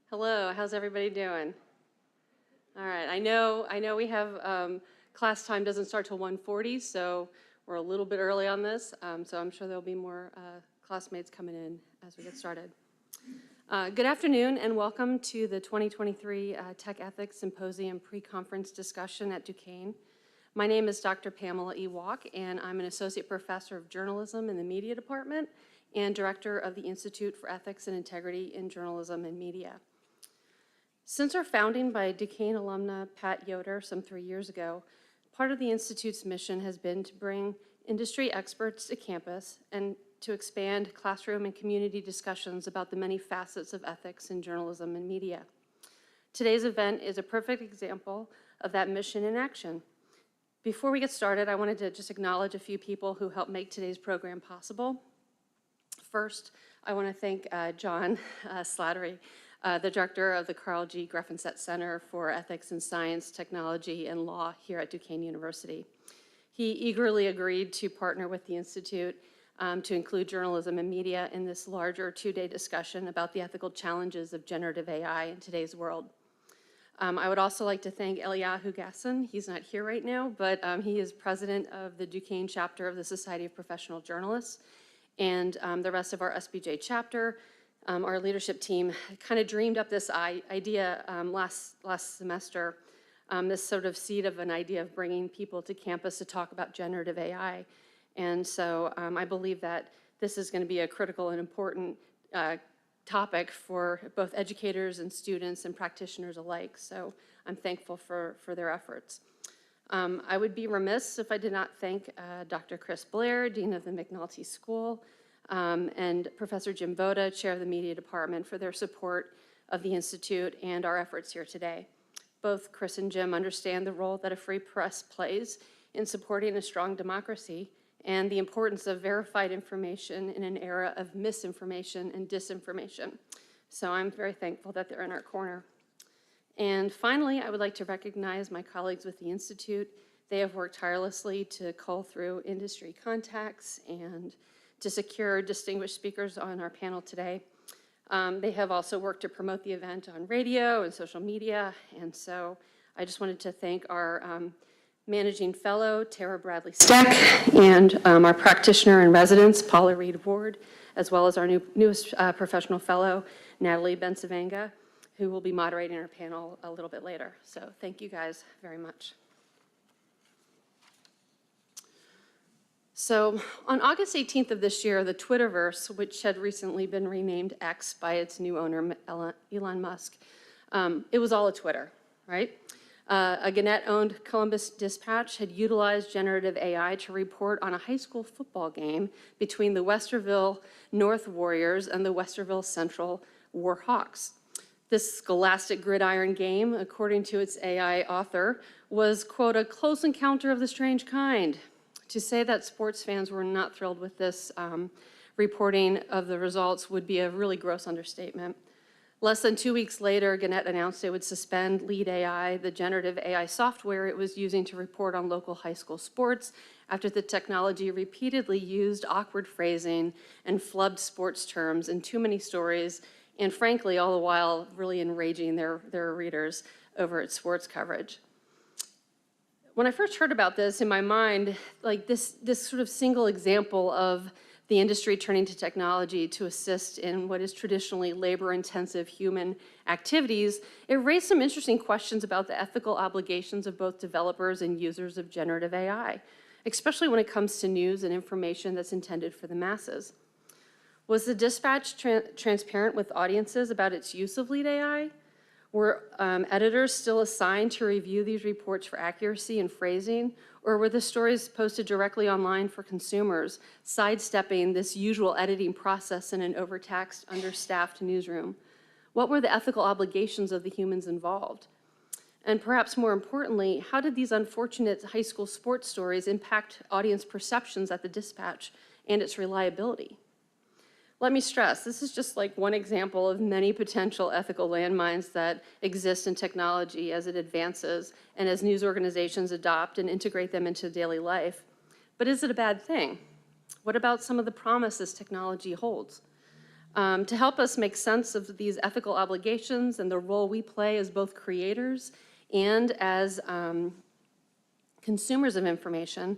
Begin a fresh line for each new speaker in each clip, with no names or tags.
Hello, how's everybody doing? All right, I know we have class time doesn't start till 1:40, so we're a little bit early on this. So I'm sure there'll be more classmates coming in as we get started. Good afternoon and welcome to the 2023 Tech Ethics Symposium pre-conference discussion at Duquesne. My name is Dr. Pamela E. Walk, and I'm an associate professor of journalism in the media department and director of the Institute for Ethics and Integrity in Journalism and Media. Since our founding by Duquesne alumna Pat Yoder some 3 years ago, part of the Institute's mission has been to bring industry experts to campus and to expand classroom and community discussions about the many facets of ethics in journalism and media. Today's event is a perfect example of that mission in action. Before we get started, I wanted to just acknowledge a few people who helped make today's program possible. First, I want to thank John Slattery, the director of the Carl G. Greffenset Center for Ethics in Science, Technology, and Law here at Duquesne University. He eagerly agreed to partner with the Institute to include journalism and media in this larger two-day discussion about the ethical challenges of generative AI in today's world. I would also like to thank Eliyahu Gasson. He's not here right now, but he is president of the Duquesne chapter of the Society of Professional Journalists, and the rest of our SBJ chapter. Our leadership team kind of dreamed up this idea last semester, this sort of seed of an idea of bringing people to campus to talk about generative AI. And so I believe that this is going to be a critical and important topic for both educators and students and practitioners alike. So I'm thankful for their efforts. I would be remiss if I did not thank Dr. Chris Blair, Dean of the McNulty School, and Professor Jim Voda, Chair of the Media Department, for their support of the Institute and our efforts here today. Both Chris and Jim understand the role that a free press plays in supporting a strong democracy and the importance of verified information in an era of misinformation and disinformation. So I'm very thankful that they're in our corner. And finally, I would like to recognize my colleagues with the Institute. They have worked tirelessly to cull through industry contacts and to secure distinguished speakers on our panel today. They have also worked to promote the event on radio and social media, and so I just wanted to thank our managing fellow, Tara Bradley Steck, and our practitioner in residence, Paula Reed Ward, as well as our newest professional fellow, Natalie Bensavanga, who will be moderating our panel a little bit later. So thank you guys very much. So on August 18th of this year, the Twitterverse, which had recently been renamed X by its new owner, Elon Musk, it was all a Twitter, right? A Gannett-owned Columbus Dispatch had utilized generative AI to report on a high school football game between the Westerville North Warriors and the Westerville Central Warhawks. This scholastic gridiron game, according to its AI author, was, quote, a close encounter of the strange kind. To say that sports fans were not thrilled with this reporting of the results would be a really gross understatement. Less than 2 weeks later, Gannett announced it would suspend Lead AI, the generative AI software it was using to report on local high school sports, after the technology repeatedly used awkward phrasing and flubbed sports terms in too many stories, and frankly, all the while really enraging their readers over its sports coverage. When I first heard about this, in my mind, like this sort of single example of the industry turning to technology to assist in what is traditionally labor-intensive human activities, it raised some interesting questions about the ethical obligations of both developers and users of generative AI, especially when it comes to news and information that's intended for the masses. Was the dispatch transparent with audiences about its use of lead AI? Were editors still assigned to review these reports for accuracy and phrasing, or were the stories posted directly online for consumers, sidestepping this usual editing process in an overtaxed, understaffed newsroom? What were the ethical obligations of the humans involved? And perhaps more importantly, how did these unfortunate high school sports stories impact audience perceptions at the dispatch and its reliability? Let me stress, this is just like one example of many potential ethical landmines that exist in technology as it advances and as news organizations adopt and integrate them into daily life. But is it a bad thing? What about some of the promises technology holds? To help us make sense of these ethical obligations and the role we play as both creators and as consumers of information,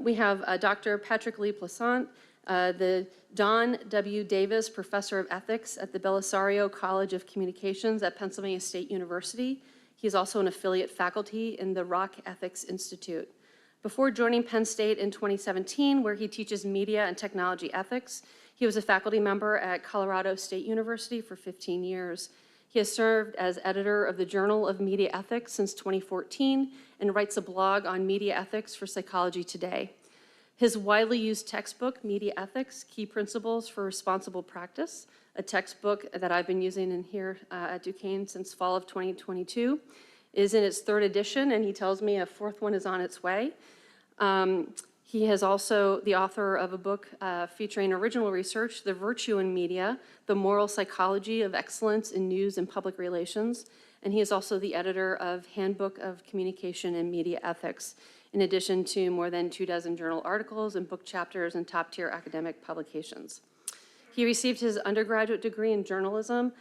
we have Dr. Patrick Lee Plaisance, the Don W. Davis Professor of Ethics at the Belisario College of Communications at Pennsylvania State University. He's also an affiliate faculty in the Rock Ethics Institute. Before joining Penn State in 2017, where he teaches media and technology ethics, he was a faculty member at Colorado State University for 15 years. He has served as editor of the Journal of Media Ethics since 2014 and writes a blog on media ethics for Psychology Today. His widely used textbook, Media Ethics, Key Principles for Responsible Practice, a textbook that I've been using in here at Duquesne since fall of 2022, is in its 3rd edition, and he tells me a 4th one is on its way. He is also the author of a book featuring original research, The Virtue in Media, The Moral Psychology of Excellence in News and Public Relations, and he is also the editor of Handbook of Communication and Media Ethics, in addition to more than 24 journal articles and book chapters in top-tier academic publications. He received his undergraduate degree in journalism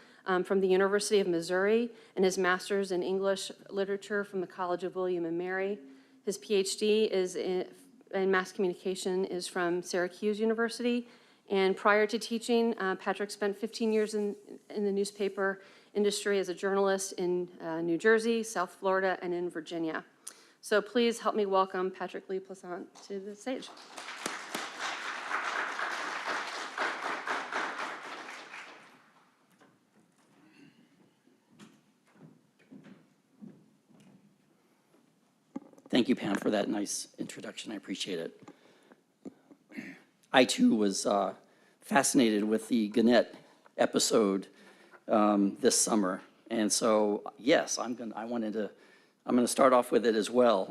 from the University of Missouri and his master's in English literature from the College of William and Mary. His PhD is in mass communication is from Syracuse University. And prior to teaching, Patrick spent 15 years in the newspaper industry as a journalist in New Jersey, South Florida, and in Virginia. So please help me welcome Patrick Lee Plaisance to the stage.
Thank you, Pam, for that nice introduction. I appreciate it. I, too, was fascinated with the Gannett episode this summer. And so, yes, I'm going to start off with it as well.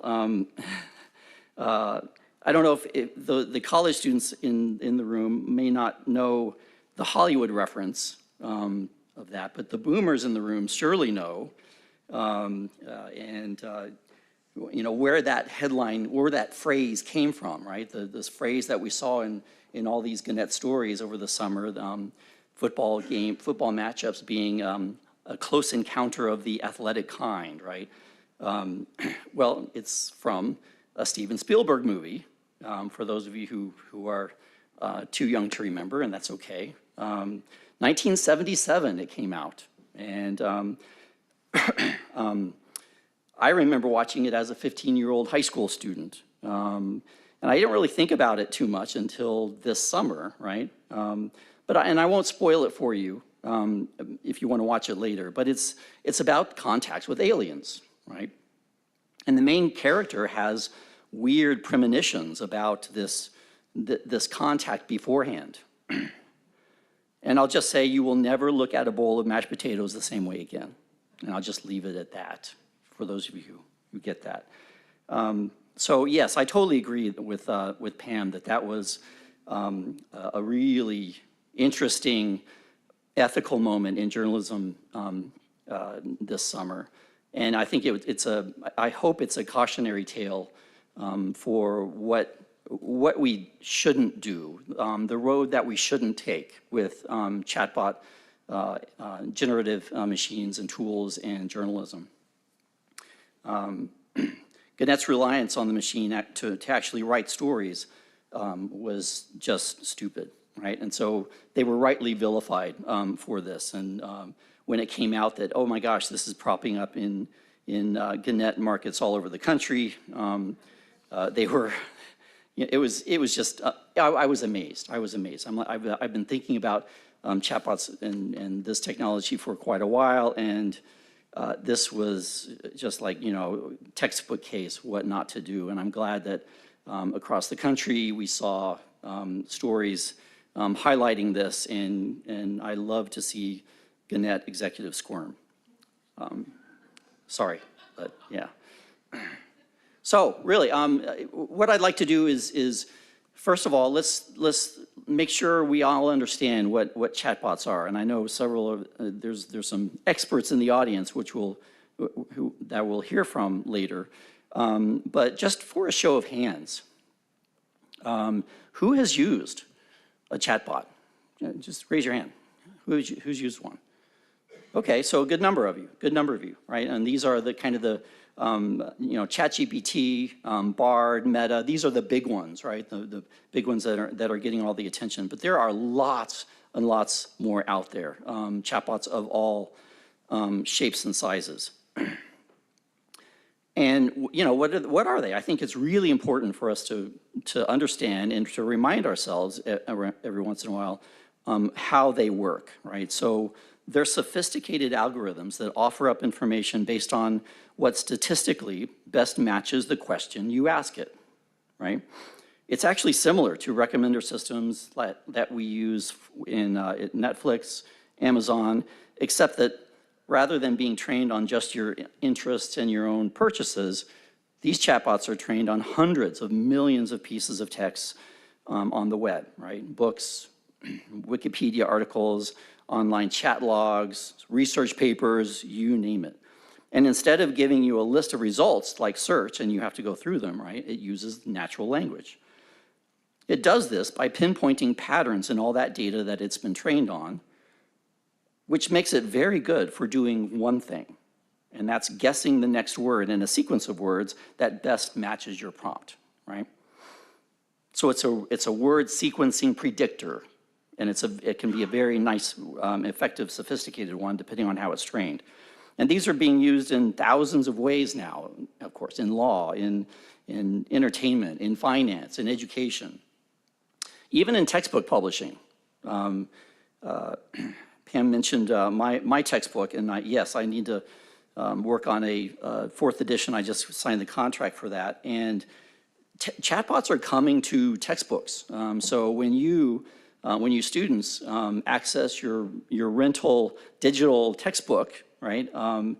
I don't know if the college students in the room may not know the Hollywood reference of that, but the boomers in the room surely know. You know, where that headline or that phrase came from, right? This phrase that we saw in all these Gannett stories over the summer, football matchups being a close encounter of the athletic kind, right? Well, it's from a Steven Spielberg movie, for those of you who are too young to remember, and that's okay. 1977 it came out, and I remember watching it as a 15-year-old high school student, and I didn't really think about it too much until this summer, right? And I won't spoil it for you if you want to watch it later, but it's about contacts with aliens, right? And the main character has weird premonitions about this contact beforehand. And I'll just say you will never look at a bowl of mashed potatoes the same way again. And I'll just leave it at that for those of you who get that. So yes, I totally agree with Pam that was a really interesting ethical moment in journalism this summer. And I think I hope it's a cautionary tale for what we shouldn't do, the road that we shouldn't take with chatbot, generative machines and tools and journalism. Gannett's reliance on the machine to actually write stories was just stupid, right? And so they were rightly vilified for this. And when it came out that, oh my gosh, this is propping up in Gannett markets all over the country, they were, it was just, I was amazed. I was amazed. I've been thinking about chatbots and this technology for quite a while, and this was just like, textbook case, what not to do. And I'm glad that across the country we saw stories highlighting this, and I love to see Gannett executives squirm. Sorry, but yeah. So really, what I'd like to do is first of all, let's make sure we all understand what chatbots are. And I know several of there's some experts in the audience that we'll hear from later. But just for a show of hands, who has used a chatbot? Just raise your hand. Who's used one? Okay, so a good number of you, right? And these are the kind of the ChatGPT, Bard, Meta. These are the big ones, right? The big ones that are getting all the attention. But there are lots and lots more out there. Chatbots of all shapes and sizes. And what are they? I think it's really important for us to understand and to remind ourselves every once in a while how they work, right? So they're sophisticated algorithms that offer up information based on what statistically best matches the question you ask it, right? It's actually similar to recommender systems that we use in Netflix, Amazon, except that rather than being trained on just your interests and your own purchases, these chatbots are trained on hundreds of millions of pieces of text on the web, right? Books, Wikipedia articles, online chat logs, research papers, you name it. And instead of giving you a list of results like search and you have to go through them, right, it uses natural language. It does this by pinpointing patterns in all that data that it's been trained on, which makes it very good for doing one thing, and that's guessing the next word in a sequence of words that best matches your prompt, right? So it's a word sequencing predictor, and it can be a very nice, effective, sophisticated one, depending on how it's trained. And these are being used in thousands of ways now, of course, in law, in entertainment, in finance, in education, even in textbook publishing. Pam mentioned my textbook, and yes, I need to work on a 4th edition. I just signed the contract for that. And chatbots are coming to textbooks. So when you students access your rental digital textbook, right, in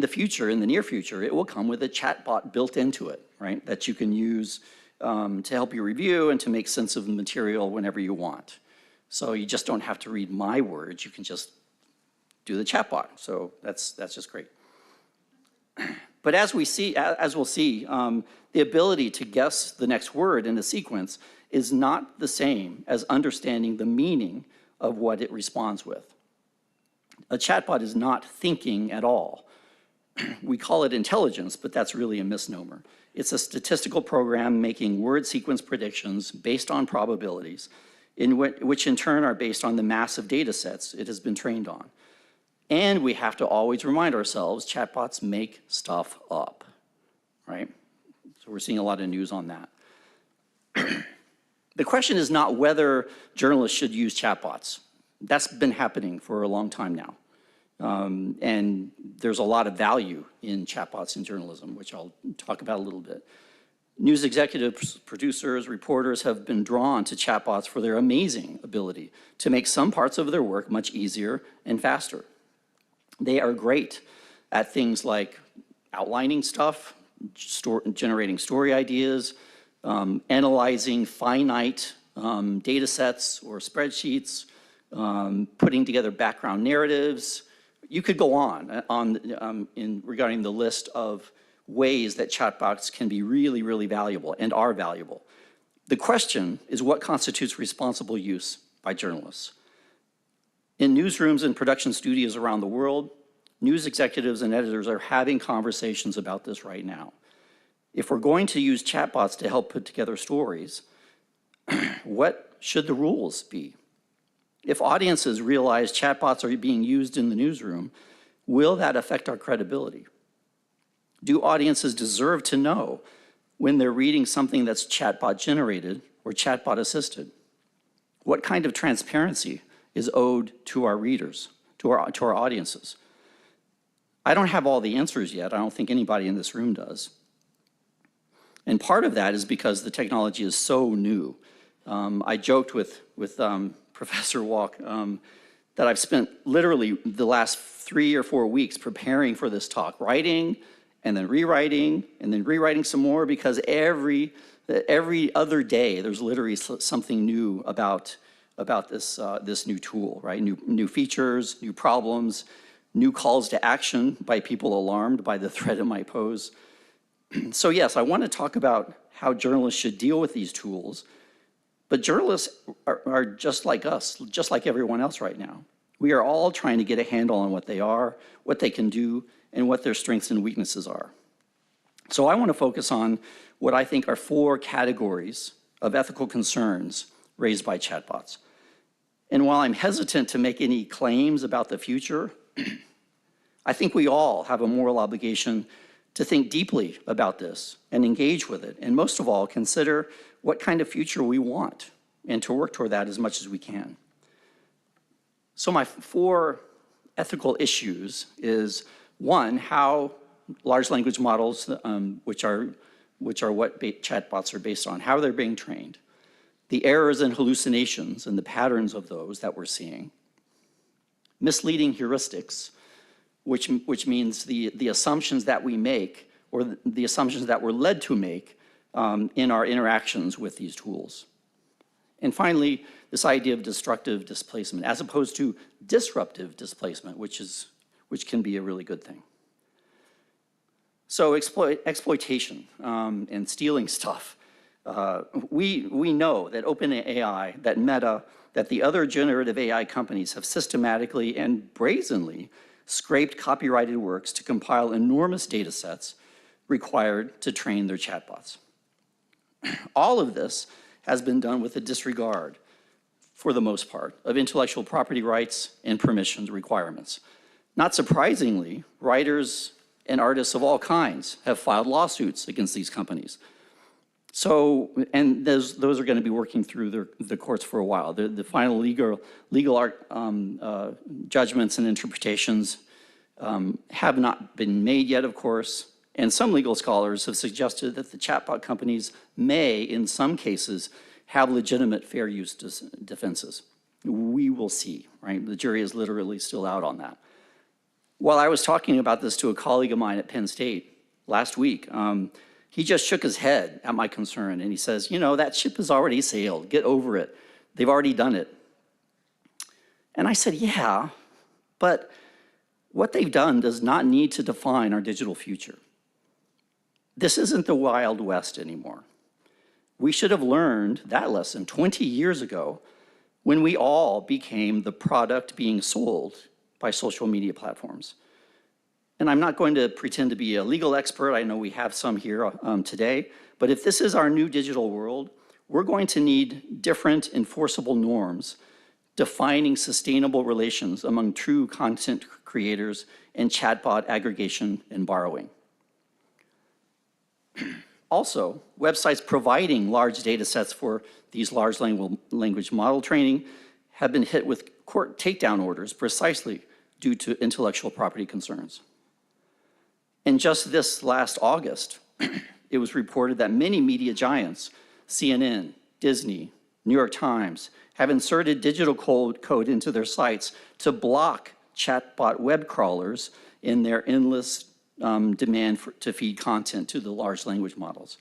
the near future, it will come with a chatbot built into it, right, that you can use to help you review and to make sense of the material whenever you want. So you just don't have to read my words, you can just do the chatbot. So that's just great. But as we'll see, the ability to guess the next word in a sequence is not the same as understanding the meaning of what it responds with. A chatbot is not thinking at all. We call it intelligence, but that's really a misnomer. It's a statistical program making word sequence predictions based on probabilities, which in turn are based on the massive data sets it has been trained on. And we have to always remind ourselves, chatbots make stuff up, right? So we're seeing a lot of news on that. The question is not whether journalists should use chatbots. That's been happening for a long time now. And there's a lot of value in chatbots in journalism, which I'll talk about a little bit. News executives, producers, reporters have been drawn to chatbots for their amazing ability to make some parts of their work much easier and faster. They are great at things like outlining stuff, generating story ideas, analyzing finite data sets or spreadsheets, putting together background narratives. You could go on regarding the list of ways that chatbots can be really, really valuable and are valuable. The question is what constitutes responsible use by journalists? In newsrooms and production studios around the world, news executives and editors are having conversations about this right now. If we're going to use chatbots to help put together stories, what should the rules be? If audiences realize chatbots are being used in the newsroom, will that affect our credibility? Do audiences deserve to know when they're reading something that's chatbot generated or chatbot assisted? What kind of transparency is owed to our readers, to our audiences? I don't have all the answers yet. I don't think anybody in this room does. And part of that is because the technology is so new. I joked with Professor Walk that I've spent literally the last 3 or 4 weeks preparing for this talk, writing and then rewriting some more, because every other day there's literally something new about this new tool, right? New features, new problems, new calls to action by people alarmed by the threat it might pose. So yes, I want to talk about how journalists should deal with these tools, but journalists are just like us, just like everyone else right now. We are all trying to get a handle on what they are, what they can do, and what their strengths and weaknesses are. So I want to focus on what I think are 4 categories of ethical concerns raised by chatbots. And while I'm hesitant to make any claims about the future, I think we all have a moral obligation to think deeply about this and engage with it, and most of all, consider what kind of future we want and to work toward that as much as we can. So my 4 ethical issues is, 1, how large language models, which are what chatbots are based on, how they're being trained, the errors and hallucinations and the patterns of those that we're seeing, misleading heuristics, which means the assumptions that we make, or the assumptions that we're led to make in our interactions with these tools. And finally, this idea of destructive displacement, as opposed to disruptive displacement, which can be a really good thing. So exploitation and stealing stuff. We know that OpenAI, that Meta, that the other generative AI companies have systematically and brazenly scraped copyrighted works to compile enormous data sets required to train their chatbots. All of this has been done with a disregard, for the most part, of intellectual property rights and permissions requirements. Not surprisingly, writers and artists of all kinds have filed lawsuits against these companies. So, and those are going to be working through the courts for a while. The final legal judgments and interpretations have not been made yet, of course, and some legal scholars have suggested that the chatbot companies may, in some cases, have legitimate fair use defenses. We will see, right? The jury is literally still out on that. While I was talking about this to a colleague of mine at Penn State last week, he just shook his head at my concern, and he says, you know, that ship has already sailed. Get over it. They've already done it. And I said, yeah, but what they've done does not need to define our digital future. This isn't the Wild West anymore. We should have learned that lesson 20 years ago when we all became the product being sold by social media platforms. And I'm not going to pretend to be a legal expert. I know we have some here today. But if this is our new digital world, we're going to need different enforceable norms defining sustainable relations among true content creators and chatbot aggregation and borrowing. Also, websites providing large data sets for these large language model training have been hit with court takedown orders precisely due to intellectual property concerns. And just this last August, it was reported that many media giants, CNN, Disney, New York Times, have inserted digital code into their sites to block chatbot web crawlers in their endless demand to feed content to the large language models.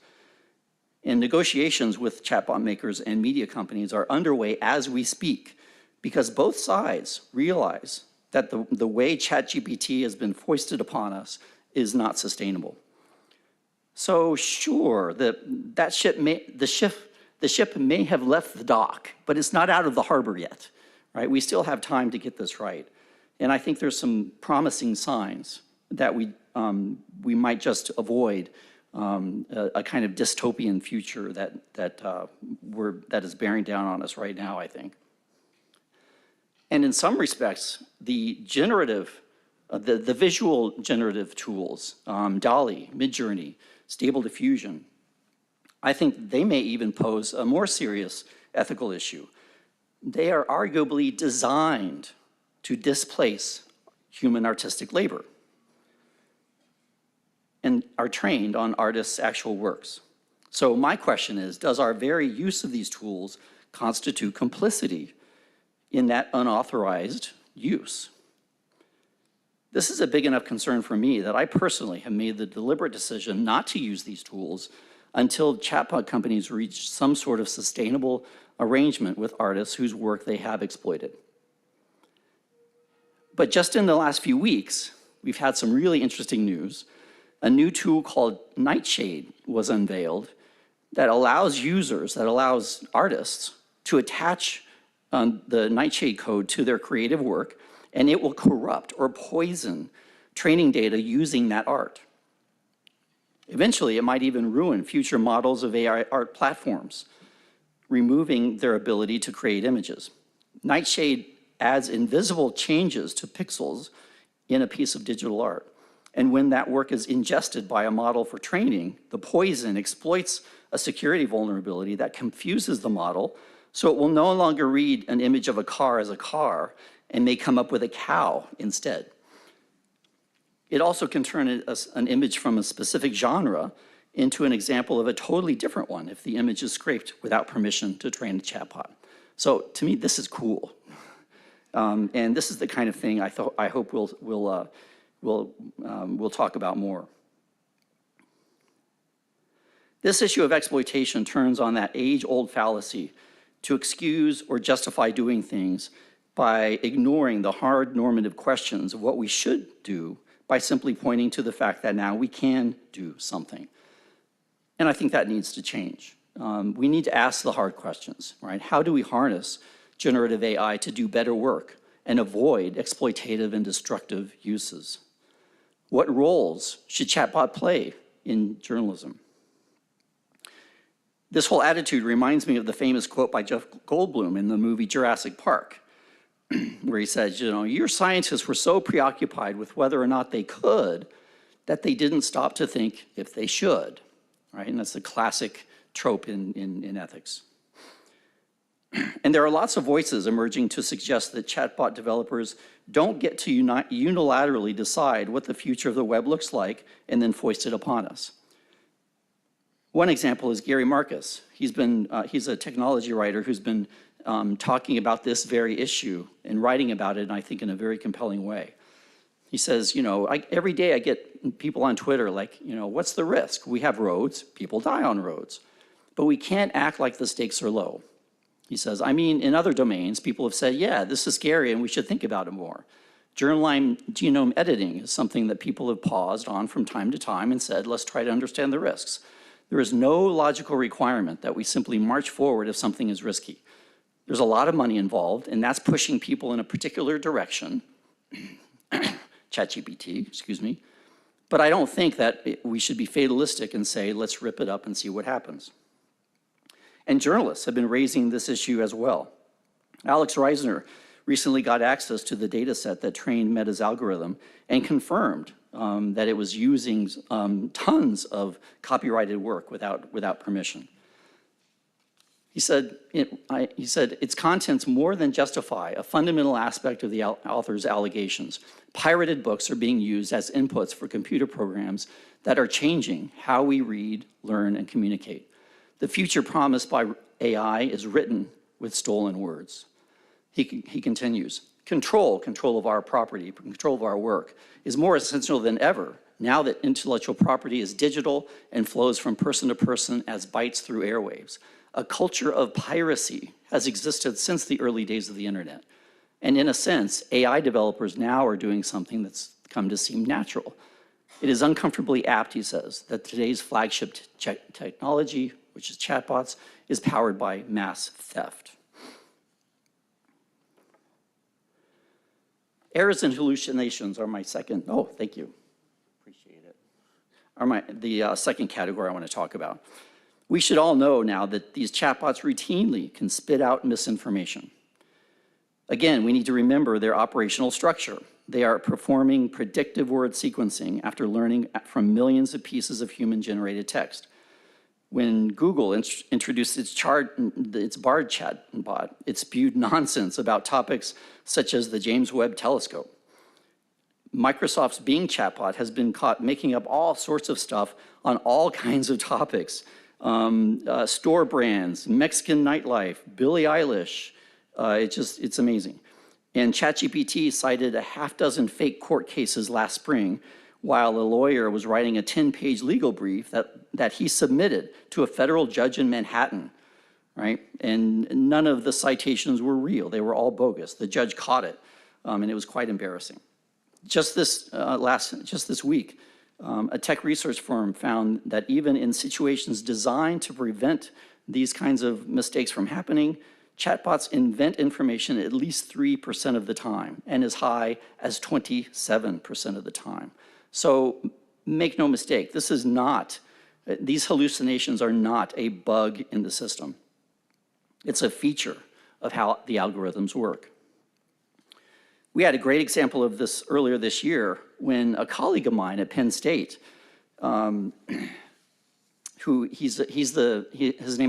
And negotiations with chatbot makers and media companies are underway as we speak, because both sides realize that the way ChatGPT has been foisted upon us is not sustainable. So sure, the ship may have left the dock, but it's not out of the harbor yet, right? We still have time to get this right. And I think there's some promising signs that we might just avoid a kind of dystopian future that is bearing down on us right now, I think. And in some respects, the generative, the visual generative tools, DALL-E, Midjourney, Stable Diffusion, I think they may even pose a more serious ethical issue. They are arguably designed to displace human artistic labor and are trained on artists' actual works. So my question is, does our very use of these tools constitute complicity in that unauthorized use? This is a big enough concern for me that I personally have made the deliberate decision not to use these tools until chatbot companies reach some sort of sustainable arrangement with artists whose work they have exploited. But just in the last few weeks, we've had some really interesting news. A new tool called Nightshade was unveiled that allows users, that allows artists to attach the Nightshade code to their creative work, and it will corrupt or poison training data using that art. Eventually, it might even ruin future models of AI art platforms, removing their ability to create images. Nightshade adds invisible changes to pixels in a piece of digital art. And when that work is ingested by a model for training, the poison exploits a security vulnerability that confuses the model, so it will no longer read an image of a car as a car and may come up with a cow instead. It also can turn an image from a specific genre into an example of a totally different one if the image is scraped without permission to train a chatbot. So to me, this is cool. And this is the kind of thing I hope we'll talk about more. This issue of exploitation turns on that age-old fallacy to excuse or justify doing things by ignoring the hard normative questions of what we should do by simply pointing to the fact that now we can do something. And I think that needs to change. We need to ask the hard questions, right? How do we harness generative AI to do better work and avoid exploitative and destructive uses? What roles should chatbot play in journalism? This whole attitude reminds me of the famous quote by Jeff Goldblum in the movie Jurassic Park, where he says, you know, your scientists were so preoccupied with whether or not they could that they didn't stop to think if they should, right? And that's the classic trope in ethics. And there are lots of voices emerging to suggest that chatbot developers don't get to unilaterally decide what the future of the web looks like and then foist it upon us. One example is Gary Marcus. He's a technology writer who's been talking about this very issue and writing about it, and I think in a very compelling way. He says, you know, every day I get people on Twitter like, you know, what's the risk? We have roads, people die on roads, but we can't act like the stakes are low. He says, I mean, in other domains, people have said, yeah, this is scary and we should think about it more. Germline genome editing is something that people have paused on from time to time and said, let's try to understand the risks. There is no logical requirement that we simply march forward if something is risky. There's a lot of money involved, and that's pushing people in a particular direction, ChatGPT, excuse me, but I don't think that we should be fatalistic and say, let's rip it up and see what happens. And journalists have been raising this issue as well. Alex Reisner recently got access to the data set that trained Meta's algorithm and confirmed that it was using tons of copyrighted work without permission. He said, its contents more than justify a fundamental aspect of the author's allegations. Pirated books are being used as inputs for computer programs that are changing how we read, learn, and communicate. The future promised by AI is written with stolen words. He continues, control of our property, control of our work is more essential than ever now that intellectual property is digital and flows from person to person as bytes through airwaves. A culture of piracy has existed since the early days of the internet. And in a sense, AI developers now are doing something that's come to seem natural. It is uncomfortably apt, he says, that today's flagship technology, which is chatbots, is powered by mass theft. Errors and hallucinations are my second. Oh, thank you. Appreciate it. the second category I want to talk about. We should all know now that these chatbots routinely can spit out misinformation. Again, we need to remember their operational structure. They are performing predictive word sequencing after learning from millions of pieces of human-generated text. When Google introduced its Bard chatbot, it spewed nonsense about topics such as the James Webb Telescope. Microsoft's Bing chatbot has been caught making up all sorts of stuff on all kinds of topics. Store brands, Mexican nightlife, Billie Eilish. It's amazing. And ChatGPT cited a half-dozen fake court cases last spring while a lawyer was writing a 10-page legal brief that he submitted to a federal judge in Manhattan, right? And none of the citations were real. They were all bogus. The judge caught it, and it was quite embarrassing. Just this week, a tech research firm found that even in situations designed to prevent these kinds of mistakes from happening, chatbots invent information at least 3% of the time and as high as 27% of the time. So make no mistake, these hallucinations are not a bug in the system. It's a feature of how the algorithms work. We had a great example of this earlier this year when a colleague of mine at Penn State, his name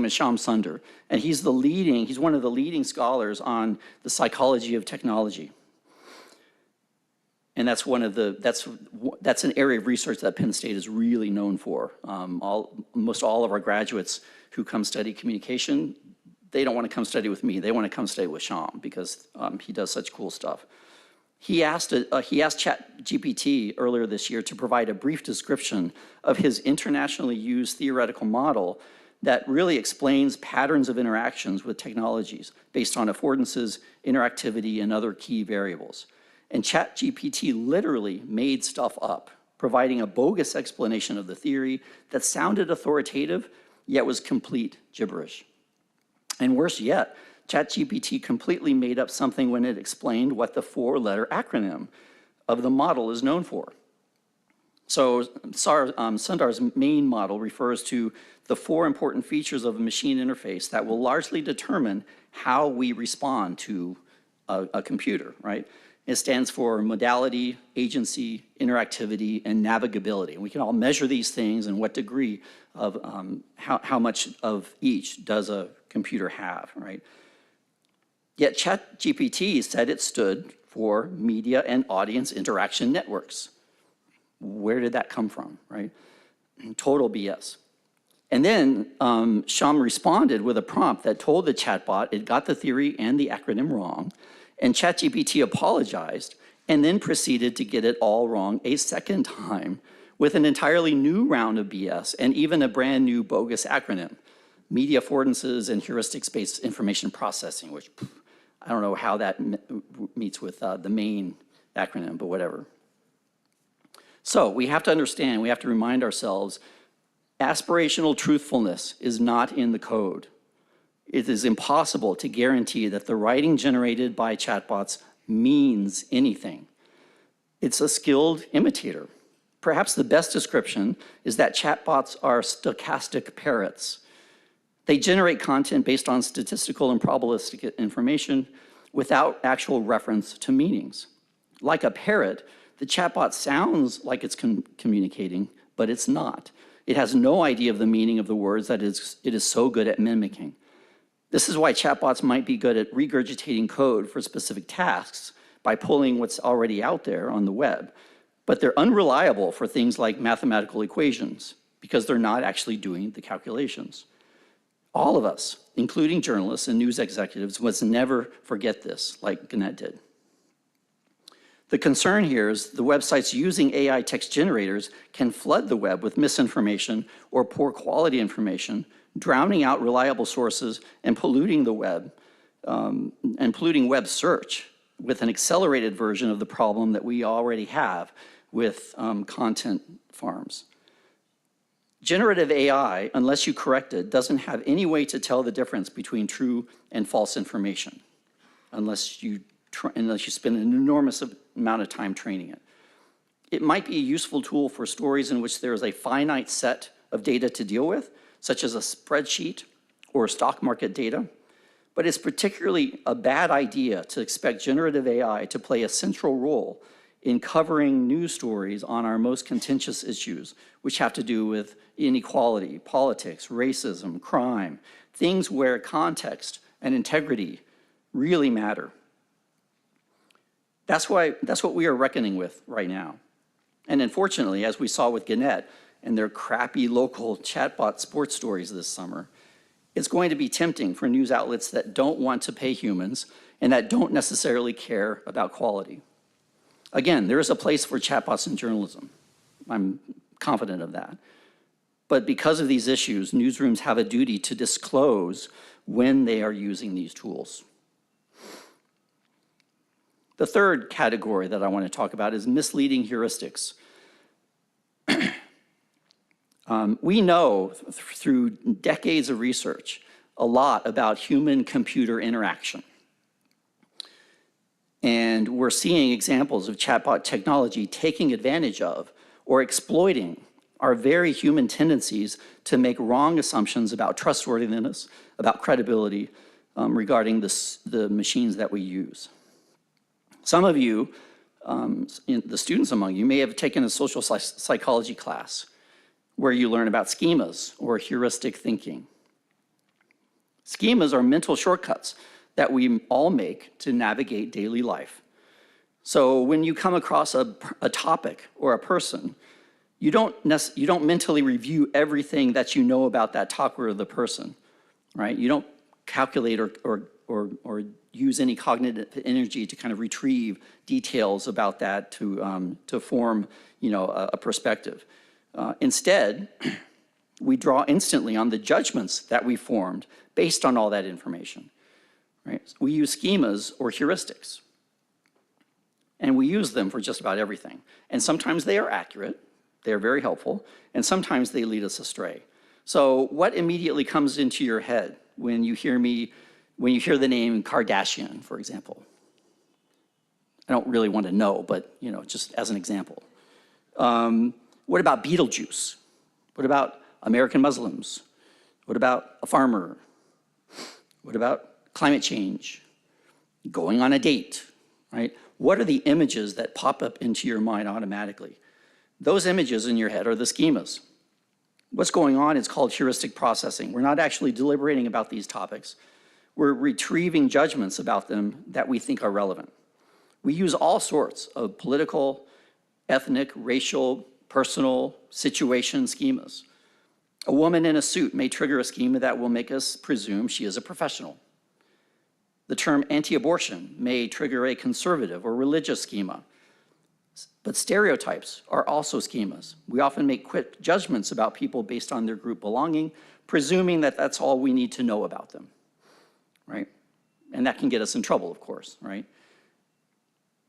is Shyam Sundar, and he's one of the leading scholars on the psychology of technology. And that's an area of research that Penn State is really known for. Almost all of our graduates who come study communication, they don't want to come study with me. They want to come study with Shyam because he does such cool stuff. He asked ChatGPT earlier this year to provide a brief description of his internationally used theoretical model that really explains patterns of interactions with technologies based on affordances, interactivity, and other key variables. And ChatGPT literally made stuff up, providing a bogus explanation of the theory that sounded authoritative, yet was complete gibberish. And worse yet, ChatGPT completely made up something when it explained what the four-letter acronym of the model is known for. So Sundar's main model refers to the four important features of a machine interface that will largely determine how we respond to a computer, right? It stands for modality, agency, interactivity, and navigability. And we can all measure these things and what degree of how much of each does a computer have, right? Yet ChatGPT said it stood for media and audience interaction networks. Where did that come from, right? Total BS. And then Shyam responded with a prompt that told the chatbot it got the theory and the acronym wrong, and ChatGPT apologized and then proceeded to get it all wrong a second time with an entirely new round of BS and even a brand new bogus acronym, media affordances and heuristics-based information processing, which I don't know how that meets with the main acronym, but whatever. So we have to understand, we have to remind ourselves, aspirational truthfulness is not in the code. It is impossible to guarantee that the writing generated by chatbots means anything. It's a skilled imitator. Perhaps the best description is that chatbots are stochastic parrots. They generate content based on statistical and probabilistic information without actual reference to meanings. Like a parrot, the chatbot sounds like it's communicating, but it's not. It has no idea of the meaning of the words that it is so good at mimicking. This is why chatbots might be good at regurgitating code for specific tasks by pulling what's already out there on the web, but they're unreliable for things like mathematical equations because they're not actually doing the calculations. All of us, including journalists and news executives, must never forget this, like Gannett did. The concern here is the websites using AI text generators can flood the web with misinformation or poor quality information, drowning out reliable sources and polluting the web, and polluting web search with an accelerated version of the problem that we already have with content farms. Generative AI, unless you correct it, doesn't have any way to tell the difference between true and false information, unless you spend an enormous amount of time training it. It might be a useful tool for stories in which there is a finite set of data to deal with, such as a spreadsheet or stock market data, but it's particularly a bad idea to expect generative AI to play a central role in covering news stories on our most contentious issues, which have to do with inequality, politics, racism, crime, things where context and integrity really matter. That's what we are reckoning with right now. And unfortunately, as we saw with Gannett and their crappy local chatbot sports stories this summer, it's going to be tempting for news outlets that don't want to pay humans and that don't necessarily care about quality. Again, there is a place for chatbots in journalism. I'm confident of that. But because of these issues, newsrooms have a duty to disclose when they are using these tools. The third category that I want to talk about is misleading heuristics. We know through decades of research a lot about human-computer interaction. And we're seeing examples of chatbot technology taking advantage of or exploiting our very human tendencies to make wrong assumptions about trustworthiness, about credibility regarding the machines that we use. Some of you, the students among you, may have taken a social psychology class where you learn about schemas or heuristic thinking. Schemas are mental shortcuts that we all make to navigate daily life. So when you come across a topic or a person, you don't mentally review everything that you know about that topic or the person, right? You don't calculate or use any cognitive energy to kind of retrieve details about that to form, a perspective. Instead, we draw instantly on the judgments that we formed based on all that information, right? We use schemas or heuristics, and we use them for just about everything. And sometimes they are accurate, they're very helpful, and sometimes they lead us astray. So what immediately comes into your head when you hear the name Kardashian, for example? I don't really want to know, but just as an example. What about Beetlejuice? What about American Muslims? What about a farmer? What about climate change? Going on a date, right? What are the images that pop up into your mind automatically? Those images in your head are the schemas. What's going on is called heuristic processing. We're not actually deliberating about these topics. We're retrieving judgments about them that we think are relevant. We use all sorts of political, ethnic, racial, personal situation schemas. A woman in a suit may trigger a schema that will make us presume she is a professional. The term anti-abortion may trigger a conservative or religious schema. But stereotypes are also schemas. We often make quick judgments about people based on their group belonging, presuming that that's all we need to know about them, right? And that can get us in trouble, of course, right?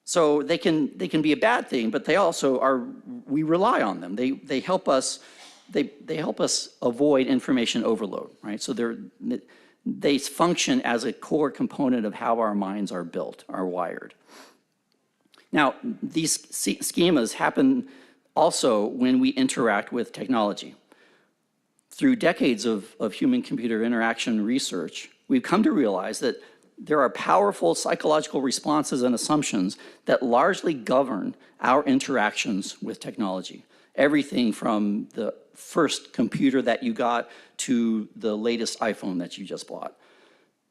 So they can be a bad thing, but they also are, we rely on them. They help us avoid information overload, right? So they function as a core component of how our minds are built, are wired. Now, these schemas happen also when we interact with technology. Through decades of human-computer interaction research, we've come to realize that there are powerful psychological responses and assumptions that largely govern our interactions with technology. Everything from the first computer that you got to the latest iPhone that you just bought.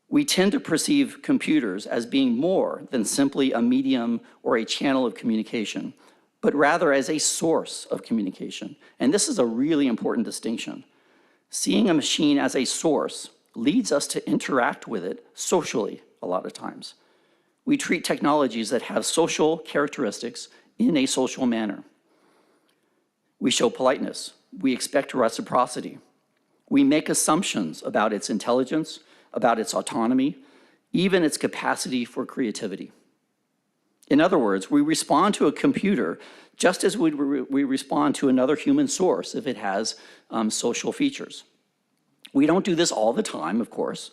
We tend to perceive computers as being more than simply a medium or a channel of communication, but rather as a source of communication. And this is a really important distinction. Seeing a machine as a source leads us to interact with it socially a lot of times. We treat technologies that have social characteristics in a social manner. We show politeness. We expect reciprocity. We make assumptions about its intelligence, about its autonomy, even its capacity for creativity. In other words, we respond to a computer just as we respond to another human source if it has social features. We don't do this all the time, of course,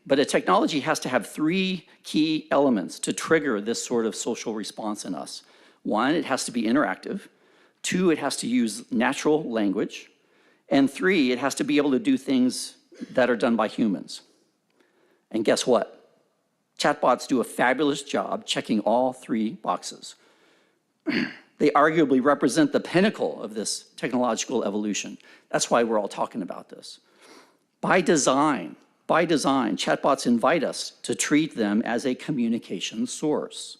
but a technology has to have three key elements to trigger this sort of social response in us. 1, it has to be interactive. 2, it has to use natural language. And 3, it has to be able to do things that are done by humans. And guess what? Chatbots do a fabulous job checking all 3 boxes. They arguably represent the pinnacle of this technological evolution. That's why we're all talking about this. By design, chatbots invite us to treat them as a communication source.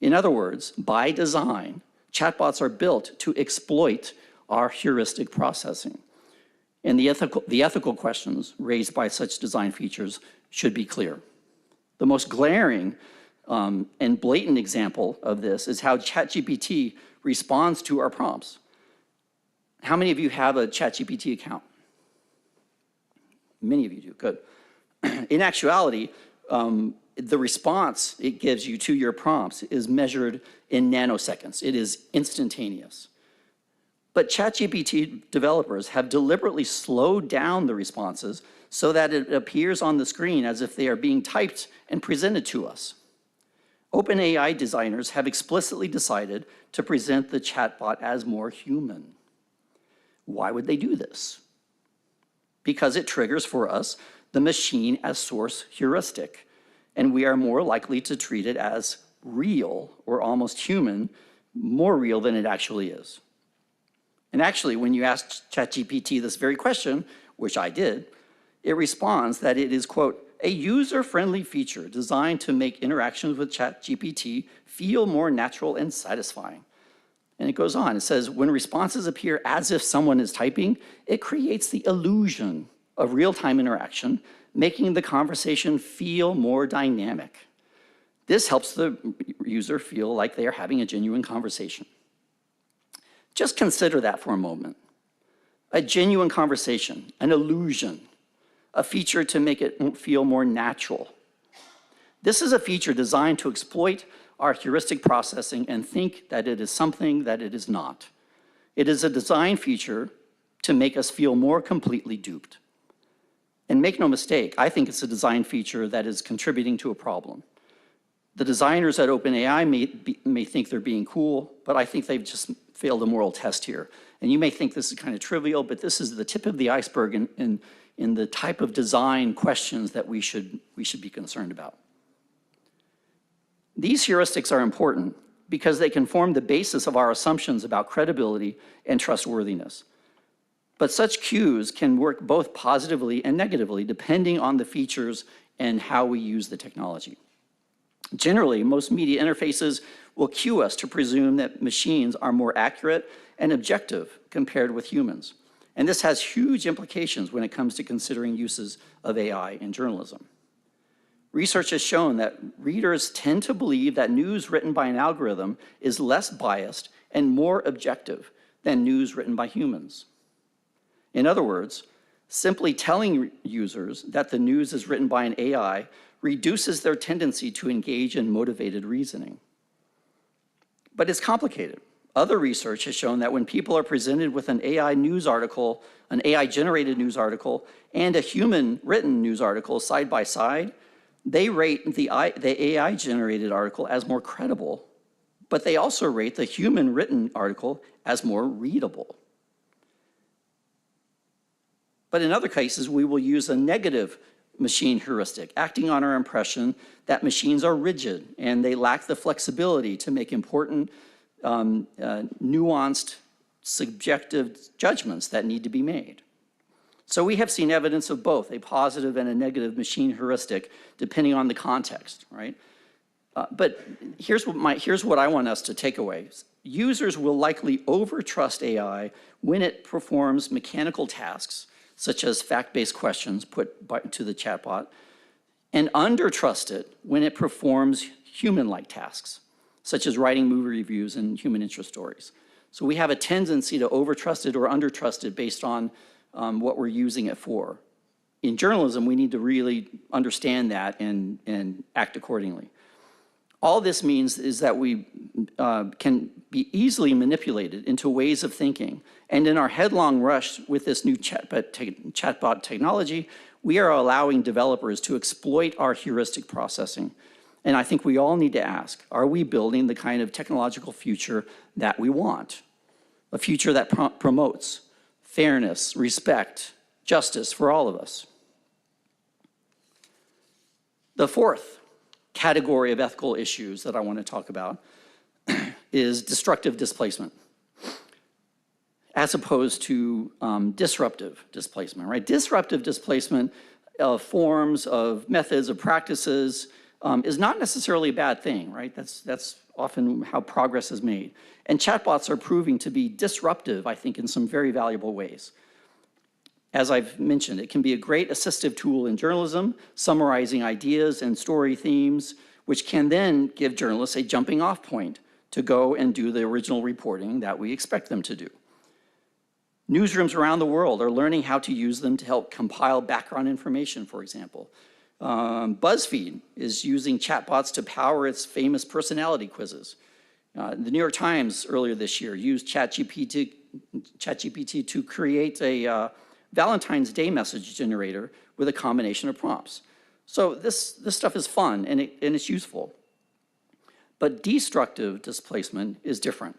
In other words, by design, chatbots are built to exploit our heuristic processing. And the ethical questions raised by such design features should be clear. The most glaring and blatant example of this is how ChatGPT responds to our prompts. How many of you have a ChatGPT account? Many of you do, good. In actuality, the response it gives you to your prompts is measured in nanoseconds. It is instantaneous. But ChatGPT developers have deliberately slowed down the responses so that it appears on the screen as if they are being typed and presented to us. OpenAI designers have explicitly decided to present the chatbot as more human. Why would they do this? Because it triggers for us the machine as source heuristic, and we are more likely to treat it as real or almost human, more real than it actually is. And actually, when you ask ChatGPT this very question, which I did, it responds that it is, quote, a user-friendly feature designed to make interactions with ChatGPT feel more natural and satisfying. And it goes on, it says, when responses appear as if someone is typing, it creates the illusion of real-time interaction, making the conversation feel more dynamic. This helps the user feel like they are having a genuine conversation. Just consider that for a moment. A genuine conversation, an illusion, a feature to make it feel more natural. This is a feature designed to exploit our heuristic processing and think that it is something that it is not. It is a design feature to make us feel more completely duped. And make no mistake, I think it's a design feature that is contributing to a problem. The designers at OpenAI may think they're being cool, but I think they've just failed a moral test here. And you may think this is kind of trivial, but this is the tip of the iceberg in the type of design questions that we should be concerned about. These heuristics are important because they can form the basis of our assumptions about credibility and trustworthiness. But such cues can work both positively and negatively depending on the features and how we use the technology. Generally, most media interfaces will cue us to presume that machines are more accurate and objective compared with humans. And this has huge implications when it comes to considering uses of AI in journalism. Research has shown that readers tend to believe that news written by an algorithm is less biased and more objective than news written by humans. In other words, simply telling users that the news is written by an AI reduces their tendency to engage in motivated reasoning. But it's complicated. Other research has shown that when people are presented with an AI news article, an AI-generated news article, and a human-written news article side by side, they rate the AI-generated article as more credible, but they also rate the human-written article as more readable. But in other cases, we will use a negative machine heuristic, acting on our impression that machines are rigid and they lack the flexibility to make important, nuanced, subjective judgments that need to be made. So we have seen evidence of both a positive and a negative machine heuristic, depending on the context, right? But here's what I want us to take away. Users will likely overtrust AI when it performs mechanical tasks, such as fact-based questions put to the chatbot, and undertrust it when it performs human-like tasks, such as writing movie reviews and human interest stories. So we have a tendency to overtrust it or undertrust it based on what we're using it for. In journalism, we need to really understand that and act accordingly. All this means is that we can be easily manipulated into ways of thinking. And in our headlong rush with this new chatbot technology, we are allowing developers to exploit our heuristic processing. And I think we all need to ask, are we building the kind of technological future that we want? A future that promotes fairness, respect, justice for all of us. The fourth category of ethical issues that I want to talk about is destructive displacement, as opposed to disruptive displacement, right? Disruptive displacement of forms, of methods, of practices is not necessarily a bad thing, right? That's often how progress is made. And chatbots are proving to be disruptive, I think, in some very valuable ways. As I've mentioned, it can be a great assistive tool in journalism, summarizing ideas and story themes, which can then give journalists a jumping off point to go and do the original reporting that we expect them to do. Newsrooms around the world are learning how to use them to help compile background information, for example. BuzzFeed is using chatbots to power its famous personality quizzes. The New York Times earlier this year used ChatGPT to create a Valentine's Day message generator with a combination of prompts. So this stuff is fun and it's useful. But destructive displacement is different.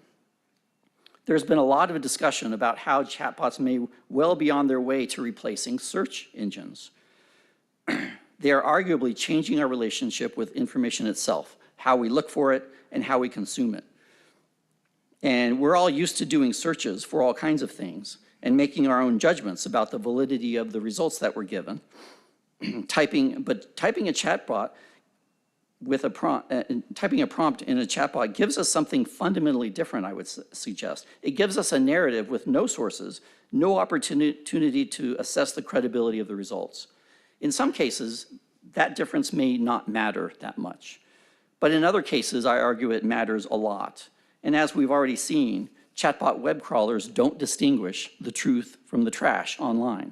There's been a lot of discussion about how chatbots may well be on their way to replacing search engines. They are arguably changing our relationship with information itself, how we look for it and how we consume it. And we're all used to doing searches for all kinds of things and making our own judgments about the validity of the results that we're given. Typing a chatbot with a prompt, typing a prompt in a chatbot gives us something fundamentally different, I would suggest. It gives us a narrative with no sources, no opportunity to assess the credibility of the results. In some cases, that difference may not matter that much. But in other cases, I argue it matters a lot. And as we've already seen, chatbot web crawlers don't distinguish the truth from the trash online.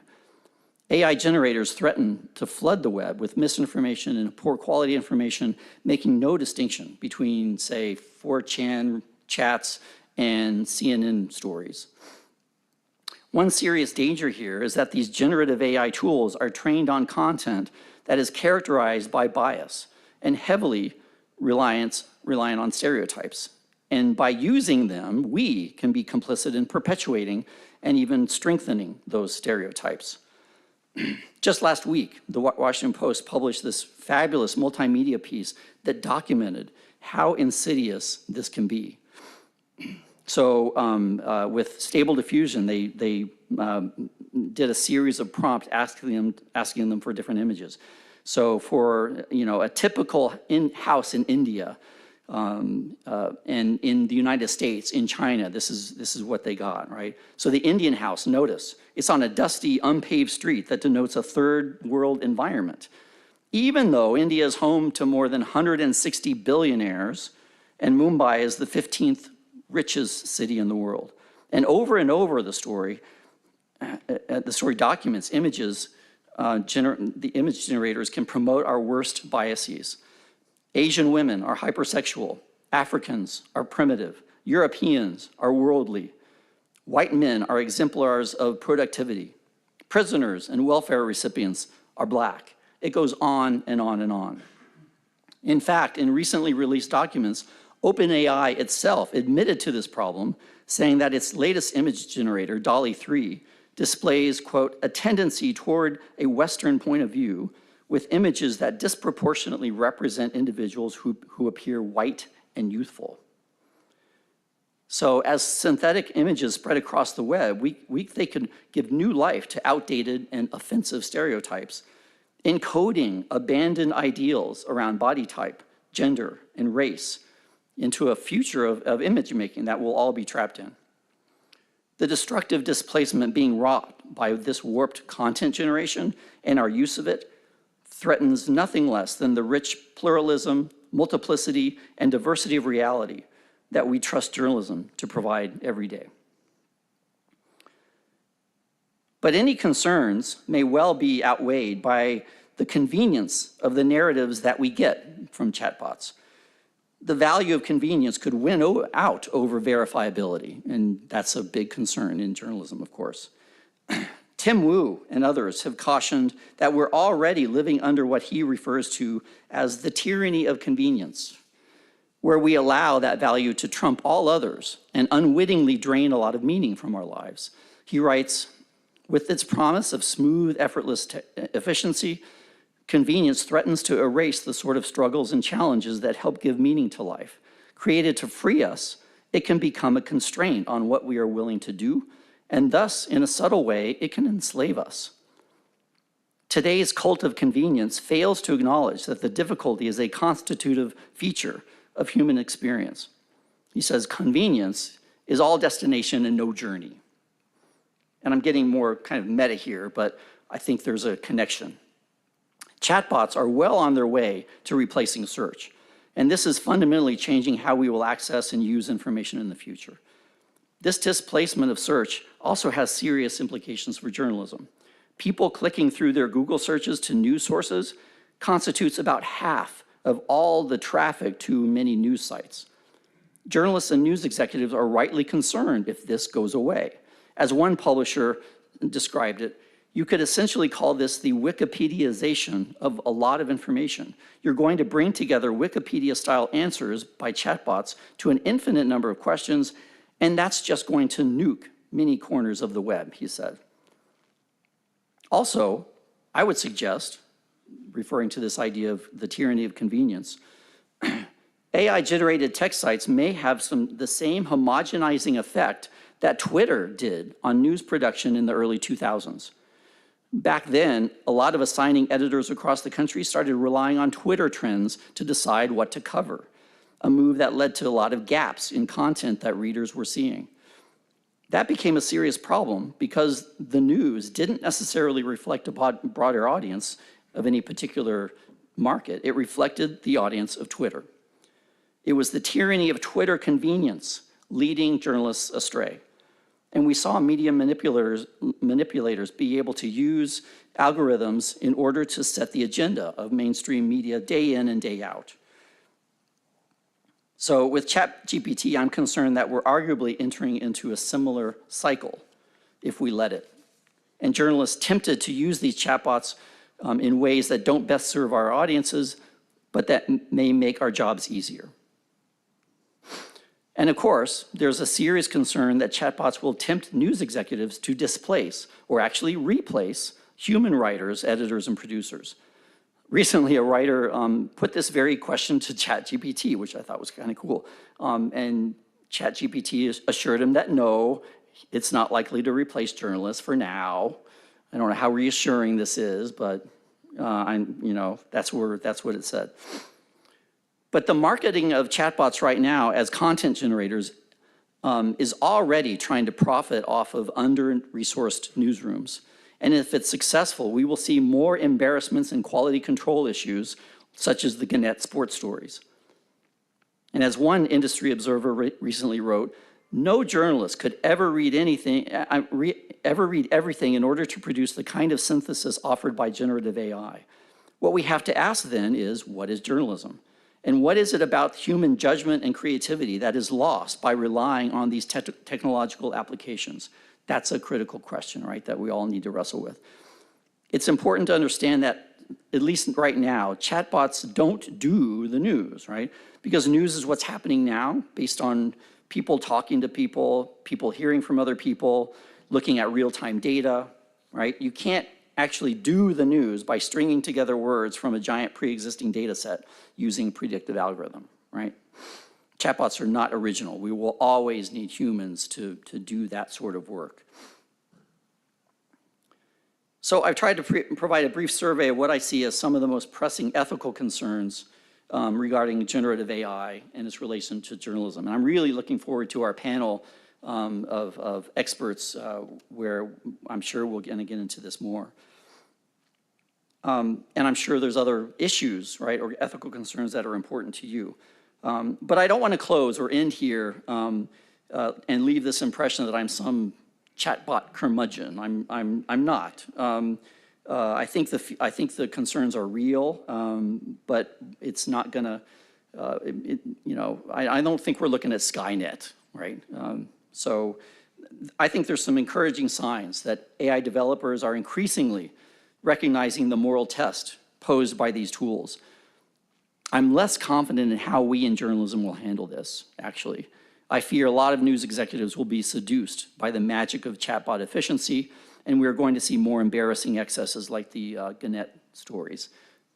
AI generators threaten to flood the web with misinformation and poor quality information, making no distinction between, say, 4chan chats and CNN stories. One serious danger here is that these generative AI tools are trained on content that is characterized by bias and heavily reliant on stereotypes. And by using them, we can be complicit in perpetuating and even strengthening those stereotypes. Just last week, the Washington Post published this fabulous multimedia piece that documented how insidious this can be. So with Stable Diffusion, they did a series of prompts asking them for different images. So for a typical house in India, and in the United States, in China, this is what they got, right? So the Indian house, notice, it's on a dusty, unpaved street that denotes a third world environment. Even though India is home to more than 160 billionaires, and Mumbai is the 15th richest city in the world. And over the story documents images, the image generators can promote our worst biases. Asian women are hypersexual, Africans are primitive, Europeans are worldly, white men are exemplars of productivity, prisoners and welfare recipients are black. It goes on and on and on. In fact, in recently released documents, OpenAI itself admitted to this problem, saying that its latest image generator, DALL-E 3, displays, quote, a tendency toward a Western point of view with images that disproportionately represent individuals who appear white and youthful. So as synthetic images spread across the web, they could give new life to outdated and offensive stereotypes, encoding abandoned ideals around body type, gender, and race into a future of image making that we'll all be trapped in. The destructive displacement being wrought by this warped content generation and our use of it threatens nothing less than the rich pluralism, multiplicity, and diversity of reality that we trust journalism to provide every day. But any concerns may well be outweighed by the convenience of the narratives that we get from chatbots. The value of convenience could win out over verifiability, and that's a big concern in journalism, of course. Tim Wu and others have cautioned that we're already living under what he refers to as the tyranny of convenience, where we allow that value to trump all others and unwittingly drain a lot of meaning from our lives. He writes, with its promise of smooth, effortless efficiency, convenience threatens to erase the sort of struggles and challenges that help give meaning to life. Created to free us, it can become a constraint on what we are willing to do, and thus, in a subtle way, it can enslave us. Today's cult of convenience fails to acknowledge that the difficulty is a constitutive feature of human experience. He says, convenience is all destination and no journey. And I'm getting more kind of meta here, but I think there's a connection. Chatbots are well on their way to replacing search, and this is fundamentally changing how we will access and use information in the future. This displacement of search also has serious implications for journalism. People clicking through their Google searches to news sources constitutes about half of all the traffic to many news sites. Journalists and news executives are rightly concerned if this goes away. As one publisher described it, you could essentially call this the Wikipediaization of a lot of information. You're going to bring together Wikipedia-style answers by chatbots to an infinite number of questions, and that's just going to nuke many corners of the web, he said. Also, I would suggest, referring to this idea of the tyranny of convenience, AI-generated text sites may have the same homogenizing effect that Twitter did on news production in the early 2000s. Back then, a lot of assigning editors across the country started relying on Twitter trends to decide what to cover, a move that led to a lot of gaps in content that readers were seeing. That became a serious problem because the news didn't necessarily reflect a broader audience of any particular market. It reflected the audience of Twitter. It was the tyranny of Twitter convenience leading journalists astray. And we saw media manipulators be able to use algorithms in order to set the agenda of mainstream media day in and day out. So with ChatGPT, I'm concerned that we're arguably entering into a similar cycle if we let it. And journalists tempted to use these chatbots in ways that don't best serve our audiences, but that may make our jobs easier. And of course, there's a serious concern that chatbots will tempt news executives to displace or actually replace human writers, editors, and producers. Recently, a writer put this very question to ChatGPT, which I thought was kind of cool. And ChatGPT assured him that no, it's not likely to replace journalists for now. I don't know how reassuring this is, but that's what it said. But the marketing of chatbots right now as content generators is already trying to profit off of under-resourced newsrooms. And if it's successful, we will see more embarrassments and quality control issues, such as the Gannett sports stories. And as one industry observer recently wrote, no journalist could ever read everything in order to produce the kind of synthesis offered by generative AI. What we have to ask then is, what is journalism? And what is it about human judgment and creativity that is lost by relying on these technological applications? That's a critical question, right, that we all need to wrestle with. It's important to understand that, at least right now, chatbots don't do the news, right? Because news is what's happening now based on people talking to people, people hearing from other people, looking at real-time data, right? You can't actually do the news by stringing together words from a giant pre-existing data set using predictive algorithm, right? Chatbots are not original. We will always need humans to do that sort of work. So I've tried to provide a brief survey of what I see as some of the most pressing ethical concerns regarding generative AI and its relation to journalism. And I'm really looking forward to our panel of experts where I'm sure we're going to get into this more. And I'm sure there's other issues, right, or ethical concerns that are important to you. But I don't want to close or end here and leave this impression that I'm some chatbot curmudgeon. I'm not. I think the concerns are real, but it's not going to. I don't think we're looking at Skynet, right? So I think there's some encouraging signs that AI developers are increasingly recognizing the moral test posed by these tools. I'm less confident in how we in journalism will handle this, actually. I fear a lot of news executives will be seduced by the magic of chatbot efficiency, and we're going to see more embarrassing excesses like the Gannett stories.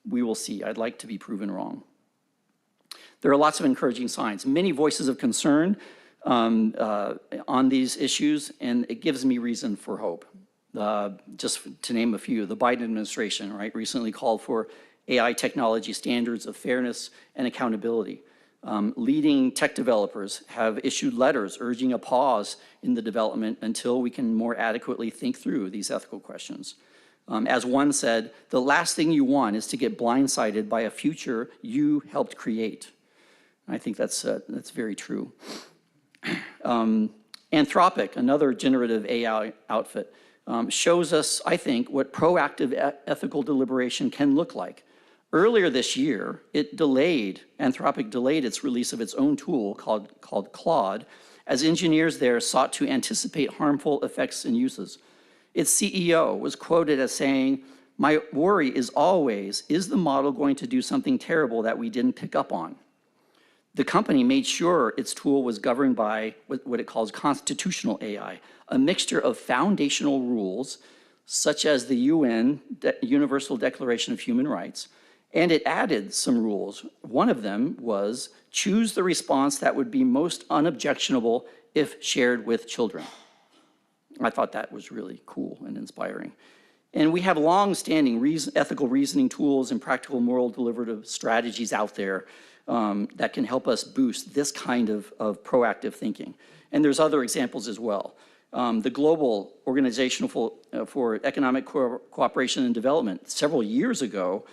We will see. I'd like to be proven wrong. There are lots of encouraging signs, many voices of concern on these issues, and it gives me reason for hope. Just to name a few, the Biden administration, right, recently called for AI technology standards of fairness and accountability. Leading tech developers have issued letters urging a pause in the development until we can more adequately think through these ethical questions. As one said, the last thing you want is to get blindsided by a future you helped create. I think that's very true. Anthropic, another generative AI outfit, shows us, I think, what proactive ethical deliberation can look like. Earlier this year, Anthropic delayed its release of its own tool called Claude, as engineers there sought to anticipate harmful effects and uses. Its CEO was quoted as saying, "My worry is always, is the model going to do something terrible that we didn't pick up on?" The company made sure its tool was governed by what it calls constitutional AI, a mixture of foundational rules, such as the UN Universal Declaration of Human Rights, and it added some rules. One of them was choose the response that would be most unobjectionable if shared with children. I thought that was really cool and inspiring. And we have long-standing ethical reasoning tools and practical moral deliberative strategies out there that can help us boost this kind of proactive thinking. And there's other examples as well. The Global Organization for Economic Cooperation and Development several years ago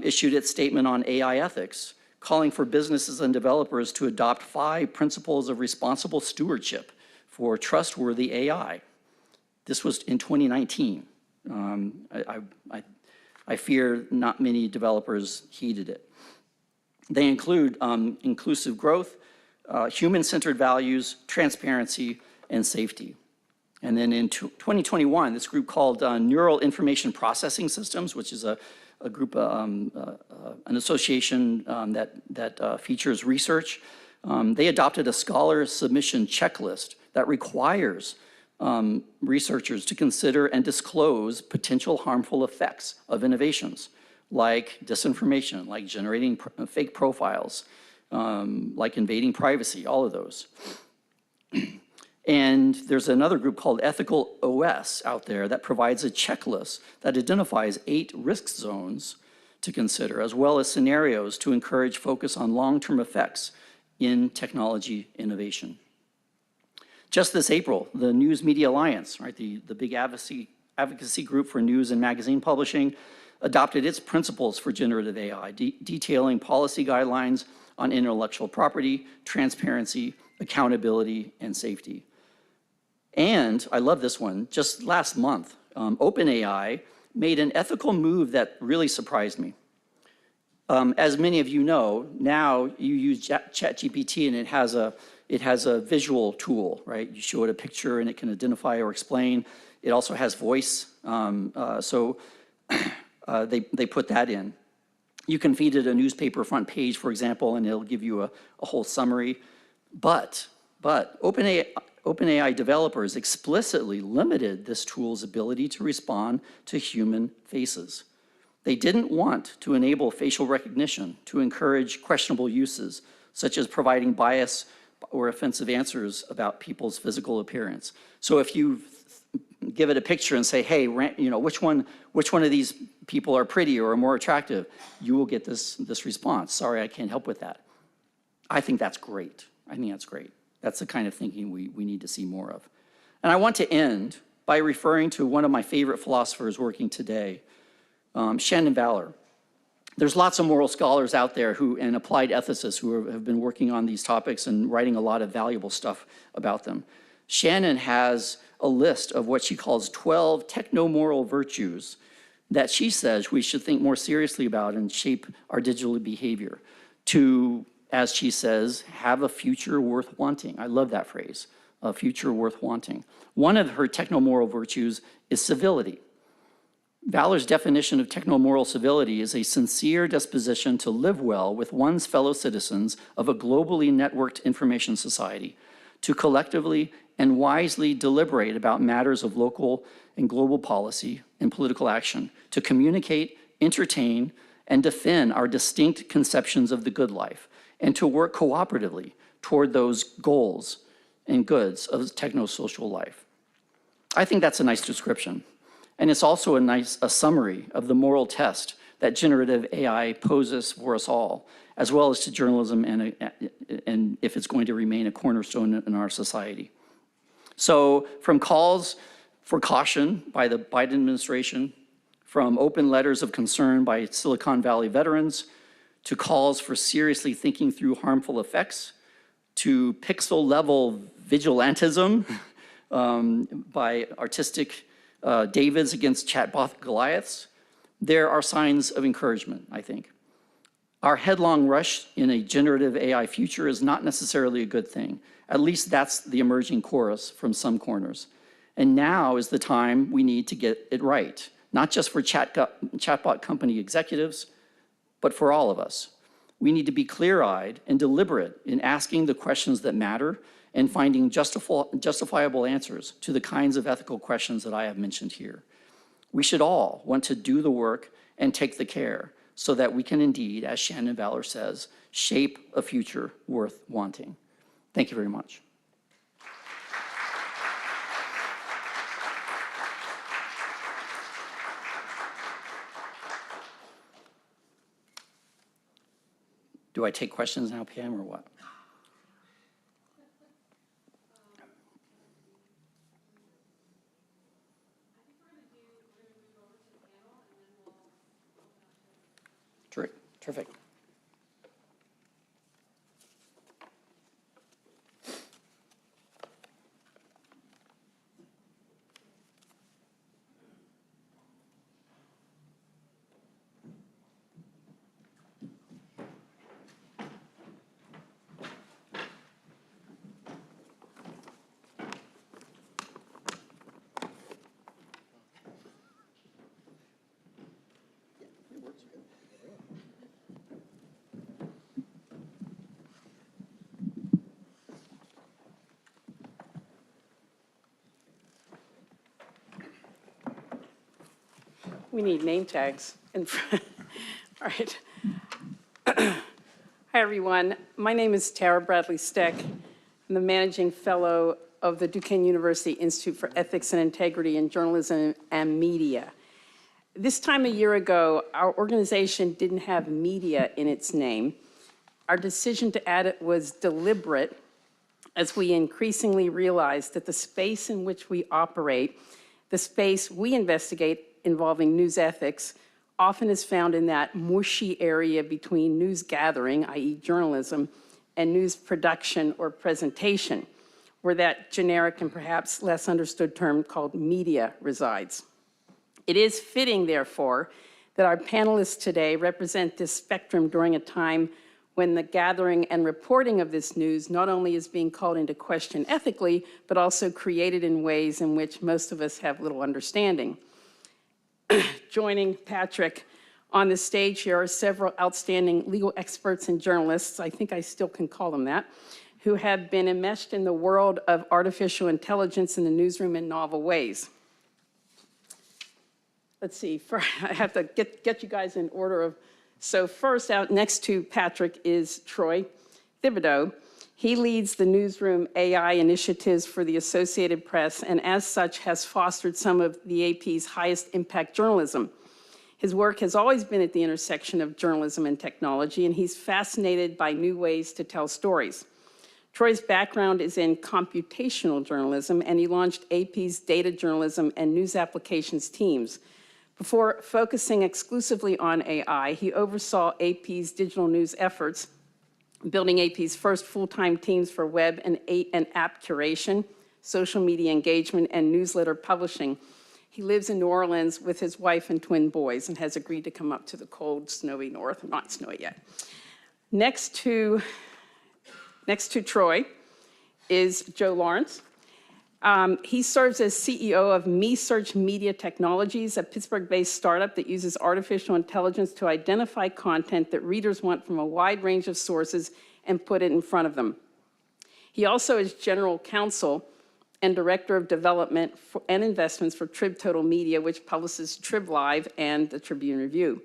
issued its statement on AI ethics, calling for businesses and developers to adopt 5 principles of responsible stewardship for trustworthy AI. This was in 2019. I fear not many developers heeded it. They include inclusive growth, human-centered values, transparency, and safety. And then in 2021, this group called Neural Information Processing Systems, which is a group, an association that features research, they adopted a scholar submission checklist that requires researchers to consider and disclose potential harmful effects of innovations, like disinformation, like generating fake profiles, like invading privacy, all of those. And there's another group called Ethical OS out there that provides a checklist that identifies 8 risk zones to consider, as well as scenarios to encourage focus on long-term effects in technology innovation. Just this April, the News Media Alliance, right, the big advocacy group for news and magazine publishing, adopted its principles for generative AI, detailing policy guidelines on intellectual property, transparency, accountability, and safety. And I love this one. Just last month, OpenAI made an ethical move that really surprised me. As many of you know, now you use ChatGPT and it has a visual tool, right? You show it a picture and it can identify or explain. It also has voice, they put that in. You can feed it a newspaper front page, for example, and it'll give you a whole summary. But OpenAI developers explicitly limited this tool's ability to respond to human faces. They didn't want to enable facial recognition to encourage questionable uses, such as providing bias or offensive answers about people's physical appearance. So if you give it a picture and say, hey, which one of these people are prettier or more attractive, you will get this response. Sorry, I can't help with that. I think that's great. I think that's great. That's the kind of thinking we need to see more of. And I want to end by referring to one of my favorite philosophers working today, Shannon Valor. There's lots of moral scholars out there and applied ethicists who have been working on these topics and writing a lot of valuable stuff about them. Shannon has a list of what she calls 12 techno-moral virtues that she says we should think more seriously about and shape our digital behavior to, as she says, have a future worth wanting. I love that phrase. a future worth wanting. One of her technomoral virtues is civility. Valor's definition of technomoral civility is a sincere disposition to live well with one's fellow citizens of a globally networked information society, to collectively and wisely deliberate about matters of local and global policy and political action, to communicate, entertain, and defend our distinct conceptions of the good life, and to work cooperatively toward those goals and goods of technosocial life. I think that's a nice description. And it's also a summary of the moral test that generative AI poses for us all, as well as to journalism and if it's going to remain a cornerstone in our society. So from calls for caution by the Biden administration, from open letters of concern by Silicon Valley veterans, to calls for seriously thinking through harmful effects, to pixel-level vigilantism by artistic Davids against chatbot Goliaths, there are signs of encouragement, I think. Our headlong rush in a generative AI future is not necessarily a good thing. At least that's the emerging chorus from some corners. And now is the time we need to get it right, not just for chatbot company executives, but for all of us. We need to be clear-eyed and deliberate in asking the questions that matter and finding justifiable answers to the kinds of ethical questions that I have mentioned here. We should all want to do the work and take the care so that we can indeed, as Shannon Valor says, shape a future worth wanting. Thank you very much. Do I take questions now, Pam, or what? Terrific.
We need name tags in front. All right. Hi, everyone. My name is Tara Bradley Steck. I'm the managing fellow of the Duquesne University Institute for Ethics and Integrity in Journalism and Media. This time a year ago, our organization didn't have media in its name. Our decision to add it was deliberate, as we increasingly realized that the space in which we operate, the space we investigate involving news ethics, often is found in that mushy area between news gathering, i.e. journalism, and news production or presentation, where that generic and perhaps less understood term called media resides. It is fitting, therefore, that our panelists today represent this spectrum during a time when the gathering and reporting of this news not only is being called into question ethically, but also created in ways in which most of us have little understanding. Joining Patrick on the stage here are several outstanding legal experts and journalists, I think I still can call them that, who have been enmeshed in the world of artificial intelligence in the newsroom in novel ways. Let's see, I have to get you guys in order of, so first out next to Patrick is Troy Thibodeau. He leads the Newsroom AI initiatives for the Associated Press, and as such has fostered some of the AP's highest impact journalism. His work has always been at the intersection of journalism and technology, and he's fascinated by new ways to tell stories. Troy's background is in computational journalism, and he launched AP's data journalism and news applications teams. Before focusing exclusively on AI, he oversaw AP's digital news efforts, building AP's first full-time teams for web and app curation, social media engagement, and newsletter publishing. He lives in New Orleans with his wife and twin boys and has agreed to come up to the cold, snowy north, not snowy yet. Next to Troy is Joe Lawrence. He serves as CEO of MeSearch Media Technologies, a Pittsburgh-based startup that uses artificial intelligence to identify content that readers want from a wide range of sources and put it in front of them. He also is general counsel and director of development and investments for Trib Total Media, which publishes Trib Live and the Tribune Review.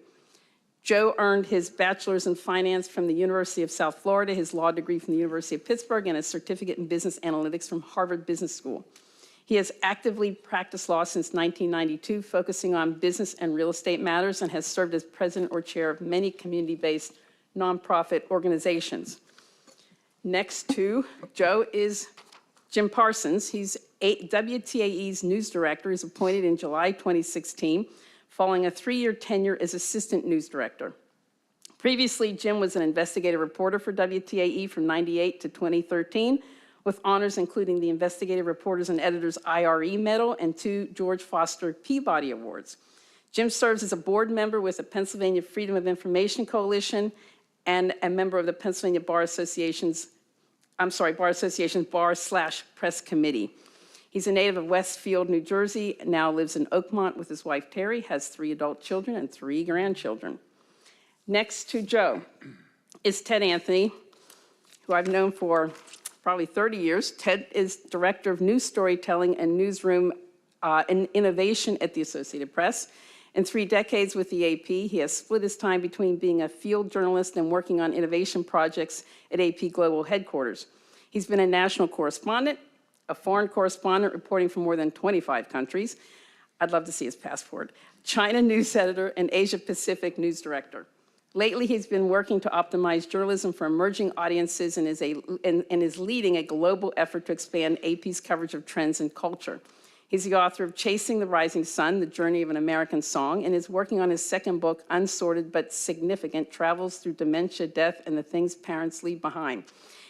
Joe earned his bachelor's in finance from the University of South Florida, his law degree from the University of Pittsburgh, and a certificate in business analytics from Harvard Business School. He has actively practiced law since 1992, focusing on business and real estate matters, and has served as president or chair of many community-based nonprofit organizations. Next to Joe is Jim Parsons. He's WTAE's news director. He's appointed in July 2016, following a 3-year tenure as assistant news director. Previously, Jim was an investigative reporter for WTAE from '98 to 2013, with honors including the Investigative Reporters and Editors IRE Medal and 2 George Foster Peabody Awards. Jim serves as a board member with the Pennsylvania Freedom of Information Coalition and a member of the Pennsylvania Bar Association's Bar/Press Committee. He's a native of Westfield, New Jersey, now lives in Oakmont with his wife, Terry, has 3 adult children and 3 grandchildren. Next to Joe is Ted Anthony, who I've known for probably 30 years. Ted is Director of News Storytelling and Newsroom and Innovation at the Associated Press. In 3 decades with the AP, he has split his time between being a field journalist and working on innovation projects at AP Global Headquarters. He's been a national correspondent, a foreign correspondent reporting from more than 25 countries. I'd love to see his passport. China news editor and Asia Pacific news director. Lately, he's been working to optimize journalism for emerging audiences and is leading a global effort to expand AP's coverage of trends and culture. He's the author of Chasing the Rising Sun, The Journey of an American Song, and is working on his 2nd book, Unsorted But Significant, Travels Through Dementia, Death, and the Things Parents Leave Behind.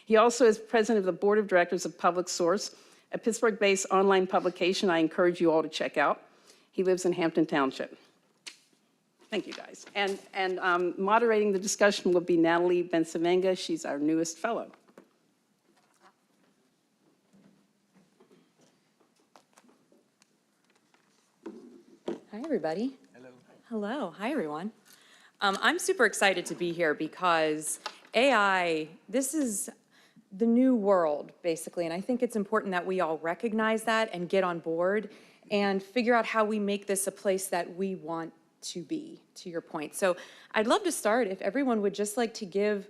He also is president of the board of directors of Public Source, a Pittsburgh-based online publication I encourage you all to check out. He lives in Hampton Township. Thank you, guys. And moderating the discussion will be Natalie Bensavenga. She's our newest fellow.
Hi, everybody. Hello. Hello. Hi, everyone. I'm super excited to be here because AI, this is the new world, basically, and I think it's important that we all recognize that and get on board and figure out how we make this a place that we want to be, to your point. So I'd love to start if everyone would just like to give,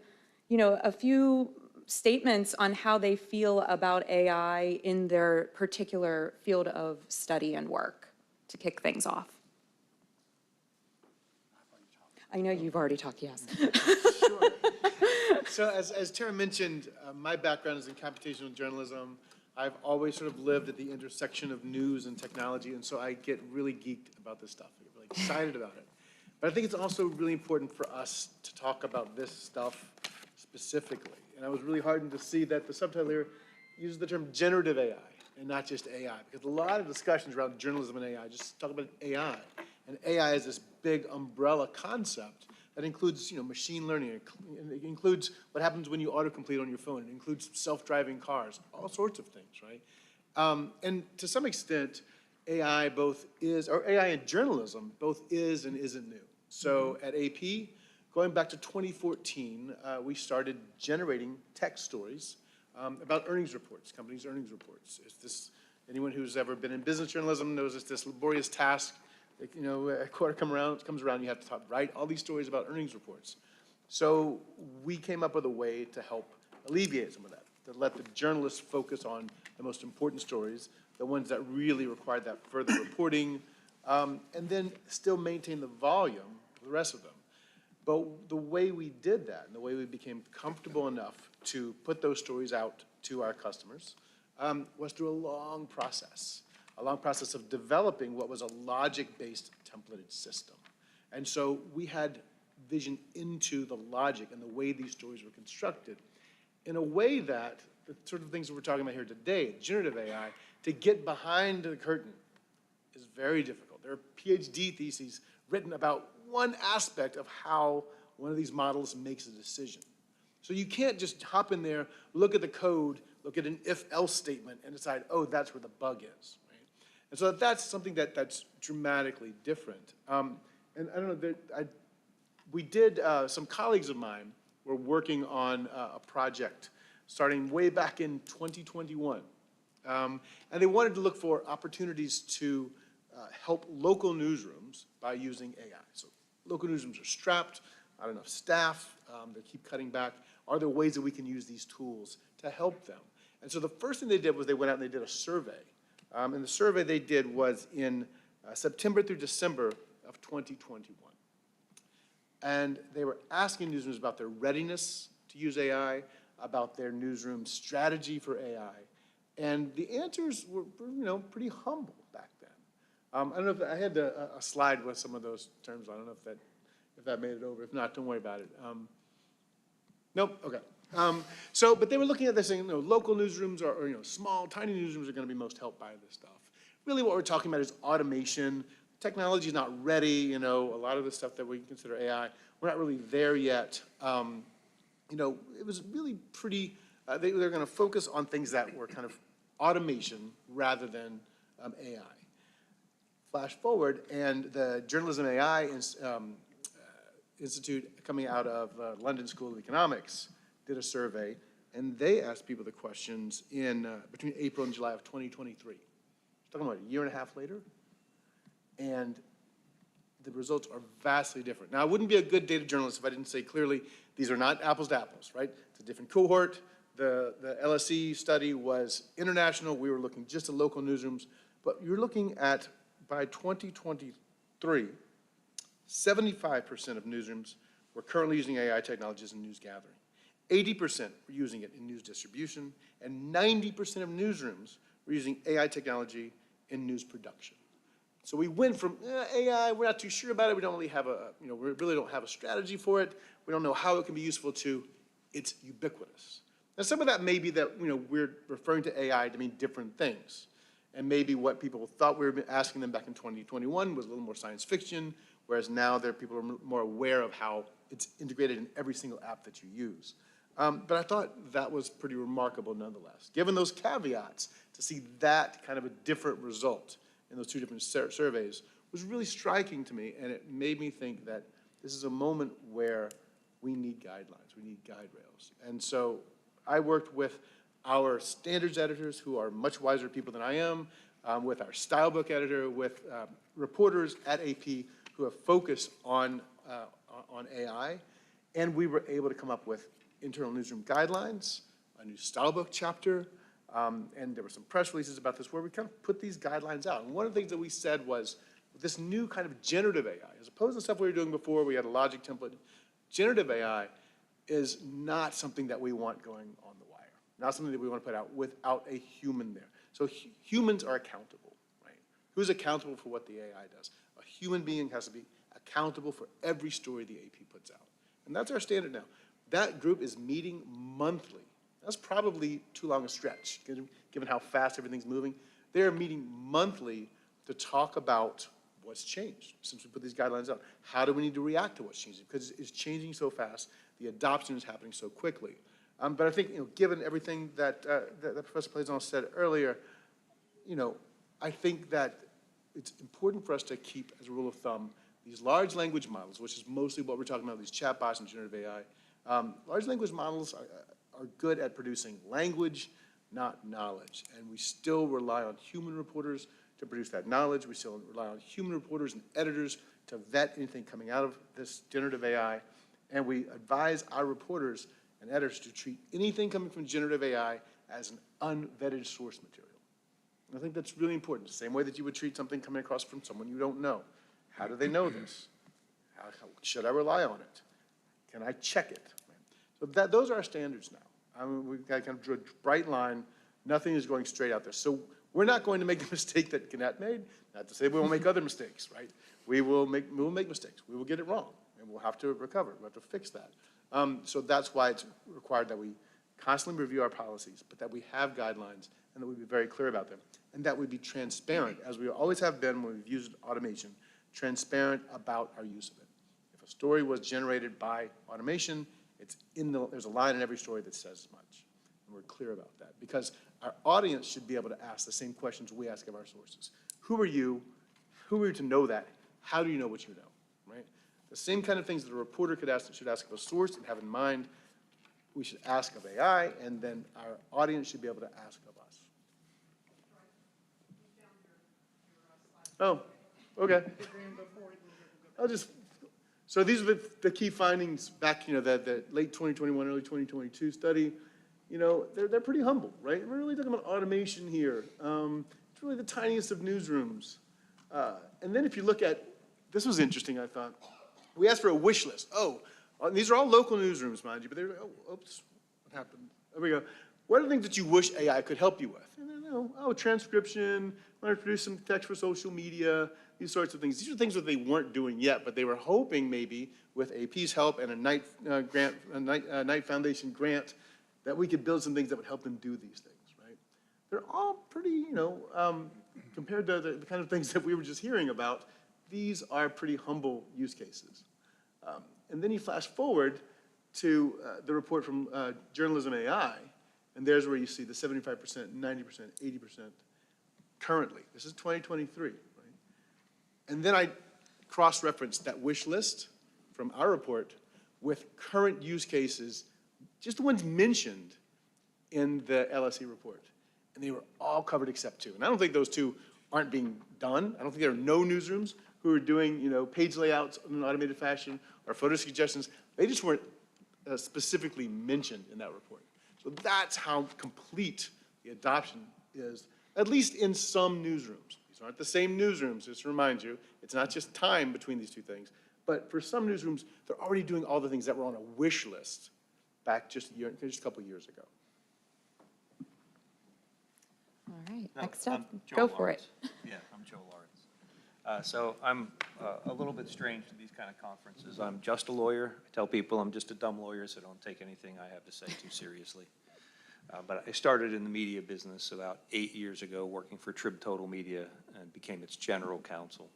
a few statements on how they feel about AI in their particular field of study and work to kick things off. I know you've already talked, yes.
Sure. So as Tara mentioned, my background is in computational journalism. I've always sort of lived at the intersection of news and technology, and so I get really geeked about this stuff. I get really excited about it. But I think it's also really important for us to talk about this stuff specifically. And I was really heartened to see that the subtitle here uses the term generative AI and not just AI, because a lot of discussions around journalism and AI just talk about AI. And AI is this big umbrella concept that includes, machine learning. It includes what happens when you autocomplete on your phone. It includes self-driving cars, all sorts of things, right? And to some extent, AI and journalism both is and isn't new. So at AP, going back to 2014, we started generating text stories about earnings reports, companies' earnings reports. Anyone who's ever been in business journalism knows it's this laborious task. A quarter comes around, you have to write all these stories about earnings reports. So we came up with a way to help alleviate some of that, to let the journalists focus on the most important stories, the ones that really required that further reporting, and then still maintain the volume of the rest of them. But the way we did that, and the way we became comfortable enough to put those stories out to our customers, was through a long process of developing what was a logic-based templated system. And so we had vision into the logic and the way these stories were constructed in a way that the sort of things that we're talking about here today, generative AI, to get behind the curtain is very difficult. There are PhD theses written about one aspect of how one of these models makes a decision. So you can't just hop in there, look at the code, look at an if-else statement and decide, oh, that's where the bug is, right? And so that's something that's dramatically different. And I don't know, we did, some colleagues of mine were working on a project starting way back in 2021. And they wanted to look for opportunities to help local newsrooms by using AI. So local newsrooms are strapped, not enough staff, they keep cutting back. Are there ways that we can use these tools to help them? And so the first thing they did was they went out and they did a survey. And the survey they did was in September through December of 2021. And they were asking newsrooms about their readiness to use AI, about their newsroom strategy for AI. And the answers were, pretty humble back then. I don't know if I had a slide with some of those terms. I don't know if that made it over. If not, don't worry about it. Nope, okay. But they were looking at this saying, local newsrooms or small, tiny newsrooms are going to be most helped by this stuff. Really what we're talking about is automation. Technology is not ready, a lot of the stuff that we consider AI, we're not really there yet. It was really pretty, they're going to focus on things that were kind of automation rather than AI. Flash forward, and the Journalism AI Institute coming out of London School of Economics did a survey, and they asked people the questions in between April and July of 2023. Talking about a year and a half later, and the results are vastly different. Now, I wouldn't be a good data journalist if I didn't say clearly these are not apples to apples, right? It's a different cohort. The LSE study was international. We were looking just at local newsrooms, but you're looking at, by 2023, 75% of newsrooms were currently using AI technologies in news gathering. 80% were using it in news distribution, and 90% of newsrooms were using AI technology in news production. So we went from AI, we're not too sure about it, we don't really have we really don't have a strategy for it, we don't know how it can be useful, to it's ubiquitous. Now some of that may be that we're referring to AI to mean different things. And maybe what people thought we were asking them back in 2021 was a little more science fiction, whereas now people are more aware of how it's integrated in every single app that you use. But I thought that was pretty remarkable nonetheless. Given those caveats, to see that kind of a different result in those two different surveys was really striking to me, and it made me think that this is a moment where we need guidelines, we need guide rails. And so I worked with our standards editors, who are much wiser people than I am, with our style book editor, with reporters at AP who have focused on AI, and we were able to come up with internal newsroom guidelines, a new style book chapter, and there were some press releases about this where we kind of put these guidelines out. And one of the things that we said was, this new kind of generative AI, as opposed to stuff we were doing before, we had a logic template, generative AI is not something that we want going on the wire, not something that we want to put out without a human there. So humans are accountable, right? Who's accountable for what the AI does? A human being has to be accountable for every story the AP puts out. And that's our standard now. That group is meeting monthly. That's probably too long a stretch, given how fast everything's moving. They're meeting monthly to talk about what's changed since we put these guidelines out. How do we need to react to what's changing? Because it's changing so fast, the adoption is happening so quickly. But I think, given everything that Professor Plaisance said earlier, I think that it's important for us to keep, as a rule of thumb, these large language models, which is mostly what we're talking about, these chatbots and generative AI. Large language models are good at producing language, not knowledge. And we still rely on human reporters to produce that knowledge. We still rely on human reporters and editors to vet anything coming out of this generative AI. And we advise our reporters and editors to treat anything coming from generative AI as an unvetted source material. And I think that's really important. The same way that you would treat something coming across from someone you don't know. How do they know this? How should I rely on it? Can I check it? So those are our standards now. We've got kind of a bright line. Nothing is going straight out there. So we're not going to make the mistake that Gannett made. Not to say we won't make other mistakes, right? We will make mistakes. We will get it wrong, and we'll have to recover. We'll have to fix that. So that's why it's required that we constantly review our policies, but that we have guidelines and that we be very clear about them, and that we be transparent, as we always have been when we've used automation, transparent about our use of it. If a story was generated by automation, there's a line in every story that says as much. and we're clear about that. Because our audience should be able to ask the same questions we ask of our sources. Who are you? Who are you to know that? How do you know what you know, right? The same kind of things that a reporter should ask of a source and have in mind, we should ask of AI, and then our audience should be able to ask of us. Oh, okay. So these are the key findings back, the late 2021, early 2022 study. They're pretty humble, right? We're really talking about automation here. It's really the tiniest of newsrooms. And then if you look at, this was interesting, I thought. We asked for a wish list. And these are all local newsrooms, mind you, but they're like, oops, what happened? There we go. What are the things that you wish AI could help you with? And then, transcription, want to produce some text for social media, these sorts of things. These are things that they weren't doing yet, but they were hoping maybe with AP's help and a Knight Foundation grant that we could build some things that would help them do these things, right? They're all pretty, compared to the kind of things that we were just hearing about, these are pretty humble use cases. And then you flash forward to the report from Journalism AI, and there's where you see the 75%, 90%, 80% currently. This is 2023, right? And then I cross-referenced that wish list from our report with current use cases, just the ones mentioned in the LSE report. And they were all covered except two. And I don't think those two aren't being done. I don't think there are no newsrooms who are doing, page layouts in an automated fashion or photo suggestions. They just weren't specifically mentioned in that report. So that's how complete the adoption is, at least in some newsrooms. These aren't the same newsrooms, just to remind you. It's not just time between these two things. But for some newsrooms, they're already doing all the things that were on a wish list back just a couple of years ago.
All right,
No,
next up,
I'm Joe
go for
Lawrence.
it.
Yeah, I'm Joe Lawrence. So I'm a little bit strange to these kind of conferences. I'm just a lawyer. I tell people I'm just a dumb lawyer, so don't take anything I have to say too seriously. But I started in the media business about 8 years ago, working for Trib Total Media, and became its general counsel.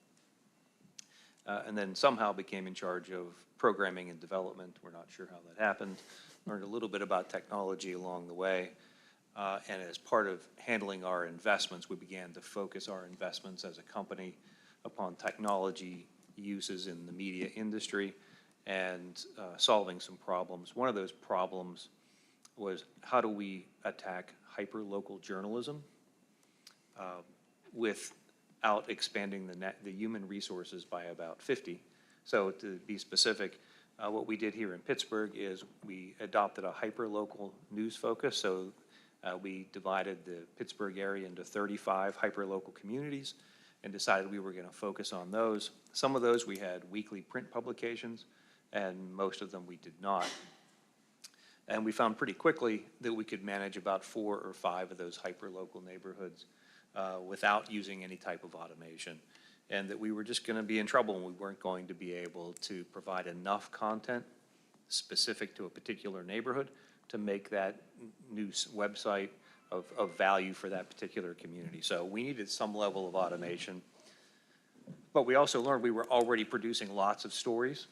And then somehow became in charge of programming and development. We're not sure how that happened. Learned a little bit about technology along the way. And as part of handling our investments, we began to focus our investments as a company upon technology uses in the media industry and solving some problems. One of those problems was, how do we attack hyper-local journalism without expanding the human resources by about 50? So to be specific, what we did here in Pittsburgh is we adopted a hyper-local news focus. So we divided the Pittsburgh area into 35 hyper-local communities and decided we were going to focus on those. Some of those we had weekly print publications, and most of them we did not. And we found pretty quickly that we could manage about 4 or 5 of those hyper-local neighborhoods without using any type of automation, and that we were just going to be in trouble and we weren't going to be able to provide enough content specific to a particular neighborhood to make that news website of value for that particular community. So we needed some level of automation. But we also learned we were already producing lots of stories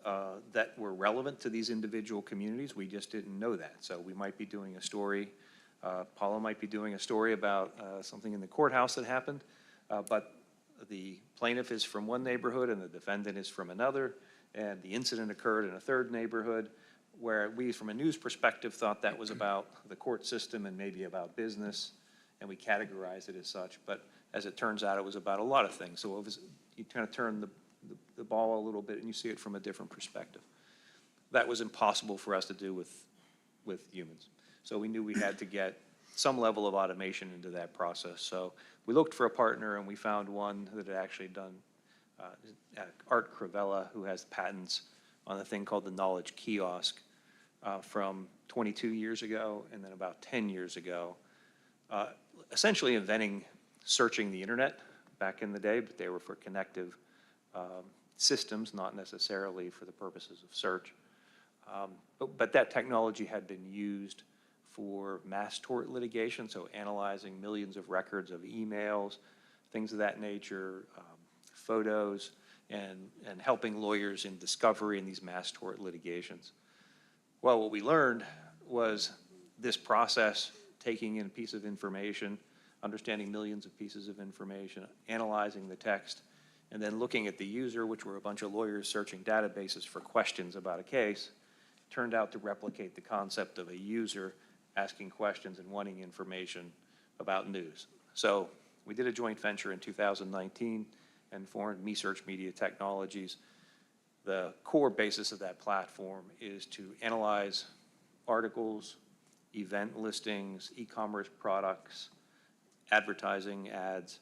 that were relevant to these individual communities. We just didn't know that. So we might be doing a story, Paula might be doing a story about something in the courthouse that happened, but the plaintiff is from one neighborhood and the defendant is from another, and the incident occurred in a third neighborhood, where we, from a news perspective, thought that was about the court system and maybe about business, and we categorized it as such. But as it turns out, it was about a lot of things. So it was, you kind of turn the ball a little bit and you see it from a different perspective. That was impossible for us to do with humans. So we knew we had to get some level of automation into that process. So we looked for a partner, and we found one that had actually done, Art Cravella, who has patents on a thing called the Knowledge Kiosk from 22 years ago, and then about 10 years ago, essentially inventing searching the internet back in the day, but they were for connective systems, not necessarily for the purposes of search. But that technology had been used for mass tort litigation, so analyzing millions of records of emails, things of that nature, photos, and helping lawyers in discovery in these mass tort litigations. Well, what we learned was This process, taking in a piece of information, understanding millions of pieces of information, analyzing the text, and then looking at the user, which were a bunch of lawyers searching databases for questions about a case, turned out to replicate the concept of a user asking questions and wanting information about news. So we did a joint venture in 2019 and formed MeSearch Media Technologies. The core basis of that platform is to analyze articles, event listings, e-commerce products, advertising ads,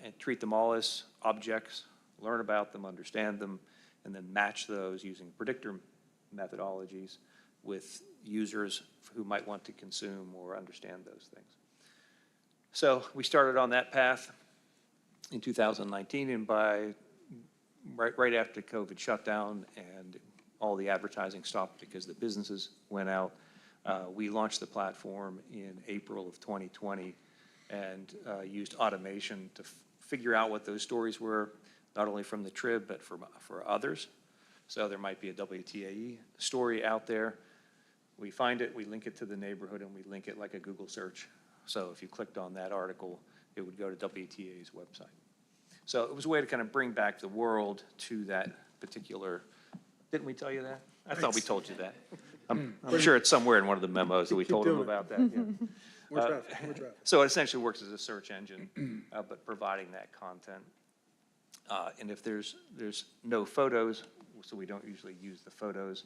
and treat them all as objects, learn about them, understand them, and then match those using predictor methodologies with users who might want to consume or understand those things. So we started on that path in 2019, and by right after COVID shutdown and all the advertising stopped because the businesses went out, we launched the platform in April of 2020 and used automation to figure out what those stories were, not only from the Trib, but for others. So there might be a WTAE story out there. We find it, we link it to the neighborhood, and we link it like a Google search. So if you clicked on that article, it would go to WTAE's website. So it was a way to kind of bring back the world to that particular, didn't we tell you that? I thought we told you that. I'm sure it's somewhere in one of the memos that we told them about that. Yeah.
More traffic, more traffic.
So it essentially works as a search engine, but providing that content. And if there's no photos, so we don't usually use the photos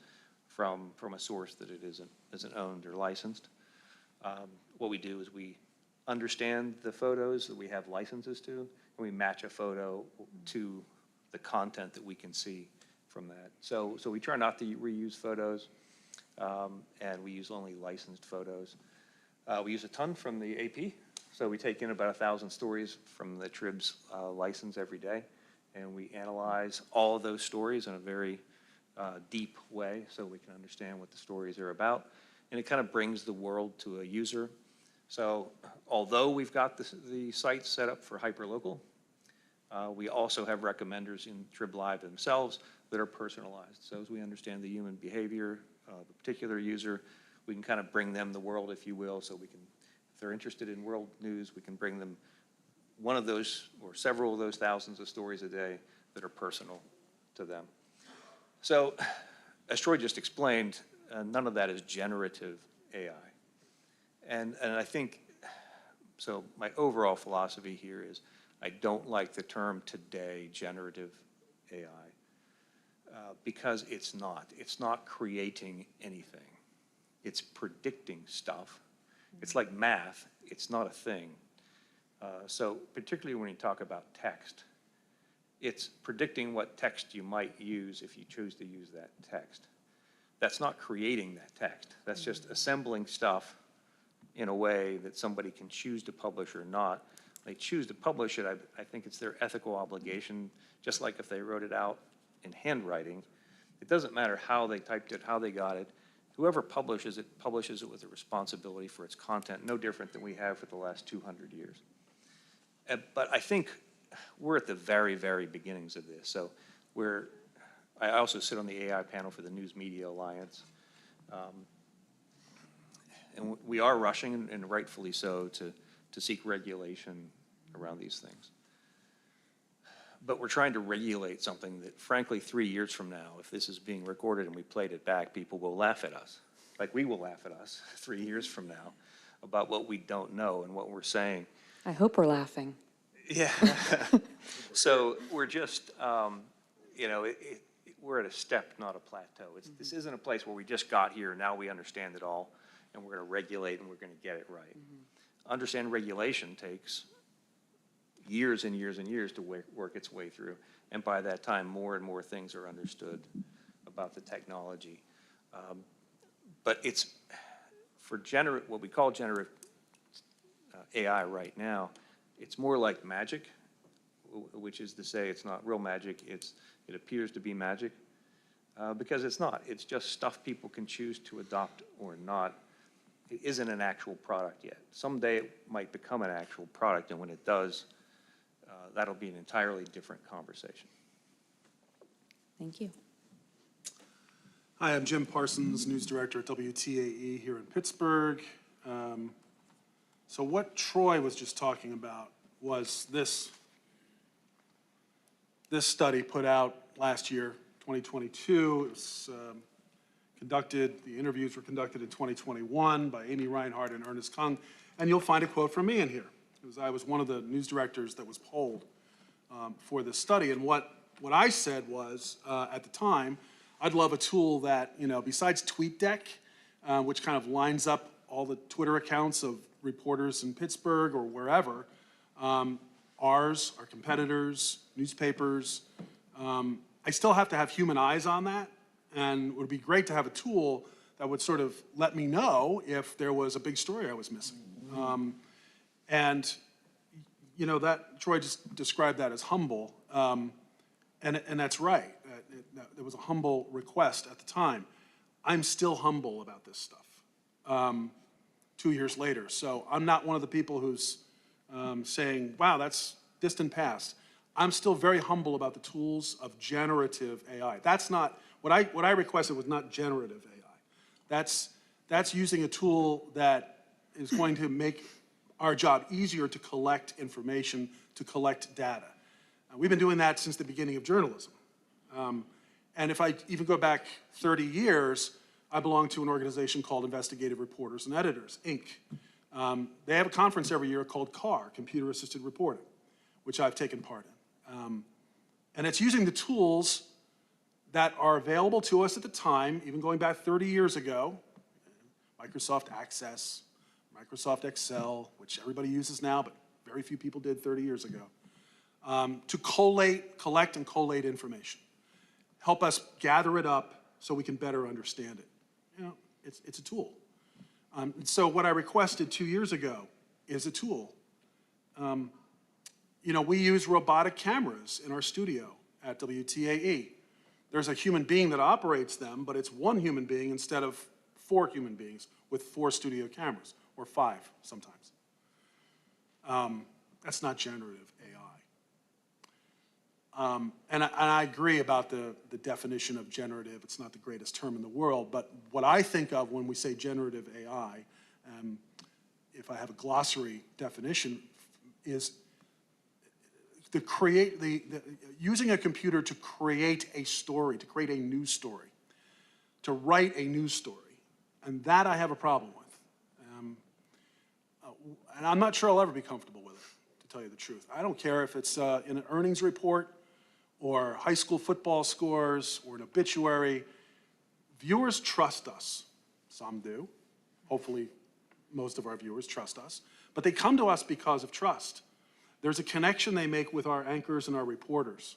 from a source that it isn't owned or licensed. What we do is we understand the photos that we have licenses to, and we match a photo to the content that we can see from that. So we try not to reuse photos, and we use only licensed photos. We use a ton from the AP, so we take in about 1,000 stories from the Trib's license every day, and we analyze all of those stories in a very deep way so we can understand what the stories are about, and it kind of brings the world to a user. So although we've got the site set up for hyperlocal, we also have recommenders in Trib Live themselves that are personalized. So as we understand the human behavior of a particular user, we can kind of bring them the world, if you will, so we can, if they're interested in world news, we can bring them one of those or several of those thousands of stories a day that are personal to them. So as Troy just explained, none of that is generative AI. And I think, so my overall philosophy here is I don't like the term today, generative AI, because it's not creating anything. It's predicting stuff. It's like math, it's not a thing. So particularly when you talk about text, it's predicting what text you might use if you choose to use that text. That's not creating that text. That's just assembling stuff in a way that somebody can choose to publish or not. They choose to publish it, I think it's their ethical obligation, just like if they wrote it out in handwriting. It doesn't matter how they typed it, how they got it. Whoever publishes it with a responsibility for its content, no different than we have for the last 200 years. But I think we're at the very, very beginnings of this. So I also sit on the AI panel for the News Media Alliance. And we are rushing, and rightfully so, to seek regulation around these things. But we're trying to regulate something that, frankly, 3 years from now, if this is being recorded and we played it back, people will laugh at us. Like we will laugh at us 3 years from now about what we don't know and what we're saying.
I hope we're laughing.
Yeah. So we're just, we're at a step, not a plateau. This isn't a place where we just got here, now we understand it all, and we're going to regulate and we're going to get it right. Understand regulation takes years and years and years to work its way through. And by that time, more and more things are understood about the technology. But it's for what we call generative AI right now, it's more like magic, which is to say it's not real magic, it appears to be magic, because it's not. It's just stuff people can choose to adopt or not. It isn't an actual product yet. Someday it might become an actual product, and when it does, that'll be an entirely different conversation.
Thank you.
Hi, I'm Jim Parsons, news director at WTAE here in Pittsburgh. So what Troy was just talking about was this study put out last year, 2022. It was the interviews were conducted in 2021 by Amy Reinhardt and Ernest Kung, and you'll find a quote from me in here, because I was one of the news directors that was polled for this study. And what I said was, at the time, I'd love a tool that, besides TweetDeck, which kind of lines up all the Twitter accounts of reporters in Pittsburgh or wherever, ours, our competitors, newspapers, I still have to have human eyes on that, and it would be great to have a tool that would sort of let me know if there was a big story I was missing. That Troy just described that as humble, and that's right. There was a humble request at the time. I'm still humble about this stuff 2 years later. So I'm not one of the people who's saying, wow, that's distant past. I'm still very humble about the tools of generative AI. That's not, what I requested was not generative AI. That's using a tool that is going to make our job easier to collect information, to collect data. We've been doing that since the beginning of journalism. And if I even go back 30 years, I belong to an organization called Investigative Reporters and Editors, Inc. They have a conference every year called CAR, Computer Assisted Reporting, which I've taken part in. And it's using the tools that are available to us at the time, even going back 30 years ago, Microsoft Access, Microsoft Excel, which everybody uses now, but very few people did 30 years ago, to collect and collate information. Help us gather it up so we can better understand it. It's a tool. So what I requested 2 years ago is a tool. We use robotic cameras in our studio at WTAE. There's a human being that operates them, but it's one human being instead of 4 human beings with 4 studio cameras, or 5 sometimes. That's not generative AI. And I agree about the definition of generative. It's not the greatest term in the world, but what I think of when we say generative AI, if I have a glossary definition, is using a computer to create a story, to create a news story, to write a news story. And that I have a problem with. And I'm not sure I'll ever be comfortable with it, to tell you the truth. I don't care if it's in an earnings report or high school football scores or an obituary. Viewers trust us. Some do. Hopefully, most of our viewers trust us. But they come to us because of trust. There's a connection they make with our anchors and our reporters.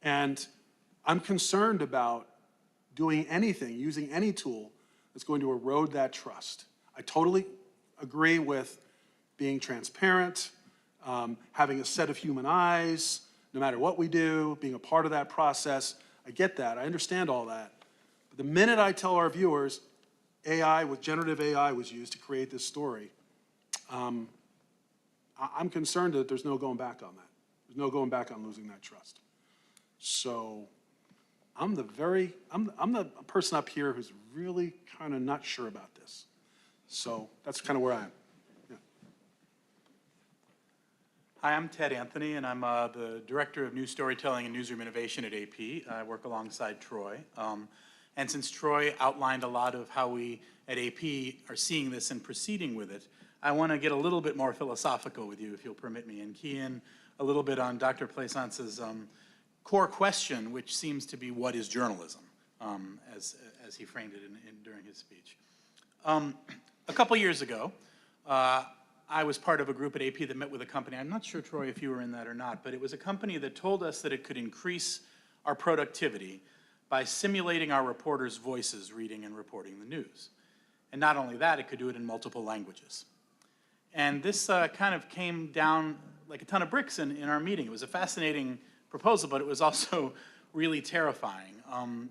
And I'm concerned about doing anything, using any tool that's going to erode that trust. I totally agree with being transparent, having a set of human eyes, no matter what we do, being a part of that process. I get that, I understand all that. But the minute I tell our viewers generative AI was used to create this story, I'm concerned that there's no going back on that. There's no going back on losing that trust. So I'm the person up here who's really kind of not sure about this. So that's kind of where I am. Yeah.
Hi, I'm Ted Anthony, and I'm the Director of News Storytelling and Newsroom Innovation at AP. I work alongside Troy. And since Troy outlined a lot of how we at AP are seeing this and proceeding with it, I want to get a little bit more philosophical with you, if you'll permit me, and key in a little bit on Dr. Plaisance's core question, which seems to be, what is journalism, as he framed it during his speech. A couple years ago, I was part of a group at AP that met with a company. I'm not sure, Troy, if you were in that or not, but it was a company that told us that it could increase our productivity by simulating our reporters' voices reading and reporting the news. And not only that, it could do it in multiple languages. And this kind of came down like a ton of bricks in our meeting. It was a fascinating proposal, but it was also really terrifying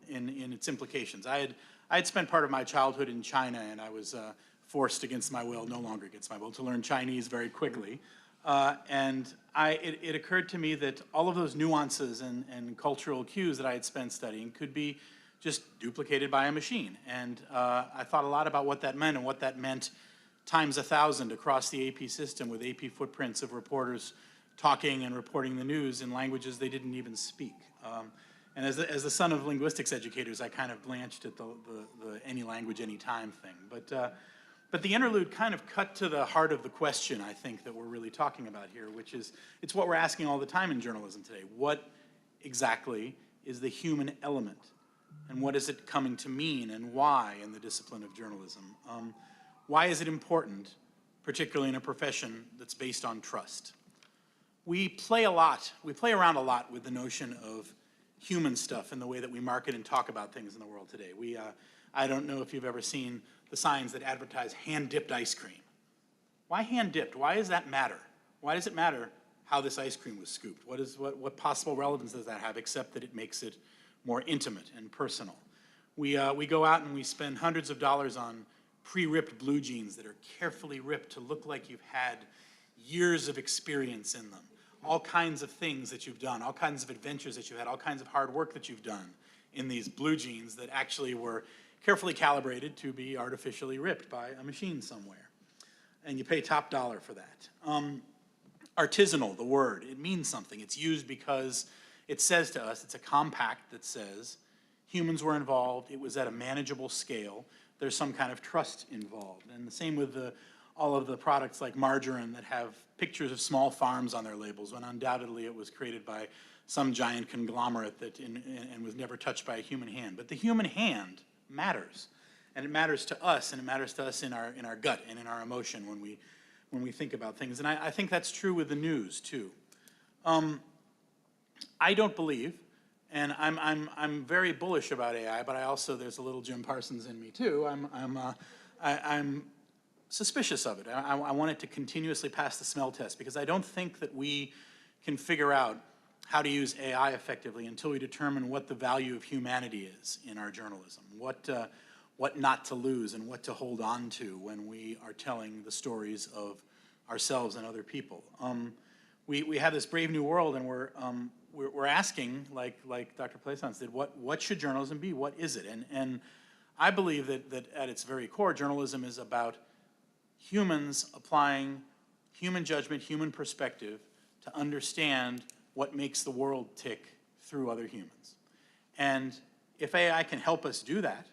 in its implications. I had spent part of my childhood in China, and I was forced against my will, no longer against my will, to learn Chinese very quickly. And it occurred to me that all of those nuances and cultural cues that I had spent studying could be just duplicated by a machine. And I thought a lot about what that meant and what that meant times 1,000 across the AP system with AP footprints of reporters talking and reporting the news in languages they didn't even speak. And as the son of linguistics educators, I kind of blanched at the any language, any time thing. But the interlude kind of cut to the heart of the question, I think, that we're really talking about here, which is, it's what we're asking all the time in journalism today. What exactly is the human element? And what is it coming to mean, and why in the discipline of journalism? Why is it important, particularly in a profession that's based on trust? We play around a lot with the notion of human stuff in the way that we market and talk about things in the world today. I don't know if you've ever seen the signs that advertise hand-dipped ice cream. Why hand-dipped? Why does that matter? Why does it matter how this ice cream was scooped? What possible relevance does that have, except that it makes it more intimate and personal? We go out and we spend hundreds of dollars on pre-ripped blue jeans that are carefully ripped to look like you've had years of experience in them. All kinds of things that you've done, all kinds of adventures that you've had, all kinds of hard work that you've done in these blue jeans that actually were carefully calibrated to be artificially ripped by a machine somewhere. And you pay top dollar for that. Artisanal, the word, it means something. It's used because it says to us, it's a compact that says humans were involved, it was at a manageable scale, there's some kind of trust involved. And the same with all of the products like margarine that have pictures of small farms on their labels, when undoubtedly it was created by some giant conglomerate that and was never touched by a human hand. But the human hand matters, and it matters to us, and it matters to us in our gut and in our emotion when we think about things. And I think that's true with the news too. I don't believe, and I'm very bullish about AI, but I also, there's a little Jim Parsons in me too. I'm suspicious of it. I want it to continuously pass the smell test, because I don't think that we can figure out how to use AI effectively until we determine what the value of humanity is in our journalism, what not to lose and what to hold on to when we are telling the stories of ourselves and other people. We have this brave new world, and we're asking, like Dr. Plaisance did, what should journalism be? What is it? And I believe that at its very core, journalism is about humans applying human judgment, human perspective to understand what makes the world tick through other humans. And if AI can help us do that,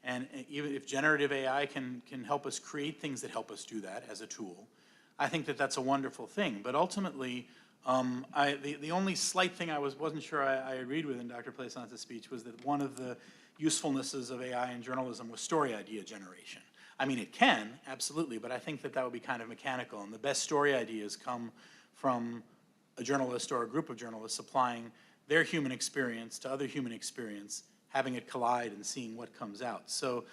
and even if generative AI can help us create things that help us do that as a tool, I think that that's a wonderful thing. But ultimately, the only slight thing I wasn't sure I agreed with in Dr. Plaisance's speech was that one of the usefulnesses of AI in journalism was story idea generation. I mean, it can, absolutely, but I think that would be kind of mechanical, and the best story ideas come from a journalist or a group of journalists applying their human experience to other human experience, having it collide and seeing what comes out. So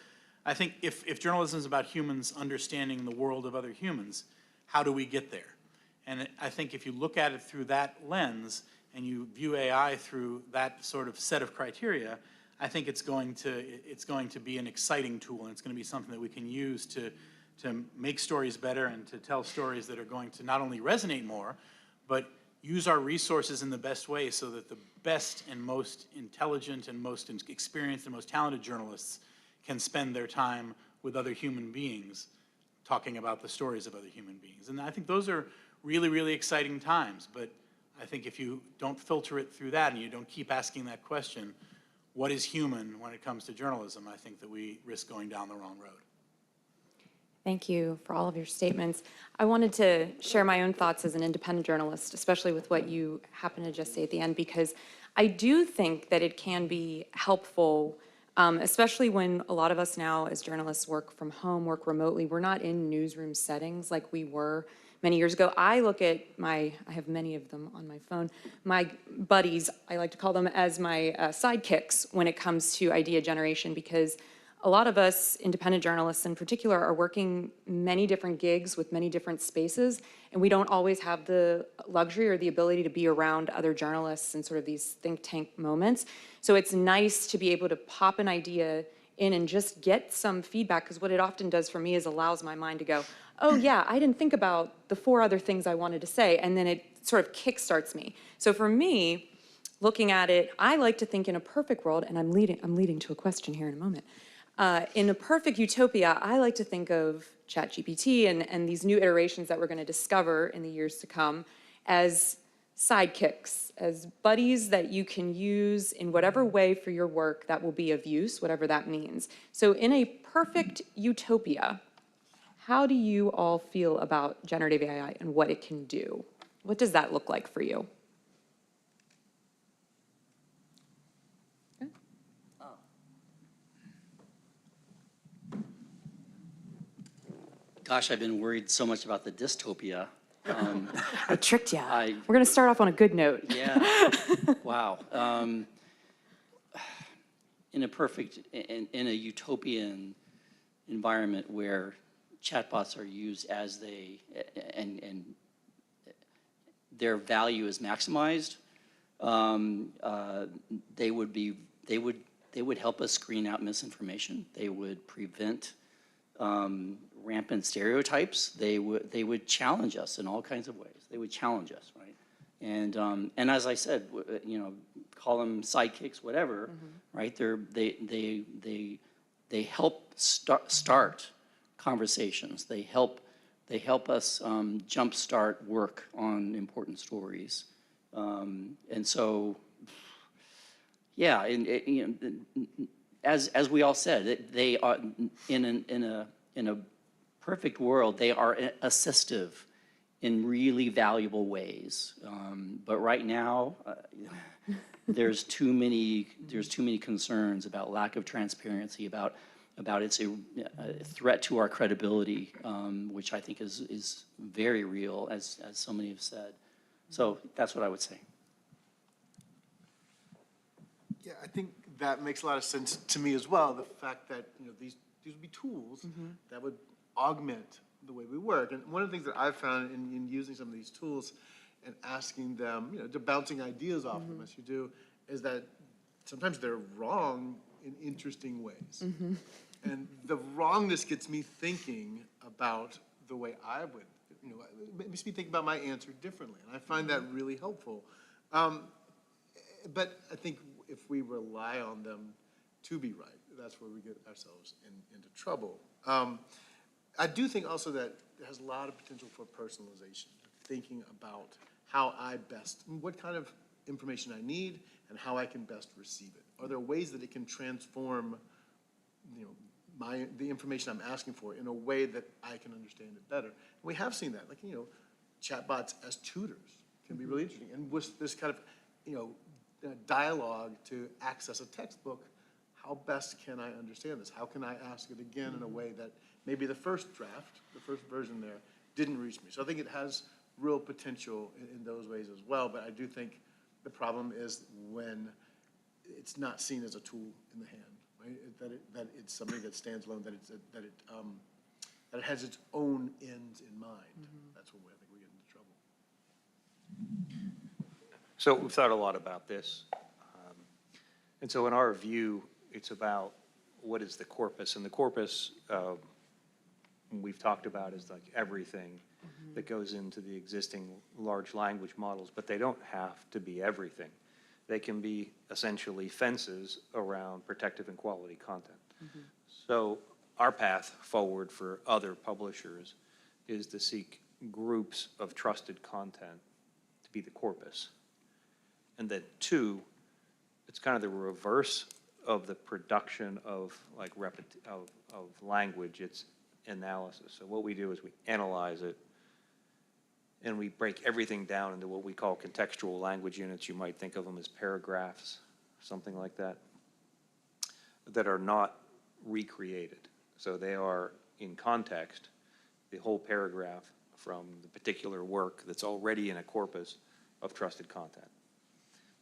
I think if journalism is about humans understanding the world of other humans, how do we get there? And I think if you look at it through that lens and you view AI through that sort of set of criteria, I think it's going to be an exciting tool, and it's going to be something that we can use to make stories better and to tell stories that are going to not only resonate more, but use our resources in the best way so that the best and most intelligent and most experienced and most talented journalists can spend their time with other human beings talking about the stories of other human beings. And I think those are really, really exciting times, but I think if you don't filter it through that and you don't keep asking that question, what is human when it comes to journalism, I think that we risk going down the wrong road.
Thank you for all of your statements. I wanted to share my own thoughts as an independent journalist, especially with what you happened to just say at the end, because I do think that it can be helpful, especially when a lot of us now as journalists work from home, work remotely. We're not in newsroom settings like we were many years ago. I look at I have many of them on my phone, my buddies, I like to call them, as my sidekicks when it comes to idea generation, because a lot of us independent journalists in particular are working many different gigs with many different spaces, and we don't always have the luxury or the ability to be around other journalists in sort of these think tank moments. So it's nice to be able to pop an idea in and just get some feedback, because what it often does for me is allows my mind to go, oh yeah, I didn't think about the 4 other things I wanted to say, and then it sort of kickstarts me. So for me, looking at it, I like to think in a perfect world, and I'm leading to a question here in a moment. In a perfect utopia, I like to think of ChatGPT and these new iterations that we're going to discover in the years to come as sidekicks, as buddies that you can use in whatever way for your work that will be of use, whatever that means. So in a perfect utopia, how do you all feel about generative AI and what it can do? What does that look like for you?
Gosh, I've been worried so much about the dystopia.
I tricked you.
I-
We're going to start off on a good note.
Yeah, wow. In a utopian environment where chatbots are used as and their value is maximized, they would help us screen out misinformation. They would prevent rampant stereotypes. They would challenge us in all kinds of ways. They would challenge us, right? And as I said, call them sidekicks, whatever, right? They help start conversations. They help us jumpstart work on important stories. And so, yeah, as we all said, they are in a perfect world, they are assistive in really valuable ways. But right now, there's too many concerns about lack of transparency, about its threat to our credibility, which I think is very real, as so many have said. So that's what I would say.
Yeah, I think that makes a lot of sense to me as well. The fact that these would be tools that would augment the way we work. And one of the things that I've found in using some of these tools and asking them, to bouncing ideas off them as you do, is that sometimes they're wrong in interesting ways. And the wrongness gets me thinking about the way I would, it makes me think about my answer differently. And I find that really helpful. But I think if we rely on them to be right, that's where we get ourselves into trouble. I do think also that it has a lot of potential for personalization, thinking about how what kind of information I need and how I can best receive it. Are there ways that it can transform, the information I'm asking for in a way that I can understand it better? And we have seen that, like, chatbots as tutors can be really interesting. And with this kind of, dialogue to access a textbook, how best can I understand this? How can I ask it again in a way that maybe the first draft, the first version there, didn't reach me? So I think it has real potential in those ways as well, but I do think the problem is when it's not seen as a tool in the hand, right? That it's something that stands alone, that it has its own ends in mind. That's where I think we get into trouble.
So we've thought a lot about this. And so in our view, it's about what is the corpus. And the corpus we've talked about is like everything that goes into the existing large language models, but they don't have to be everything. They can be essentially fences around protective and quality content. So our path forward for other publishers is to seek groups of trusted content to be the corpus. And then 2, it's kind of the reverse of the production of of language. It's analysis. So what we do is we analyze it and we break everything down into what we call contextual language units. You might think of them as paragraphs, something like that, that are not recreated. So they are in context, the whole paragraph from the particular work that's already in a corpus of trusted content.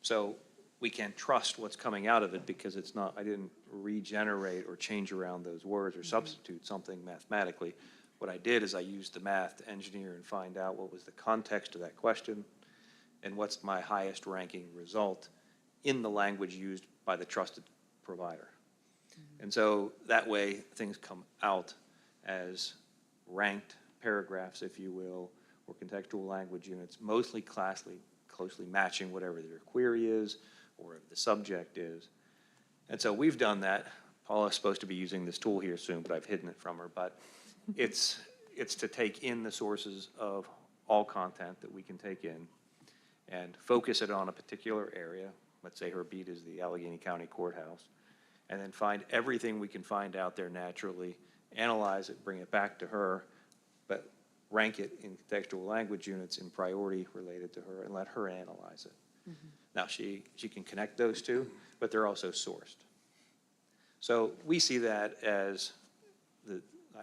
So we can trust what's coming out of it because it's not, I didn't regenerate or change around those words or substitute something mathematically. What I did is I used the math to engineer and find out what was the context of that question and what's my highest ranking result in the language used by the trusted provider. And so that way, things come out as ranked paragraphs, if you will, or contextual language units, mostly closely matching whatever their query is or the subject is. And so we've done that. Paula's supposed to be using this tool here soon, but I've hidden it from her. But it's to take in the sources of all content that we can take in and focus it on a particular area. Let's say her beat is the Allegheny County Courthouse, and then find everything we can find out there naturally, analyze it, bring it back to her, but rank it in contextual language units in priority related to her and let her analyze it. Mm-hmm. Now, she can connect those two, but they're also sourced. So we see that as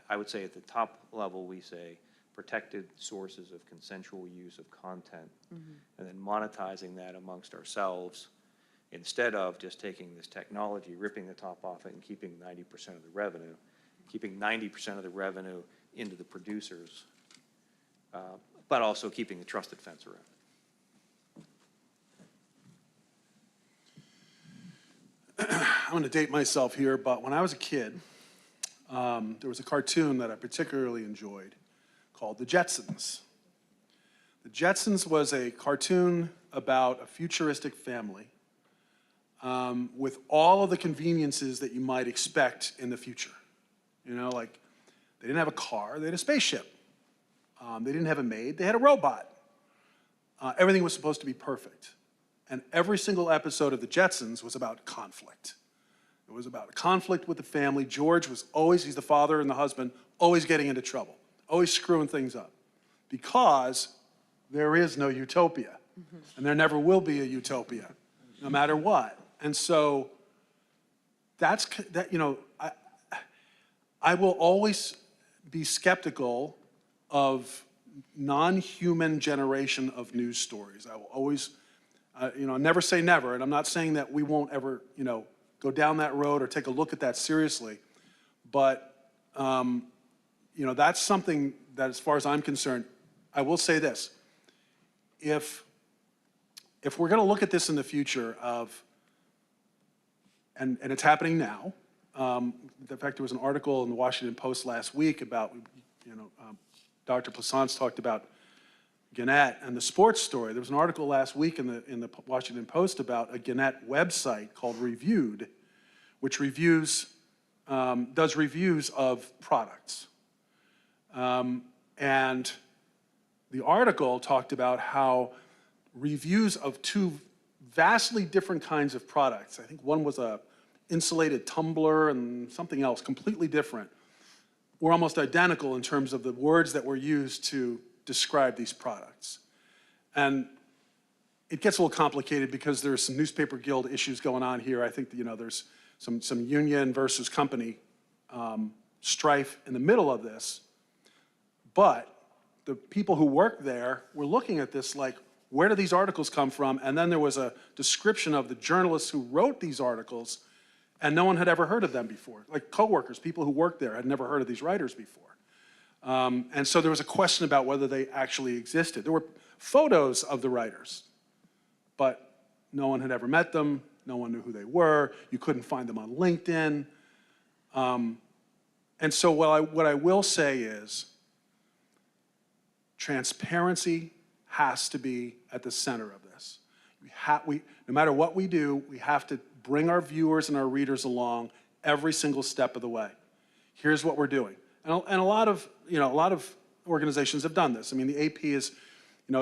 I would say at the top level, we say protected sources of consensual use of content, mm-hmm. and then monetizing that amongst ourselves instead of just taking this technology, ripping the top off it and keeping 90% of the revenue, keeping 90% of the revenue into the producers, but also keeping the trusted fence around.
I'm going to date myself here, but when I was a kid, there was a cartoon that I particularly enjoyed called The Jetsons. The Jetsons was a cartoon about a futuristic family with all of the conveniences that you might expect in the future. You know, like they didn't have a car, they had a spaceship. They didn't have a maid, they had a robot. Everything was supposed to be perfect. And every single episode of The Jetsons was about conflict. It was about a conflict with the family. George was always, he's the father and the husband, always getting into trouble, always screwing things up. Because there is no utopia. Mm-hmm. And there never will be a utopia, no matter what. And so that's, you know, I will always be skeptical of non-human generation of news stories. I will always, you know, never say never, and I'm not saying that we won't ever, you know, go down that road or take a look at that seriously, but, you know, that's something that, as far as I'm concerned, I will say this. If we're going to look at this in the future of, and it's happening now, in fact, there was an article in the Washington Post last week about, you know, Dr. Plaisance talked about Gannett and the sports story. There was an article last week in the Washington Post about a Gannett website called Reviewed, which does reviews of products. And the article talked about how reviews of two vastly different kinds of products, I think one was a insulated tumbler and something else completely different, were almost identical in terms of the words that were used to describe these products. And it gets a little complicated because there's some newspaper guild issues going on here. I think that, you know, there's some union versus company strife in the middle of this. But the people who work there were looking at this like, where do these articles come from? And then there was a description of the journalists who wrote these articles, and no one had ever heard of them before. Like coworkers, people who worked there had never heard of these writers before. And so there was a question about whether they actually existed. There were photos of the writers, but no one had ever met them. No one knew who they were. You couldn't find them on LinkedIn. And so what I will say is transparency has to be at the center of this. No matter what we do, we have to bring our viewers and our readers along every single step of the way. Here's what we're doing. And a lot of organizations have done this. I mean, the AP has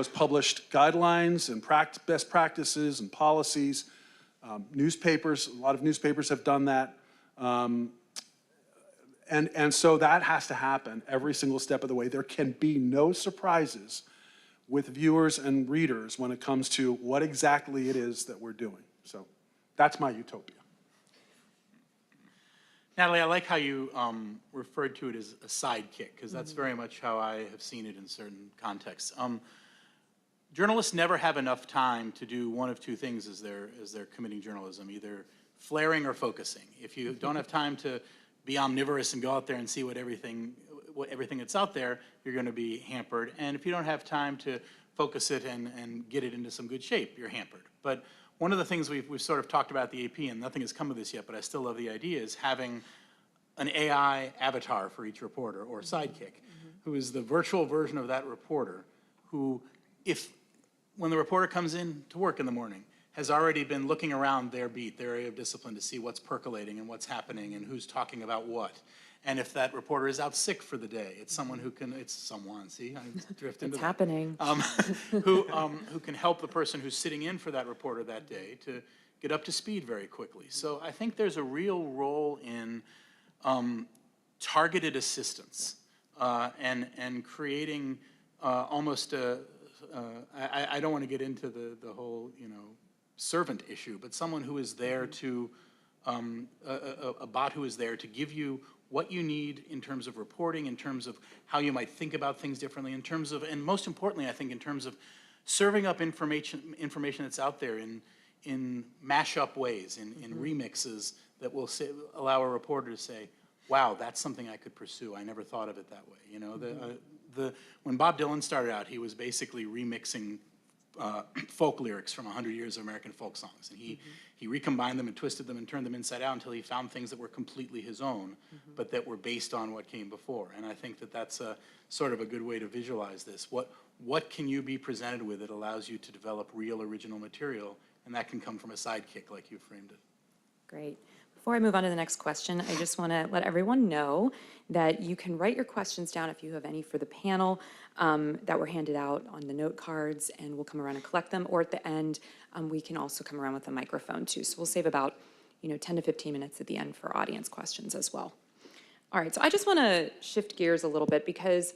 published guidelines and best practices and policies. Newspapers, a lot of newspapers have done that. And so that has to happen every single step of the way. There can be no surprises with viewers and readers when it comes to what exactly it is that we're doing. So that's my utopia.
Natalie, I like how you referred to it as a sidekick, because that's very much how I have seen it in certain contexts. Journalists never have enough time to do one of two things as they're committing journalism, either flaring or focusing. If you don't have time to be omnivorous and go out there and see everything that's out there, you're going to be hampered. And if you don't have time to focus it and get it into some good shape, you're hampered. But one of the things we've sort of talked about at the AP, and nothing has come of this yet, but I still love the idea, is having an AI avatar for each reporter or sidekick, who is the virtual version of that reporter, who, when the reporter comes in to work in the morning, has already been looking around their beat, their area of discipline, to see what's percolating and what's happening and who's talking about what. And if that reporter is out sick for the day, it's someone who can, it's someone, see, I drift into
It's
that.
happening.
Who can help the person who's sitting in for that reporter that day to get up to speed very quickly. So I think there's a real role in targeted assistance and creating almost I don't want to get into the whole, servant issue, but someone who is there to, a bot who is there to give you what you need in terms of reporting, in terms of how you might think about things differently, in terms of, and most importantly, I think, in terms of serving up information that's out there in mash-up ways, in remixes that will allow a reporter to say, wow, that's something I could pursue. I never thought of it that way. When Bob Dylan started out, he was basically remixing folk lyrics from 100 years of American folk songs. And he recombined them and twisted them and turned them inside out until he found things that were completely his own, but that were based on what came before. And I think that that's a sort of a good way to visualize this. What can you be presented with that allows you to develop real original material? And that can come from a sidekick like you framed it.
Great. Before I move on to the next question, I just want to let everyone know that you can write your questions down if you have any for the panel that were handed out on the note cards, and we'll come around and collect them. Or at the end, we can also come around with a microphone too. So we'll save about 10 to 15 minutes at the end for audience questions as well. All right, so I just want to shift gears a little bit because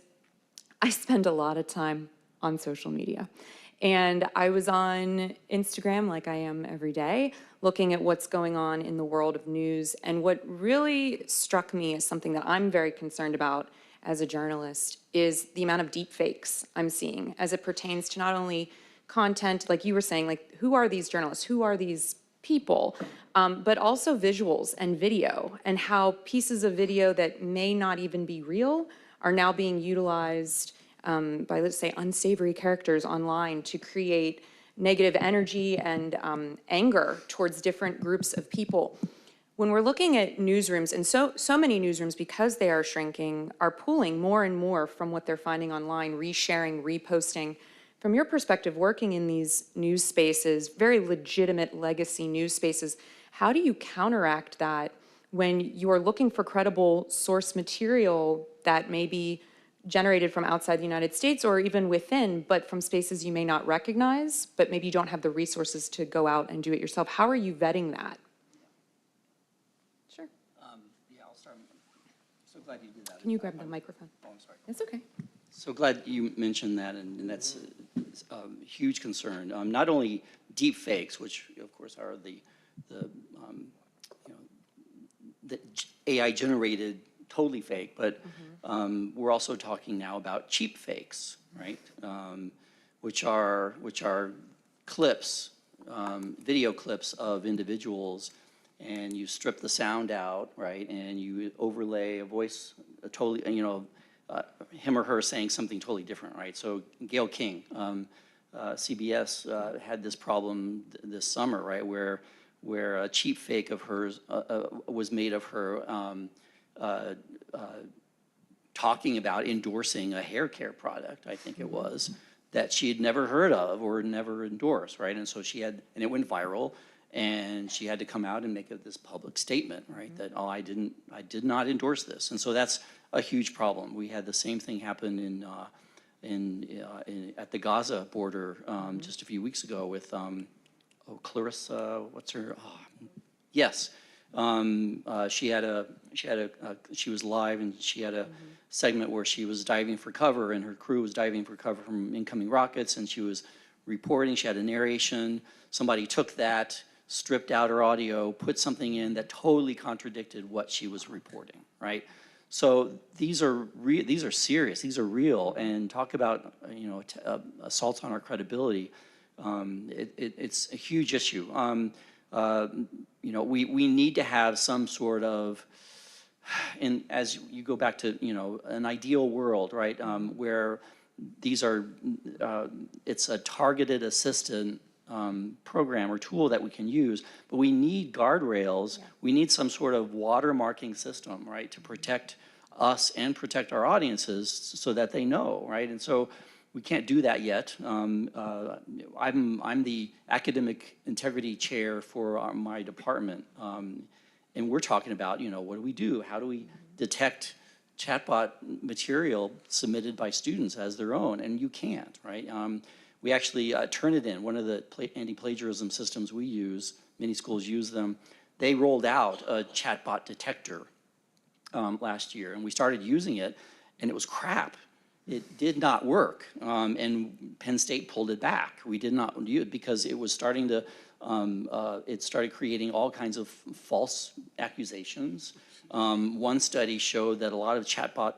I spend a lot of time on social media. And I was on Instagram, like I am every day, looking at what's going on in the world of news. And what really struck me as something that I'm very concerned about as a journalist is the amount of deep fakes I'm seeing as it pertains to not only content, like you were saying, like who are these journalists, who are these people, but also visuals and video, and how pieces of video that may not even be real are now being utilized by, let's say, unsavory characters online to create negative energy and anger towards different groups of people. When we're looking at newsrooms, and so many newsrooms, because they are shrinking, are pulling more and more from what they're finding online, resharing, reposting. From your perspective, working in these news spaces, very legitimate legacy news spaces, how do you counteract that when you are looking for credible source material that may be generated from outside the United States or even within, but from spaces you may not recognize, but maybe you don't have the resources to go out and do it yourself? How are you vetting that? Sure.
Yeah, I'll start. So glad you did that.
Can you grab the microphone?
Oh, I'm sorry.
That's okay.
So glad you mentioned that, and that's a huge concern. Not only deep fakes, which of course are the AI generated, totally fake, but we're also talking now about cheap fakes, right? Which are clips, video clips of individuals, and you strip the sound out, right? And you overlay a voice, a totally, him or her saying something totally different, right? So Gayle King, CBS had this problem this summer, right? Where a cheap fake of hers was made of her talking about endorsing a hair care product, I think it was, that she had never heard of or never endorsed, right? And so and it went viral, and she had to come out and make this public statement, right? That, oh, I did not endorse this. And so that's a huge problem. We had the same thing happen at the Gaza border just a few weeks ago with, Clarissa, what's her, yes. She was live, and she had a segment where she was diving for cover, and her crew was diving for cover from incoming rockets, and she was reporting. She had a narration. Somebody took that, stripped out her audio, put something in that totally contradicted what she was reporting, right? So these are serious. These are real, and talk about assaults on our credibility. It's a huge issue. We need to have some sort of, and as you go back to an ideal world, right, where these are, it's a targeted assistant program or tool that we can use, but we need guardrails. We need some sort of watermarking system, right, to protect us and protect our audiences so that they know, right? And so we can't do that yet. I'm the academic integrity chair for my department, and we're talking about, what do we do? How do we detect chatbot material submitted by students as their own? And you can't, right? We actually Turnitin, one of the anti-plagiarism systems we use, many schools use them, they rolled out a chatbot detector last year, and we started using it, and it was crap. It did not work, and Penn State pulled it back. We did not use it because it was starting to, it started creating all kinds of false accusations. One study showed that a lot of chatbot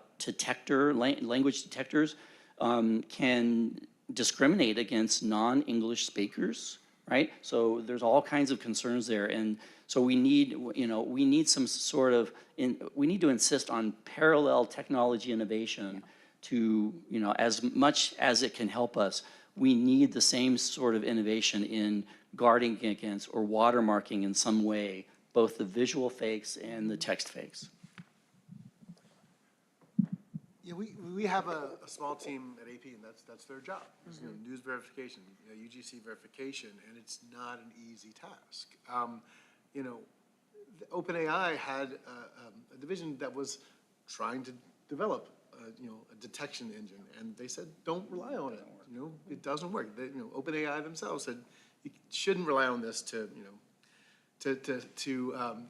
language detectors can discriminate against non-English speakers, right? So there's all kinds of concerns there, and so we need, we need some sort of, we need to insist on parallel technology innovation to, as much as it can help us, we need the same sort of innovation in guarding against or watermarking in some way, both the visual fakes and the text fakes.
Yeah, we have a small team at AP, and that's their job. It's, news verification, UGC verification, and it's not an easy task. OpenAI had a division that was trying to develop a detection engine, and they said, don't rely on it. It doesn't work. OpenAI themselves said you shouldn't rely on this to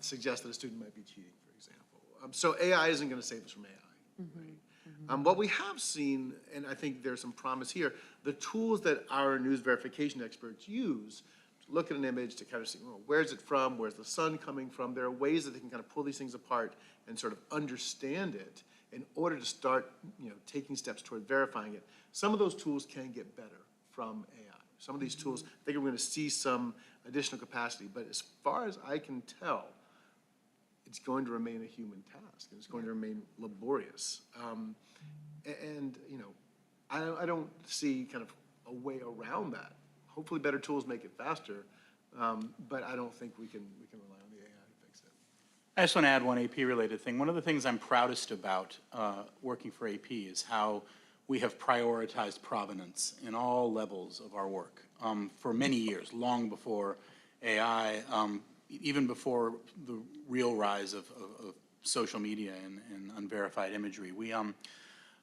suggest that a student might be cheating, for example. So AI isn't going to save us from AI. Right? What we have seen, and I think there's some promise here, the tools that our news verification experts use to look at an image to kind of see, well, where's it from, where's the sun coming from, there are ways that they can kind of pull these things apart and sort of understand it in order to start, taking steps toward verifying it. Some of those tools can get better from AI. Some of these tools, I think we're going to see some additional capacity, but as far as I can tell, it's going to remain a human task, and it's going to remain laborious. I don't see kind of a way around that. Hopefully better tools make it faster, but I don't think we can rely on the AI to fix it.
I just want to add one AP-related thing. One of the things I'm proudest about working for AP is how we have prioritized provenance in all levels of our work for many years, long before AI, even before the real rise of social media and unverified imagery.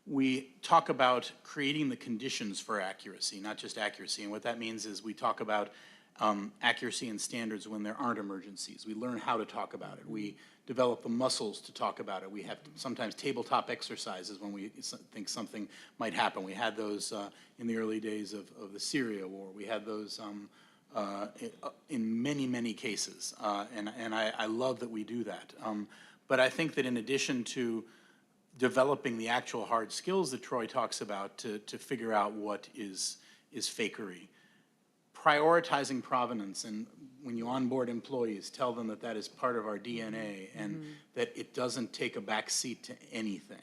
We talk about creating the conditions for accuracy, not just accuracy. And what that means is we talk about accuracy and standards when there aren't emergencies. We learn how to talk about it. We develop the muscles to talk about it. We have sometimes tabletop exercises when we think something might happen. We had those in the early days of the Syria war. We had those in many, many cases. And I love that we do that. But I think that in addition to developing the actual hard skills that Troy talks about to figure out what is fakery, prioritizing provenance, and when you onboard employees, tell them that that is part of our DNA and that it doesn't take a back seat to anything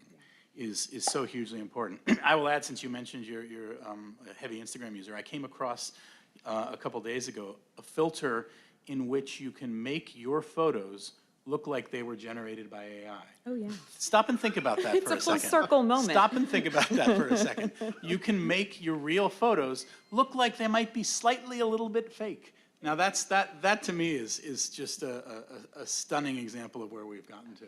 is so hugely important. I will add, since you mentioned you're a heavy Instagram user, I came across a couple days ago a filter in which you can make your photos look like they were generated by AI.
Oh, yeah.
Stop and think about that for a second.
It's a full circle moment.
Stop and think about that for a second. You can make your real photos look like they might be slightly a little bit fake. Now that to me is just a stunning example of where we've gotten to.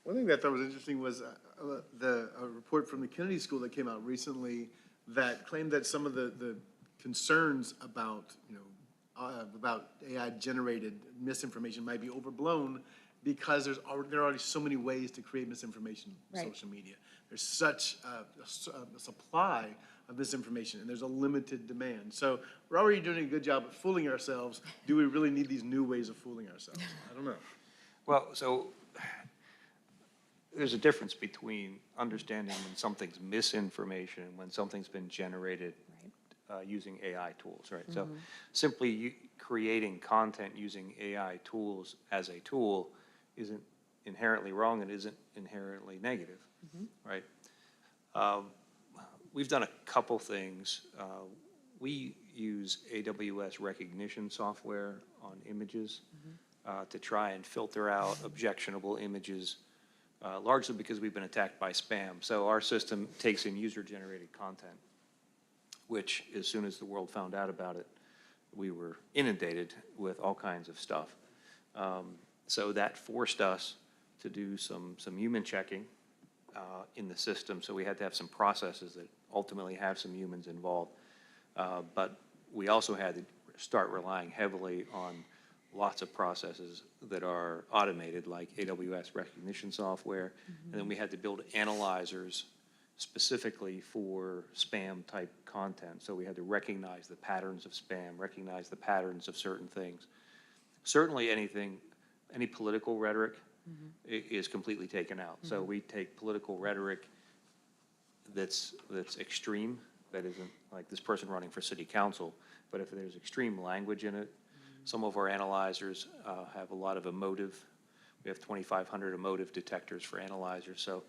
One thing that I thought was interesting was a report from the Kennedy School that came out recently that claimed that some of the concerns about AI-generated misinformation might be overblown because there are already so many ways to create misinformation on social media. There's such a supply of misinformation, and there's a limited demand. So we're already doing a good job of fooling ourselves. Do we really need these new ways of fooling ourselves? I don't know.
Well, so there's a difference between understanding when something's misinformation and when something's been generated using AI tools, right? So simply creating content using AI tools as a tool isn't inherently wrong and isn't inherently negative, right? We've done a couple things. We use AWS recognition software on images to try and filter out objectionable images, largely because we've been attacked by spam. So our system takes in user-generated content, which as soon as the world found out about it, we were inundated with all kinds of stuff. So that forced us to do some human checking in the system. So we had to have some processes that ultimately have some humans involved. But we also had to start relying heavily on lots of processes that are automated, like AWS recognition software. And then we had to build analyzers specifically for spam type content. So we had to recognize the patterns of spam, recognize the patterns of certain things. Certainly any political rhetoric is completely taken out. So we take political rhetoric that's extreme, that isn't like this person running for city council, but if there's extreme language in it, some of our analyzers have a lot of emotive. We have 2,500 emotive detectors for analyzers. So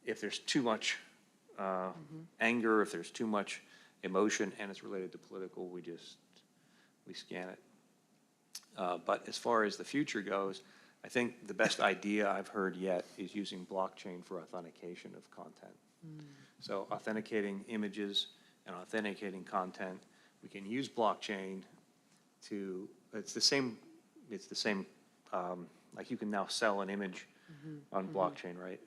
if there's too much anger, if there's too much emotion and it's related to political, we scan it. But as far as the future goes, I think the best idea I've heard yet is using blockchain for authentication of content. So authenticating images and authenticating content, we can use blockchain to, it's the same, like you can now sell an image on blockchain, right?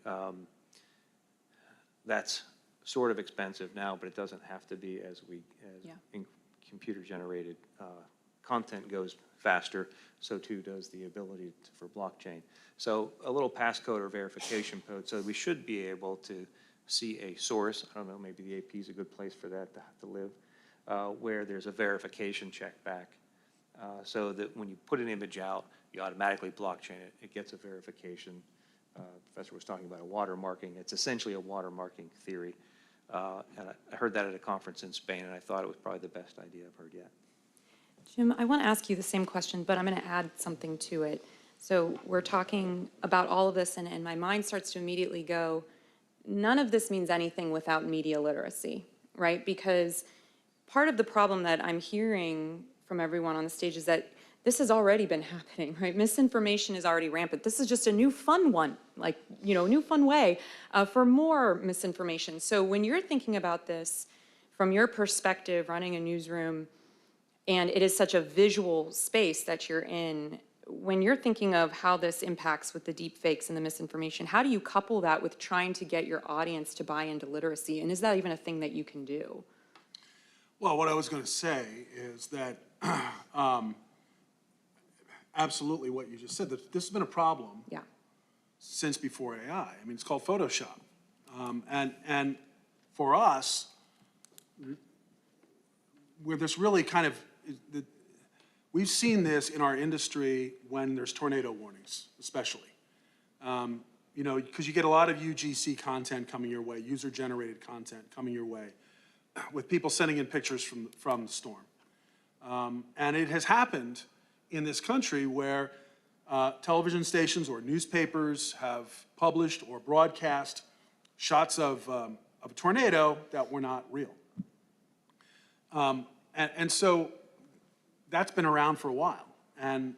That's sort of expensive now, but it doesn't have to be as computer-generated content goes faster, so too does the ability for blockchain. So a little passcode or verification code, so we should be able to see a source. I don't know, maybe the AP is a good place for that to live, where there's a verification check back, so that when you put an image out, you automatically blockchain it. It gets a verification. The professor was talking about a watermarking. It's essentially a watermarking theory. And I heard that at a conference in Spain, and I thought it was probably the best idea I've heard yet.
Jim, I want to ask you the same question, but I'm going to add something to it. So we're talking about all of this, and my mind starts to immediately go, none of this means anything without media literacy, right? Because part of the problem that I'm hearing from everyone on the stage is that this has already been happening, right? Misinformation is already rampant. This is just a new fun one, like, new fun way for more misinformation. So when you're thinking about this from your perspective, running a newsroom, and it is such a visual space that you're in, when you're thinking of how this impacts with the deep fakes and the misinformation, how do you couple that with trying to get your audience to buy into literacy? And is that even a thing that you can do?
Well, what I was going to say is that absolutely what you just said, that this has been a problem since before AI. I mean, it's called Photoshop. And for us, where there's really kind of, we've seen this in our industry when there's tornado warnings, especially. Because you get a lot of UGC content coming your way, user-generated content coming your way, with people sending in pictures from the storm. And it has happened in this country where television stations or newspapers have published or broadcast shots of a tornado that were not real. And so that's been around for a while. And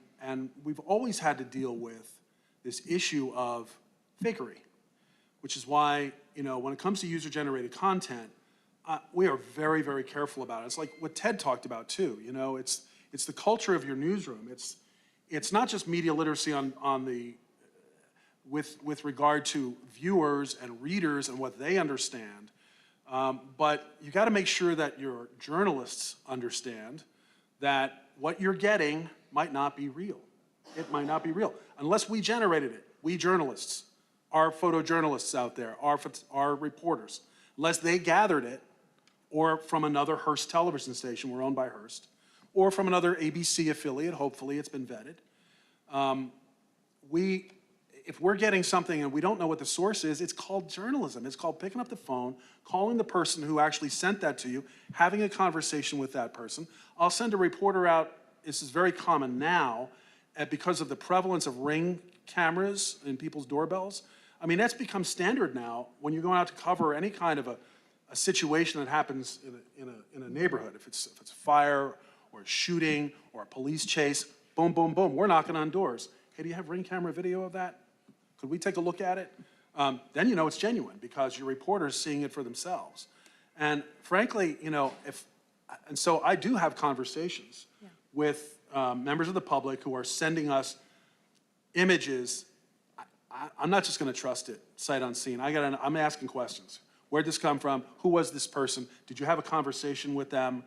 we've always had to deal with this issue of fakery, which is why, when it comes to user-generated content, we are very, very careful about it. It's like what Ted talked about too. It's the culture of your newsroom. It's not just media literacy with regard to viewers and readers and what they understand, but you got to make sure that your journalists understand that what you're getting might not be real. It might not be real unless we generated it. We journalists, our photojournalists out there, our reporters, unless they gathered it, or from another Hearst television station, we're owned by Hearst, or from another ABC affiliate, hopefully it's been vetted. If we're getting something and we don't know what the source is, it's called journalism. It's called picking up the phone, calling the person who actually sent that to you, having a conversation with that person. I'll send a reporter out, this is very common now, because of the prevalence of Ring cameras in people's doorbells. I mean, that's become standard now when you're going out to cover any kind of a a situation that happens in a neighborhood, if it's a fire or a shooting or a police chase, boom, boom, boom, we're knocking on doors. Hey, do you have ring camera video of that? Could we take a look at it? Then you know it's genuine because your reporter's seeing it for themselves. And frankly, and so I do have conversations with members of the public who are sending us images. I'm not just going to trust it sight unseen. I'm asking questions. Where'd this come from? Who was this person? Did you have a conversation with them?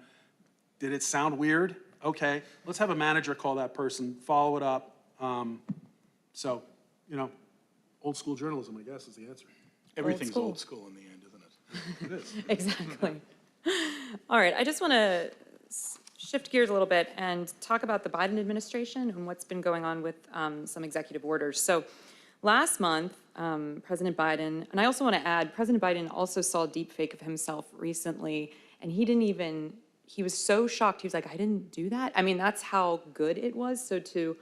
Did it sound weird? Okay, let's have a manager call that person, follow it up. So, old school journalism, I guess, is the answer.
Everything's
school.
old school in the end, isn't it?
It is.
Exactly. All right, I just want to shift gears a little bit and talk about the Biden administration and what's been going on with some executive orders. So last month, President Biden, and I also want to add, President Biden also saw a deep fake of himself recently, and he was so shocked. He was like, I didn't do that. I mean, that's how good it was. So to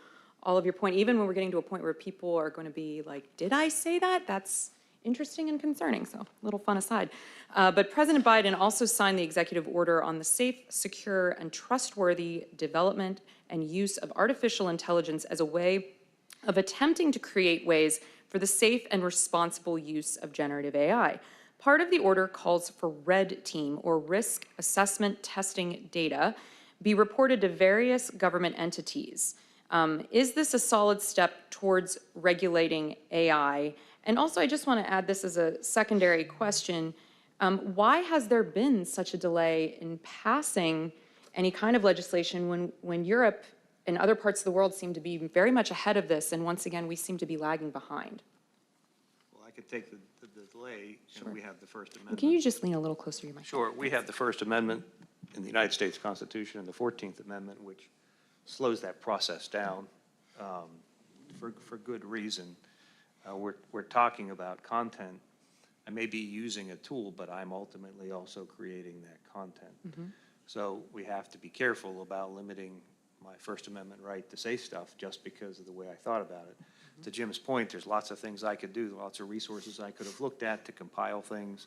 all of your point, even when we're getting to a point where people are going to be like, did I say that? That's interesting and concerning. So a little fun aside. But President Biden also signed the executive order on the safe, secure, and trustworthy development and use of artificial intelligence as a way of attempting to create ways for the safe and responsible use of generative AI. Part of the order calls for red team, or risk assessment testing data, be reported to various government entities. Is this a solid step towards regulating AI? And also, I just want to add this as a secondary question. Why has there been such a delay in passing any kind of legislation when Europe and other parts of the world seem to be very much ahead of this, and once again, we seem to be lagging behind?
Well, I could take the delay, and we have the First Amendment.
Can you just lean a little closer to your microphone?
Sure, we have the First Amendment in the United States Constitution and the 14th Amendment, which slows that process down for good reason. We're talking about content. I may be using a tool, but I'm ultimately also creating that content. So we have to be careful about limiting my First Amendment right to say stuff just because of the way I thought about it. To Jim's point, there's lots of things I could do, lots of resources I could have looked at to compile things,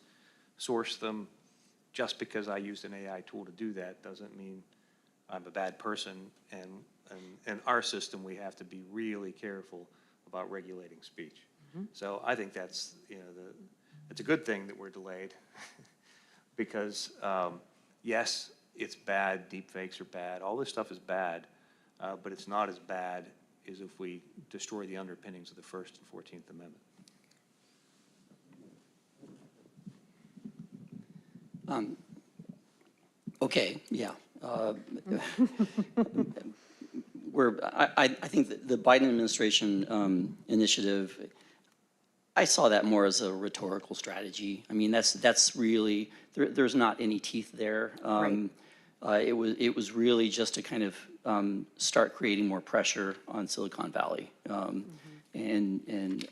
source them. Just because I used an AI tool to do that doesn't mean I'm a bad person. And in our system, we have to be really careful about regulating speech. So I think that's, it's a good thing that we're delayed because yes, it's bad. Deep fakes are bad. All this stuff is bad, but it's not as bad as if we destroy the underpinnings of the First and 14th Amendment.
Okay, yeah. I think that the Biden administration initiative, I saw that more as a rhetorical strategy. I mean, that's really, there's not any teeth there.
Right.
It was really just to kind of start creating more pressure on Silicon Valley. And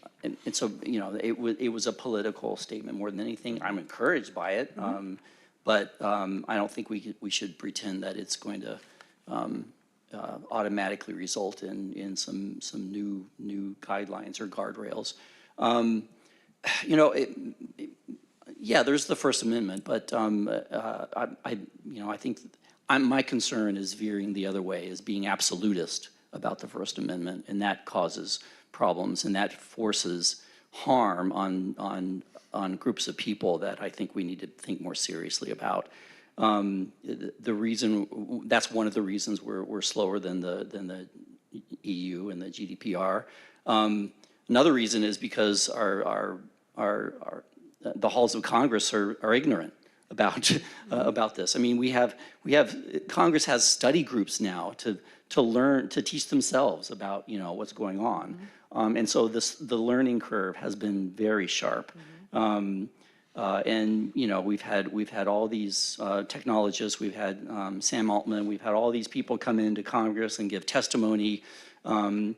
so, it was a political statement more than anything. I'm encouraged by it, but I don't think we should pretend that it's going to automatically result in some new guidelines or guardrails. Yeah, there's the First Amendment, but I think my concern is veering the other way, is being absolutist about the First Amendment, and that causes problems, and that forces harm on groups of people that I think we need to think more seriously about. That's one of the reasons we're slower than the EU and the GDPR. Another reason is because the halls of Congress are ignorant about this. I mean, Congress has study groups now to learn, to teach themselves about what's going on, and so the learning curve has been very sharp. And we've had all these technologists. We've had Sam Altman. We've had all these people come into Congress and give testimony. They're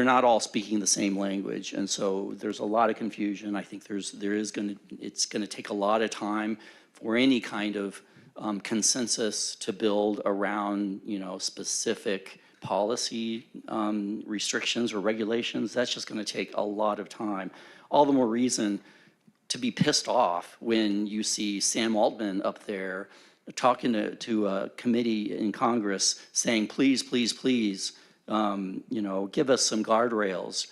not all speaking the same language, and so there's a lot of confusion. I think it's going to take a lot of time for any kind of consensus to build around specific policy restrictions or regulations. That's just going to take a lot of time. All the more reason to be pissed off when you see Sam Altman up there talking to a committee in Congress saying, please, please, please, give us some guardrails,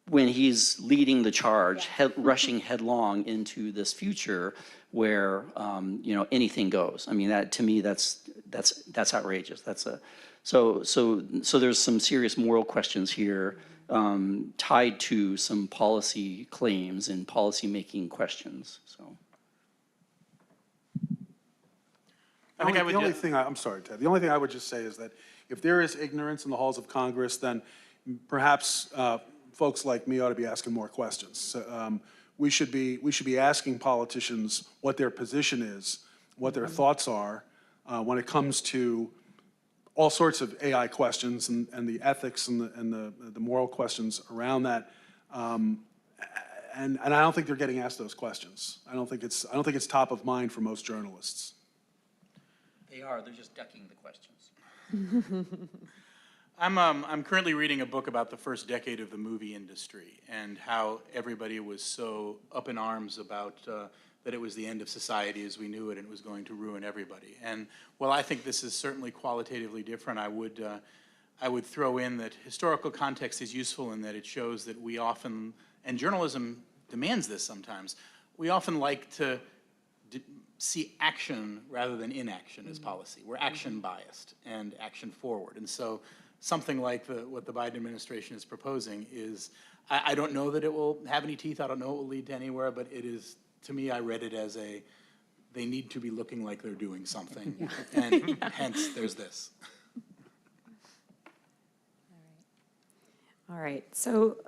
when he's leading the charge, rushing headlong into this future where anything goes. I mean, that to me, that's outrageous. So there's some serious moral questions here tied to some policy claims and policy-making questions. So.
I'm sorry, Ted. The only thing I would just say is that if there is ignorance in the halls of Congress, then perhaps folks like me ought to be asking more questions. We should be asking politicians what their position is, what their thoughts are when it comes to all sorts of AI questions and the ethics and the moral questions around that. And I don't think they're getting asked those questions. I don't think it's top of mind for most journalists.
They are. They're just ducking the questions.
I'm currently reading a book about the first decade of the movie industry and how everybody was so up in arms about that it was the end of society as we knew it and it was going to ruin everybody. And while I think this is certainly qualitatively different, I would throw in that historical context is useful in that it shows that we often, and journalism demands this sometimes, we often like to see action rather than inaction as policy. We're action biased and action forward. And so something like what the Biden administration is proposing is, I don't know that it will have any teeth, I don't know it will lead to anywhere, but it is, to me, I read it as they need to be looking like they're doing something, and hence there's this.
All right, so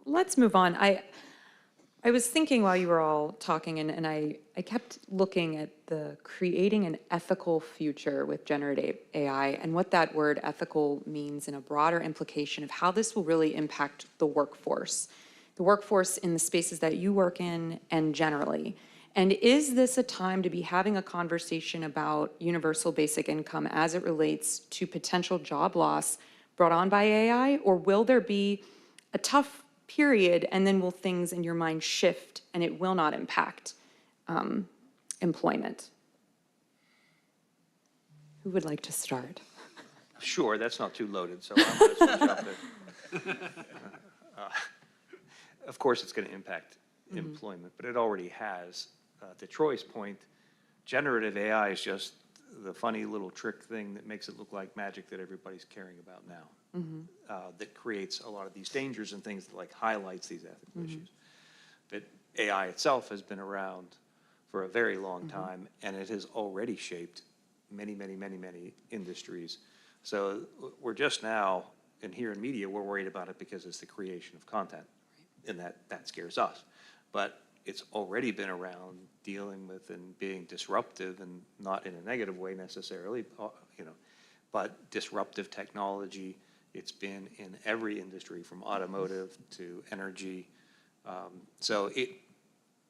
let's move on. I was thinking while you were all talking, and I kept looking at the creating an ethical future with generative AI and what that word ethical means in a broader implication of how this will really impact the workforce in the spaces that you work in and generally. And is this a time to be having a conversation about universal basic income as it relates to potential job loss brought on by AI, or will there be a tough period, and then will things in your mind shift and it will not impact employment? Who would like to start?
Sure, that's not too loaded, so I'm going to switch up there. Of course, it's going to impact employment, but it already has. To Troy's point, generative AI is just the funny little trick thing that makes it look like magic that everybody's caring about now. That creates a lot of these dangers and things that highlights these ethical issues. But AI itself has been around for a very long time, and it has already shaped many, many, many, many industries. So we're just now, and here in media, we're worried about it because it's the creation of content, and that scares us. But it's already been around dealing with and being disruptive, and not in a negative way necessarily, but disruptive technology. It's been in every industry from automotive to energy. So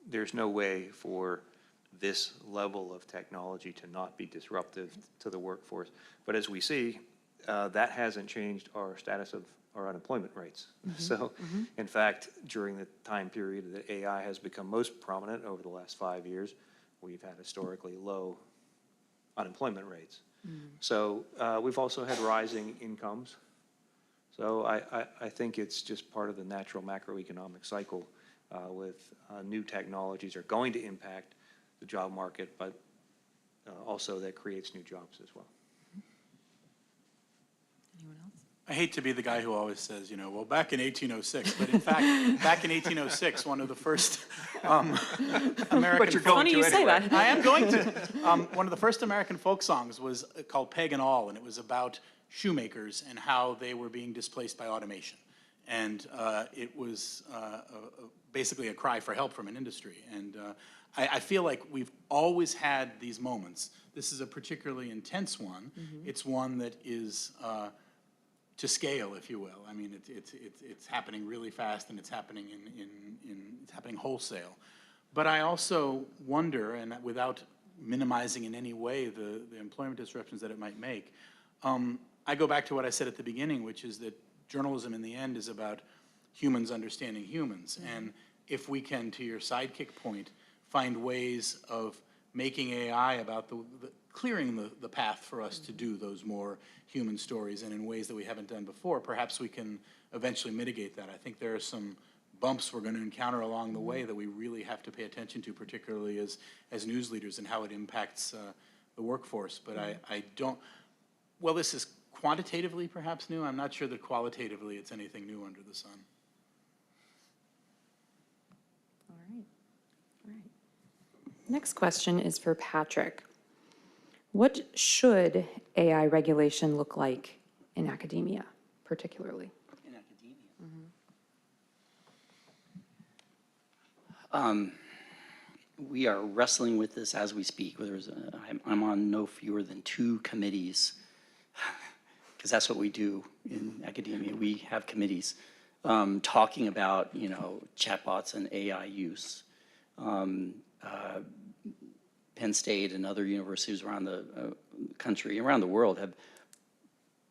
there's no way for this level of technology to not be disruptive to the workforce. But as we see, that hasn't changed our status of our unemployment rates. So, in fact, during the time period that AI has become most prominent over the last 5 years, we've had historically low unemployment rates. So we've also had rising incomes. So I think it's just part of the natural macroeconomic cycle with new technologies are going to impact the job market, but also that creates new jobs as well.
Anyone else?
I hate to be the guy who always says, well, back in 1806, but in fact, back in 1806, one of the first American
Funny you say that.
I am going to. One of the first American folk songs was called Pagan All, and it was about shoemakers and how they were being displaced by automation. And it was basically a cry for help from an industry. And I feel like we've always had these moments. This is a particularly intense one. It's one that is to scale, if you will. I mean, it's happening really fast, and it's happening it's happening wholesale. But I also wonder, and without minimizing in any way the employment disruptions that it might make, I go back to what I said at the beginning, which is that journalism in the end is about humans understanding humans. And if we can, to your sidekick point, find ways of making AI about clearing the path for us to do those more human stories and in ways that we haven't done before, perhaps we can eventually mitigate that. I think there are some bumps we're going to encounter along the way that we really have to pay attention to, particularly as news leaders, and how it impacts the workforce. But I don't, well, this is quantitatively perhaps new. I'm not sure that qualitatively it's anything new under the sun.
All right. All right. Next question is for Patrick. What should AI regulation look like in academia, particularly?
In academia? We are wrestling with this as we speak. I'm on no fewer than 2 committees, because that's what we do in academia. We have committees talking about, chatbots and AI use. Penn State and other universities around the country, around the world, have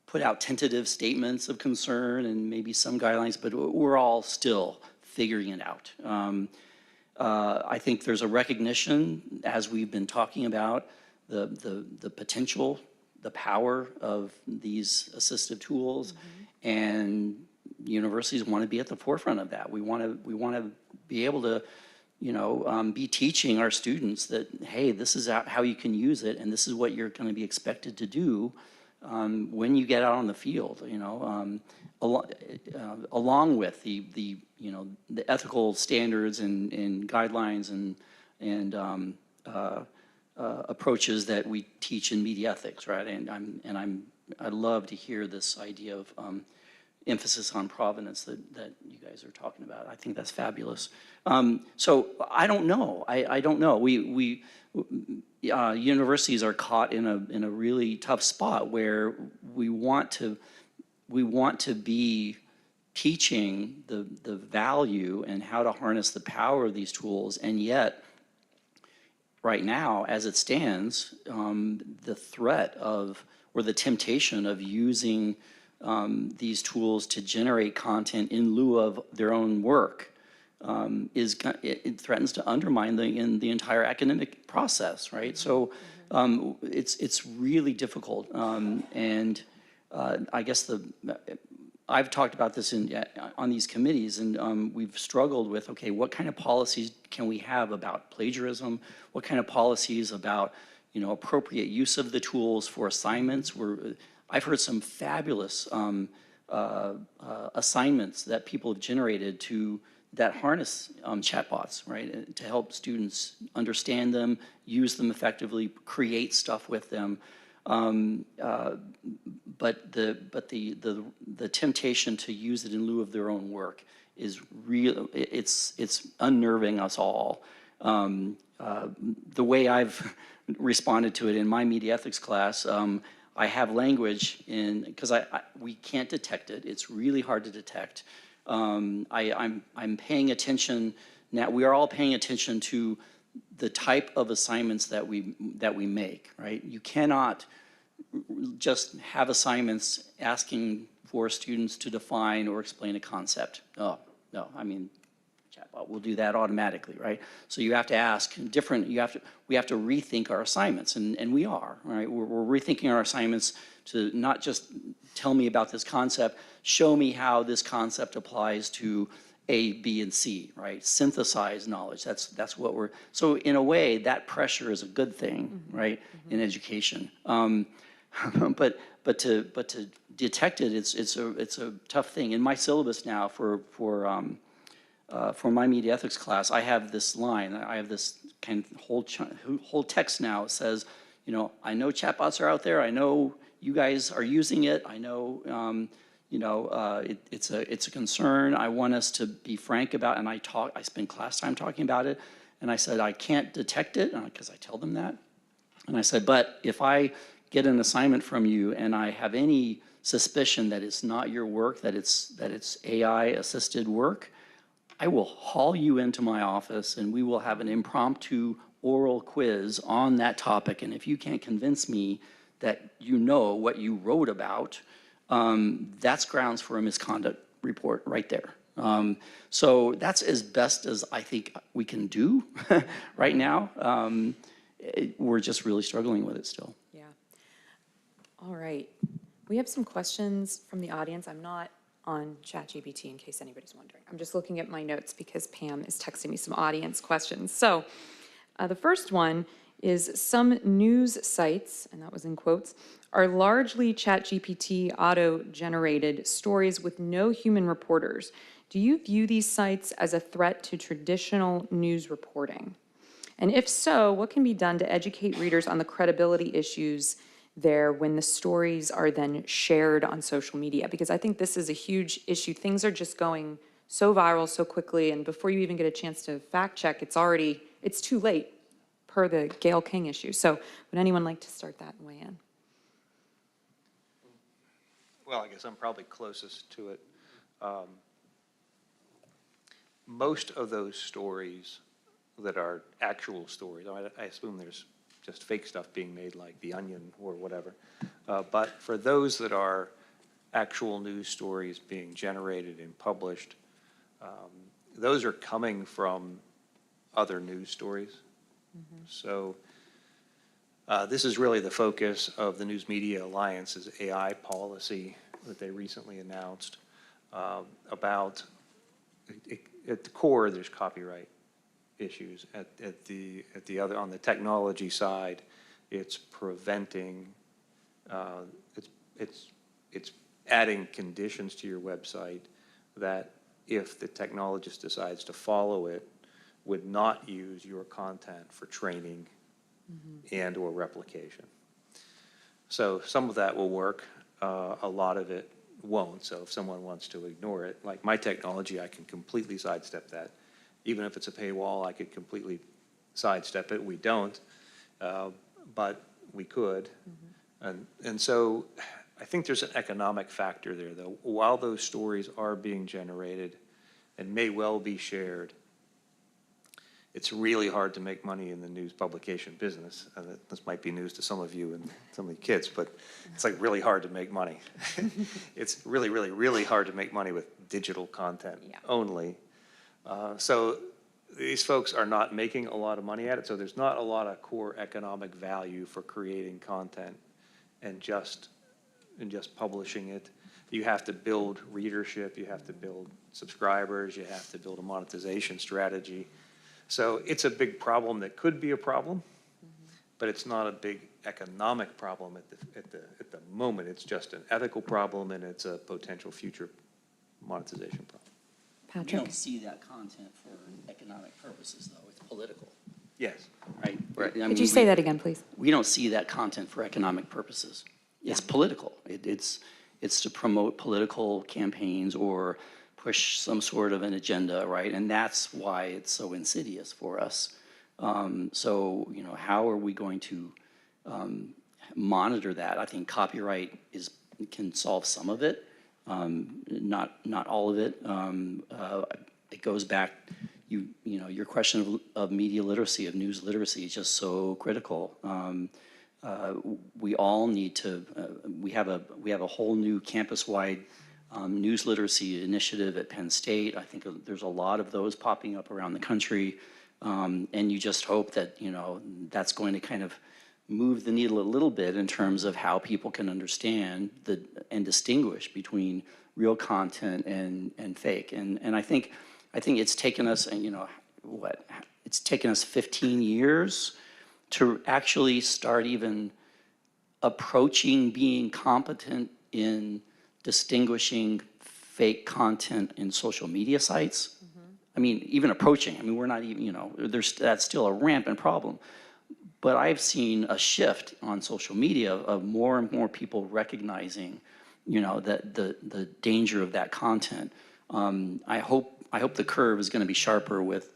put out tentative statements of concern and maybe some guidelines, but we're all still figuring it out. I think there's a recognition, as we've been talking about, the potential, the power of these assistive tools, and universities want to be at the forefront of that. We want to be able to be teaching our students that, hey, this is how you can use it, and this is what you're going to be expected to do when you get out on the field. Along with the ethical standards and guidelines and approaches that we teach in media ethics, right? I love to hear this idea of emphasis on provenance that you guys are talking about. I think that's fabulous. So I don't know. I don't know. Universities are caught in a really tough spot where we want to be teaching the value and how to harness the power of these tools, and yet right now, as it stands, the threat of, or the temptation of using these tools to generate content in lieu of their own work it threatens to undermine the entire academic process, right? So it's really difficult, and I guess I've talked about this on these committees, and we've struggled with, okay, what kind of policies can we have about plagiarism? What kind of policies about appropriate use of the tools for assignments? I've heard some fabulous assignments that people have generated that harness chatbots, right, to help students understand them, use them effectively, create stuff with them. But the temptation to use it in lieu of their own work is real. It's unnerving us all. The way I've responded to it in my media ethics class, I have language because we can't detect it. It's really hard to detect. I'm paying attention now. We are all paying attention to the type of assignments that we make. Right? You cannot just have assignments asking for students to define or explain a concept. Oh no, I mean, chatbot will do that automatically, right? So you have to ask different. We have to rethink our assignments, and we are, right? We're rethinking our assignments to not just tell me about this concept, show me how this concept applies to A, B, and C, right? Synthesize knowledge. That's what we're. So in a way, that pressure is a good thing, right? In education. But to detect it, it's a tough thing. In my syllabus now for my media ethics class, I have this line. I have this kind of whole text now. It says, I know chatbots are out there. I know you guys are using it. I know, it's a concern. I want us to be frank about it. And I spend class time talking about it. And I said, I can't detect it, because I tell them that. And I said, but if I get an assignment from you and I have any suspicion that it's not your work, that it's AI-assisted work, I will haul you into my office and we will have an impromptu oral quiz on that topic. And if you can't convince me that you know what you wrote about, that's grounds for a misconduct report right there. So that's as best as I think we can do right now. We're just really struggling with it still.
Yeah. All right. We have some questions from the audience. I'm not on ChatGPT in case anybody's wondering. I'm just looking at my notes because Pam is texting me some audience questions. So the first one is some news sites, and that was in quotes, are largely ChatGPT auto-generated stories with no human reporters. Do you view these sites as a threat to traditional news reporting? And if so, what can be done to educate readers on the credibility issues there when the stories are then shared on social media? Because I think this is a huge issue. Things are just going so viral so quickly, and before you even get a chance to fact check, it's too late per the Gayle King issue. So would anyone like to start that and weigh in?
Well, I guess I'm probably closest to it. Most of those stories that are actual stories, I assume there's just fake stuff being made like The Onion or whatever. But for those that are actual news stories being generated and published, those are coming from other news stories. So this is really the focus of the News Media Alliance's AI policy that they recently announced about, at the core, there's copyright issues. At the other, on the technology side, it's preventing, it's adding conditions to your website that if the technologist decides to follow it, would not use your content for training and or replication. So some of that will work, a lot of it won't. So if someone wants to ignore it, like my technology, I can completely sidestep that. Even if it's a paywall, I could completely sidestep it. We don't, but we could. And so I think there's an economic factor there, though. While those stories are being generated and may well be shared, it's really hard to make money in the news publication business. This might be news to some of you and some of the kids, but it's like really hard to make money. It's really, really, really hard to make money with digital content only. So these folks are not making a lot of money at it, so there's not a lot of core economic value for creating content and just publishing it. You have to build readership, you have to build subscribers, you have to build a monetization strategy. So it's a big problem that could be a problem, but it's not a big economic problem at the moment. It's just an ethical problem, and it's a potential future monetization problem.
We
Patrick?
don't see that content for economic purposes, though. It's political,
Yes.
right? I
Could
mean,
you say that again, please?
We don't see that content for economic purposes. It's political. It's to promote political campaigns or push some sort of an agenda, right? And that's why it's so insidious for us. So, how are we going to monitor that? I think copyright can solve some of it, not all of it. It goes back, your question of media literacy, of news literacy is just so critical. We all need to, we have a whole new campus-wide news literacy initiative at Penn State. I think there's a lot of those popping up around the country. And you just hope that, that's going to kind of move the needle a little bit in terms of how people can understand and distinguish between real content and fake. And I think it's taken us, it's taken us 15 years to actually start even approaching being competent in distinguishing fake content in social media sites. I mean, even approaching, we're not even, that's still a rampant problem. But I've seen a shift on social media of more and more people recognizing, that the danger of that content. I hope the curve is going to be sharper with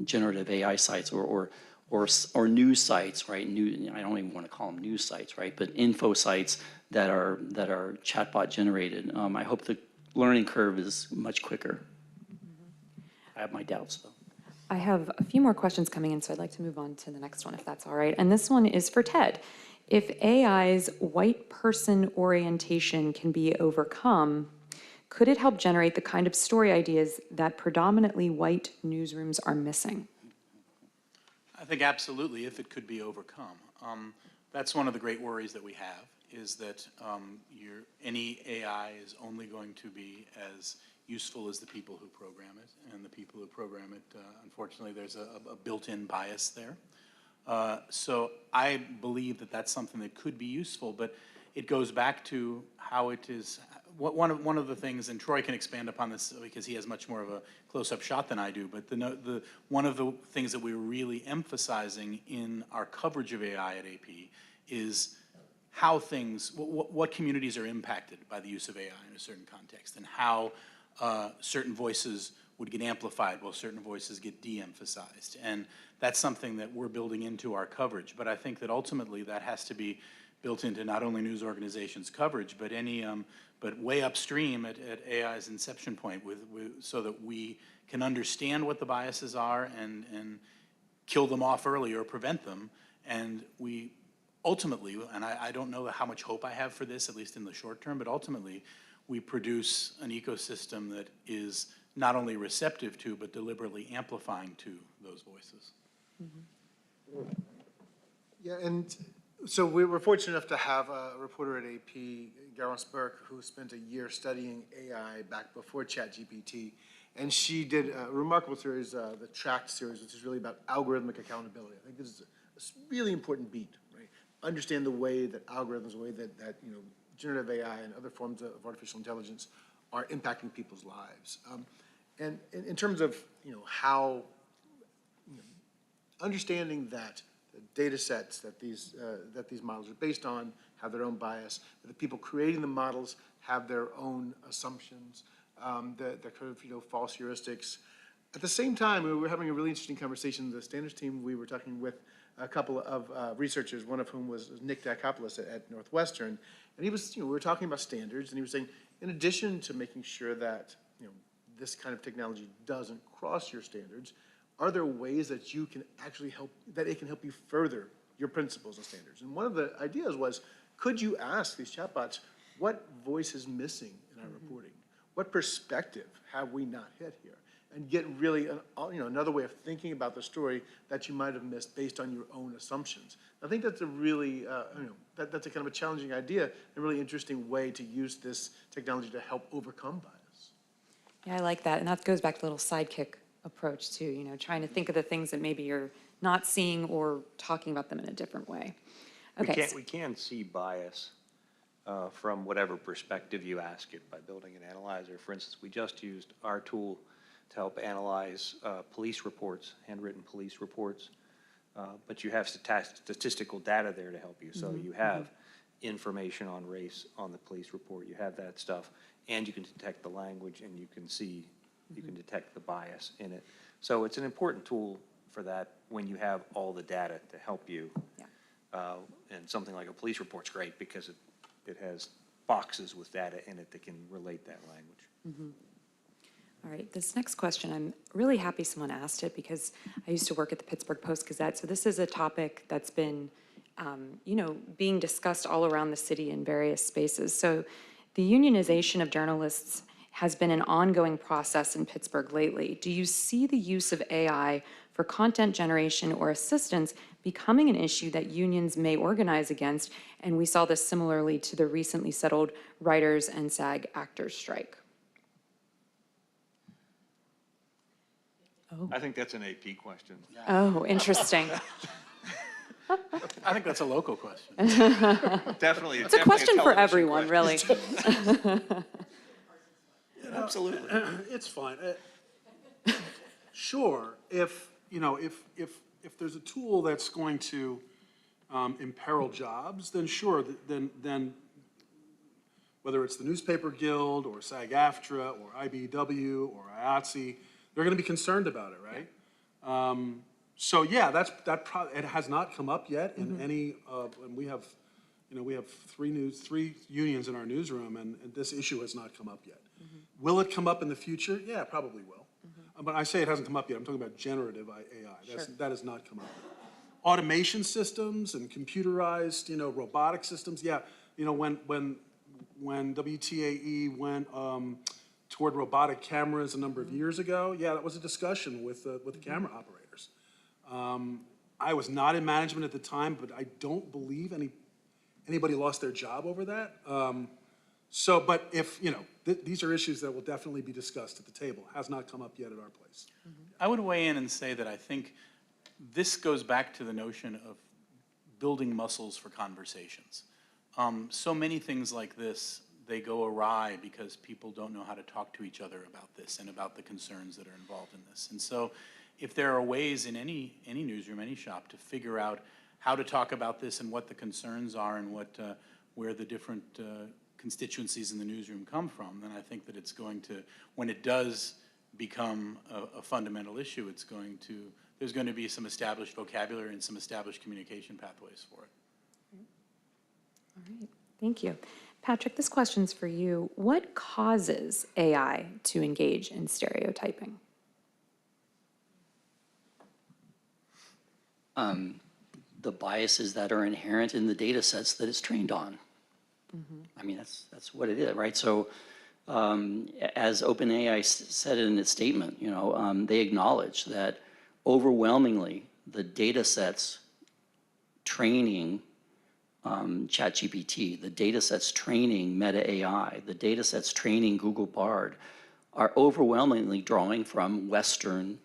generative AI sites or news sites, right? I don't even want to call them news sites, right? But info sites that are chatbot generated. I hope the learning curve is much quicker. I have my doubts, though.
I have a few more questions coming in, so I'd like to move on to the next one, if that's all right. And this one is for Ted. If AI's white person orientation can be overcome, Could it help generate the kind of story ideas that predominantly white newsrooms are missing?
I think absolutely, if it could be overcome. That's one of the great worries that we have, is that any AI is only going to be as useful as the people who program it, and the people who program it, unfortunately, there's a built-in bias there. So I believe that that's something that could be useful, but it goes back to how it is. One of the things, and Troy can expand upon this because he has much more of a close-up shot than I do, but one of the things that we're really emphasizing in our coverage of AI at AP is how what communities are impacted by the use of AI in a certain context, and how certain voices would get amplified while certain voices get de-emphasized. And that's something that we're building into our coverage. But I think that ultimately that has to be built into not only news organizations' coverage, but but way upstream at AI's inception point, so that we can understand what the biases are and kill them off early or prevent them. And we ultimately, and I don't know how much hope I have for this, at least in the short term, but ultimately we produce an ecosystem that is not only receptive to, but deliberately amplifying to those voices.
Mm-hmm. Yeah, and so we were fortunate enough to have a reporter at AP, Garance Burke, who spent a year studying AI back before ChatGPT, and she did a remarkable series, the Tracked series, which is really about algorithmic accountability. I think this is a really important beat, right? Understand the way that algorithms, the way that generative AI and other forms of artificial intelligence are impacting people's lives. And in terms of how understanding that the data sets that these models are based on have their own bias, that the people creating the models have their own assumptions, that kind of false heuristics. At the same time, we were having a really interesting conversation. The standards team, we were talking with a couple of researchers, one of whom was Nick Diakopoulos at Northwestern, and he was, we were talking about standards, and he was saying, in addition to making sure that this kind of technology doesn't cross your standards, are there ways that you can actually help, that it can help you further your principles and standards? And one of the ideas was, could you ask these chatbots, what voice is missing in our reporting? What perspective have we not hit here? And get really another way of thinking about the story that you might have missed based on your own assumptions. I think that's a really, that's a kind of a challenging idea, a really interesting way to use this technology to help overcome bias.
Yeah, I like that. And that goes back to the little sidekick approach too, trying to think of the things that maybe you're not seeing or talking about them in a different way. Okay.
We can see bias from whatever perspective you ask it by building an analyzer. For instance, we just used our tool to help analyze police reports, handwritten police reports, but you have statistical data there to help you. So you have information on race on the police report, you have that stuff, and you can detect the language, and you can see, you can detect the bias in it. So it's an important tool for that when you have all the data to help you. Yeah. And something like a police report's great because it has boxes with data in it that can relate that language.
All right, this next question, I'm really happy someone asked it because I used to work at the Pittsburgh Post-Gazette, so this is a topic that's been, being discussed all around the city in various spaces. So the unionization of journalists has been an ongoing process in Pittsburgh lately. Do you see the use of AI for content generation or assistance becoming an issue that unions may organize against? And we saw this similarly to the recently settled writers and SAG actors strike.
I think that's an AP question.
Oh, interesting.
I think that's a local question.
Definitely.
It's a question for everyone, really.
Absolutely.
It's fine. Sure, if there's a tool that's going to imperil jobs, then sure, then whether it's the Newspaper Guild or SAG-AFTRA or IBEW or IATSE, they're going to be concerned about it, right? So yeah, it has not come up yet in any, and we have three unions in our newsroom, and this issue has not come up yet. Will it come up in the future? Yeah, probably will. But I say it hasn't come up yet. I'm talking about generative AI. That has not come up yet. Automation systems and computerized, robotic systems. Yeah, when WTAE went toward robotic cameras a number of years ago, yeah, that was a discussion with the camera operators. I was not in management at the time, but I don't believe anybody lost their job over that. But if, these are issues that will definitely be discussed at the table. Has not come up yet at our place.
I would weigh in and say that I think this goes back to the notion of building muscles for conversations. So many things like this, they go awry because people don't know how to talk to each other about this and about the concerns that are involved in this. And so if there are ways in any newsroom, any shop, to figure out how to talk about this and what the concerns are and where the different constituencies in the newsroom come from, then I think that it's going to, when it does become a fundamental issue, there's going to be some established vocabulary and some established communication pathways for it.
All right, thank you. Patrick, this question's for you. What causes AI to engage in stereotyping?
The biases that are inherent in the data sets that it's trained on. I mean, that's what it is, right? So as OpenAI said in its statement, they acknowledge that overwhelmingly the data sets training ChatGPT, the data sets training Meta AI, the data sets training Google Bard are overwhelmingly drawing from Western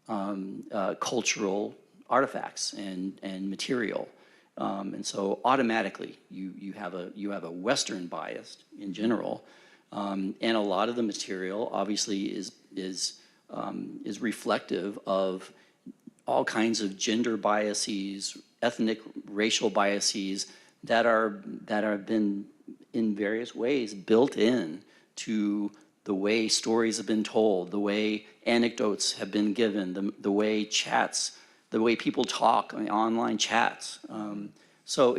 cultural artifacts and material. And so automatically you have a Western bias in general. And a lot of the material obviously is reflective of all kinds of gender biases, ethnic, racial biases that have been in various ways built in to the way stories have been told, the way anecdotes have been given, the way the way people talk on online chats. So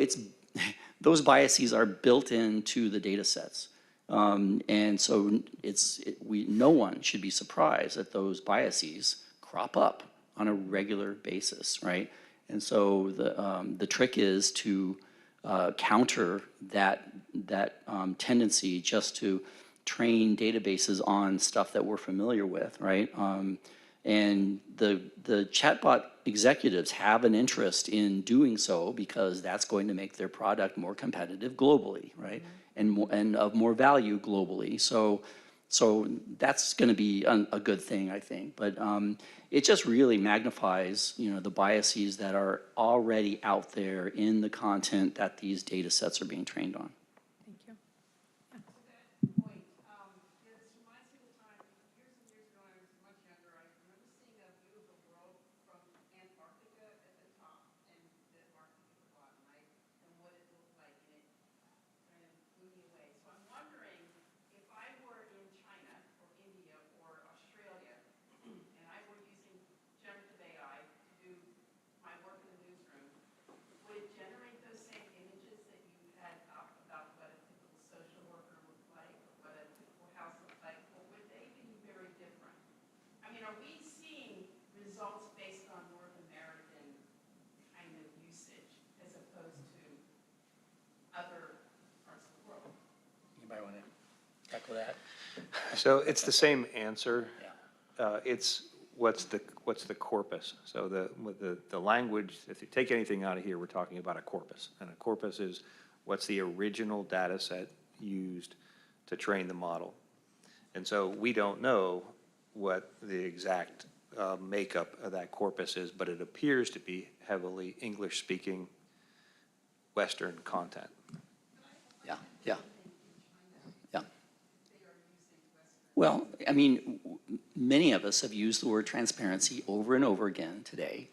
those biases are built into the data sets. And so no one should be surprised that those biases crop up on a regular basis, right? And so the trick is to counter that tendency just to train databases on stuff that we're familiar with, right? And the chatbot executives have an interest in doing so because that's going to make their product more competitive globally, right? And of more value globally. So that's going to be a good thing, I think. But it just really magnifies, the biases that are already out there in the content that these data sets are being trained on.
Thank you.
That.
So it's the same answer. Yeah. It's what's the corpus. So the language, if you take anything out of here, we're talking about a corpus. And a corpus is what's the original data set used to train the model. And so we don't know what the exact makeup of that corpus is, but it appears to be heavily English-speaking Western content.
Yeah, yeah. Well, I mean, many of us have used the word transparency over and over again today,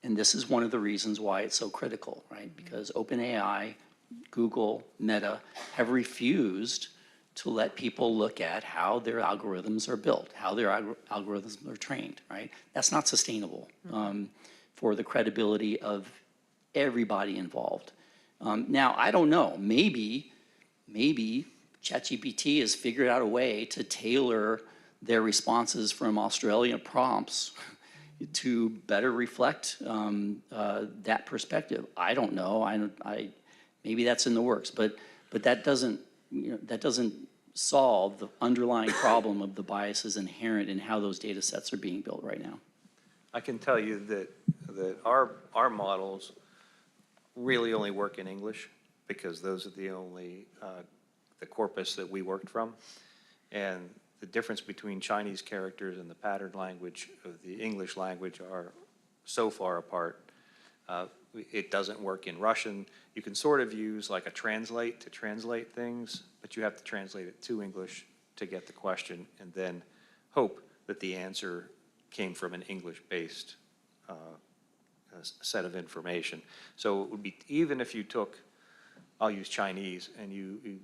and this is one of the reasons why it's so critical, right? Because OpenAI, Google, Meta have refused to let people look at how their algorithms are built, how their algorithms are trained, right? That's not sustainable for the credibility of everybody involved. Now, I don't know, maybe ChatGPT has figured out a way to tailor their responses from Australian prompts to better reflect that perspective. I don't know. Maybe that's in the works, but that doesn't solve the underlying problem of the biases inherent in how those data sets are being built right now?
I can tell you that our models really only work in English because those are the only, the corpus that we worked from. And the difference between Chinese characters and the pattern language of the English language are so far apart. It doesn't work in Russian. You can sort of use like a translate to translate things, but you have to translate it to English to get the question and then hope that the answer came from an English-based set of information. So it would be, even if you took, I'll use Chinese, and you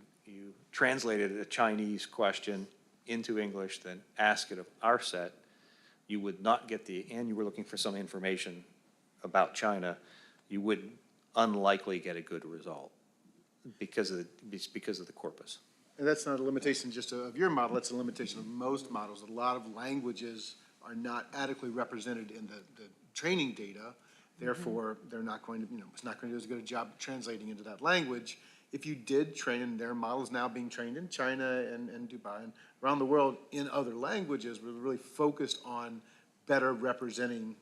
translated a Chinese question into English, then ask it of our set, you would not get and you were looking for some information about China, you would unlikely get a good result because of the corpus.
And that's not a limitation just of your model, it's a limitation of most models. A lot of languages are not adequately represented in the training data. Therefore, they're not going to, it's not going to do as good a job translating into that language. If you did train, and their models now being trained in China and Dubai and around the world in other languages, we're really focused on better representing,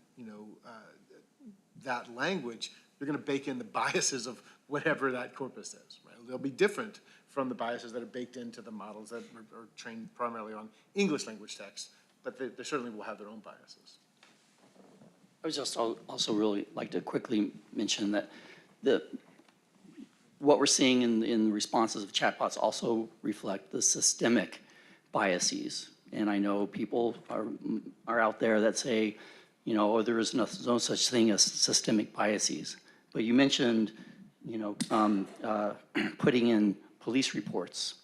that language. You're going to bake in the biases of whatever that corpus is, right? They'll be different from the biases that are baked into the models that are trained primarily on English language text, but they certainly will have their own biases.
I would just also really like to quickly mention that what we're seeing in the responses of chatbots also reflect the systemic biases. And I know people are out there that say, there is no such thing as systemic biases. But you mentioned, putting in police reports.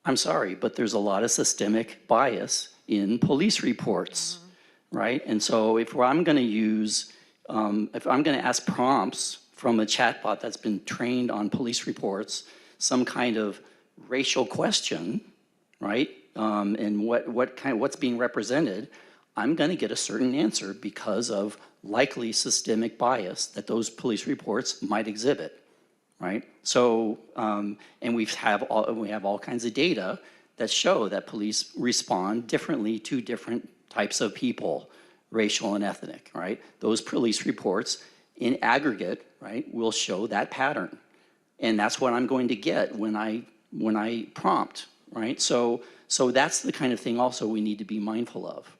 I'm sorry, but there's a lot of systemic bias in police reports, right? And so if I'm going to use, if I'm going to ask prompts from a chatbot that's been trained on police reports, some kind of racial question, right? And what's being represented, I'm going to get a certain answer because of likely systemic bias that those police reports might exhibit, right? So, and we have all kinds of data that show that police respond differently to different types of people, racial and ethnic, right? Those police reports in aggregate, right, will show that pattern. And that's what I'm going to get when I prompt, right? So that's the kind of thing also we need to be mindful of.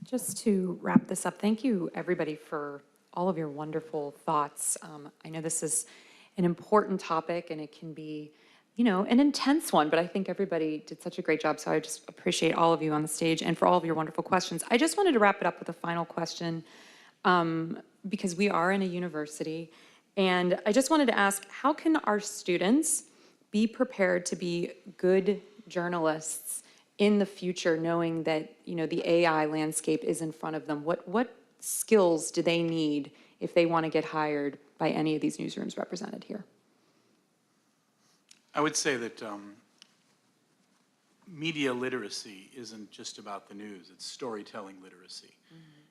Just to wrap this up, thank you everybody for all of your wonderful thoughts. I know this is an important topic and it can be, an intense one, but I think everybody did such a great job. So I just appreciate all of you on the stage and for all of your wonderful questions. I just wanted to wrap it up with a final question because we are in a university. And I just wanted to ask, how can our students be prepared to be good journalists in the future, knowing that the AI landscape is in front of them? What skills do they need if they want to get hired by any of these newsrooms represented here?
I would say that media literacy isn't just about the news, it's storytelling literacy.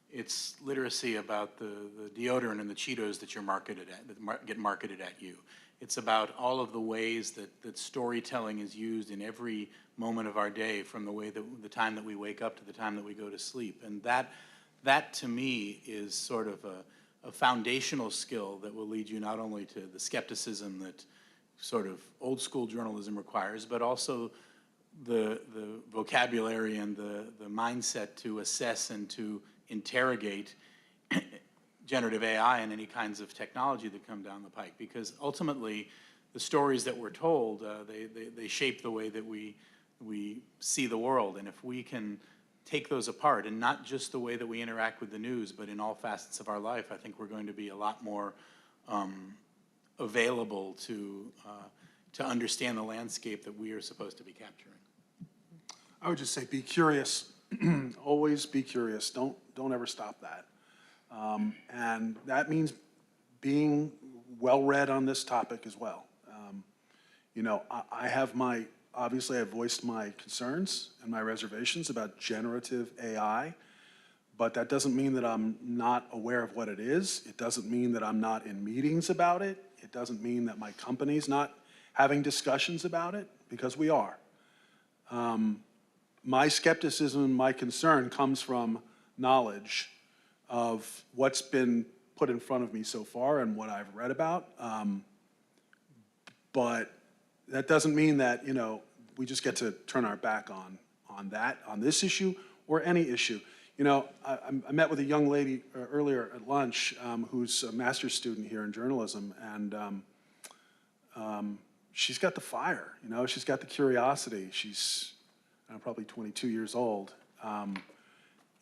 It's literacy about the deodorant and the Cheetos that you're marketed at, that get marketed at you. It's about all of the ways that storytelling is used in every moment of our day, from the time that we wake up to the time that we go to sleep. And that to me is sort of a foundational skill that will lead you not only to the skepticism that sort of old school journalism requires, but also the vocabulary and the mindset to assess and to interrogate generative AI and any kinds of technology that come down the pike. Because ultimately, the stories that we're told, they shape the way that we see the world. And if we can take those apart, and not just the way that we interact with the news, but in all facets of our life, I think we're going to be a lot more available to understand the landscape that we are supposed to be capturing.
I would just say be curious. Always be curious. Don't ever stop that. And that means being well-read on this topic as well. Obviously I've voiced my concerns and my reservations about generative AI, but that doesn't mean that I'm not aware of what it is. It doesn't mean that I'm not in meetings about it. It doesn't mean that my company's not having discussions about it, because we are. My skepticism and my concern comes from knowledge of what's been put in front of me so far and what I've read about. But that doesn't mean that, you know, we just get to turn our back on this issue or any issue. You know, I met with a young lady earlier at lunch who's a master's student here in journalism, and she's got the fire, you know, she's got the curiosity. She's probably 22 years old.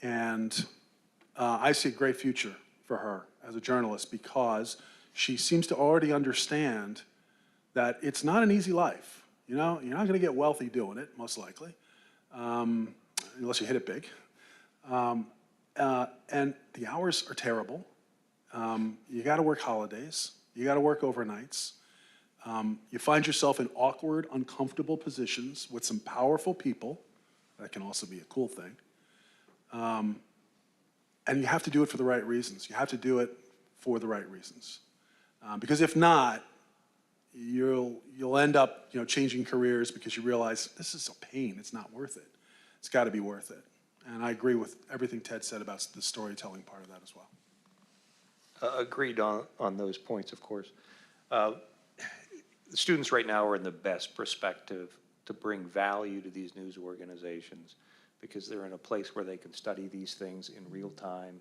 And I see a great future for her as a journalist because she seems to already understand that it's not an easy life. You know, you're not going to get wealthy doing it, most likely, unless you hit it big. And the hours are terrible. You got to work holidays. You got to work overnights. You find yourself in awkward, uncomfortable positions with some powerful people. That can also be a cool thing. And you have to do it for the right reasons. You have to do it for the right reasons. Because if not, you'll end up, you know, changing careers because you realize this is a pain. It's not worth it. It's got to be worth it. And I agree with everything Ted said about the storytelling part of that as well.
Agreed on those points, of course. The students right now are in the best perspective to bring value to these news organizations because they're in a place where they can study these things in real time,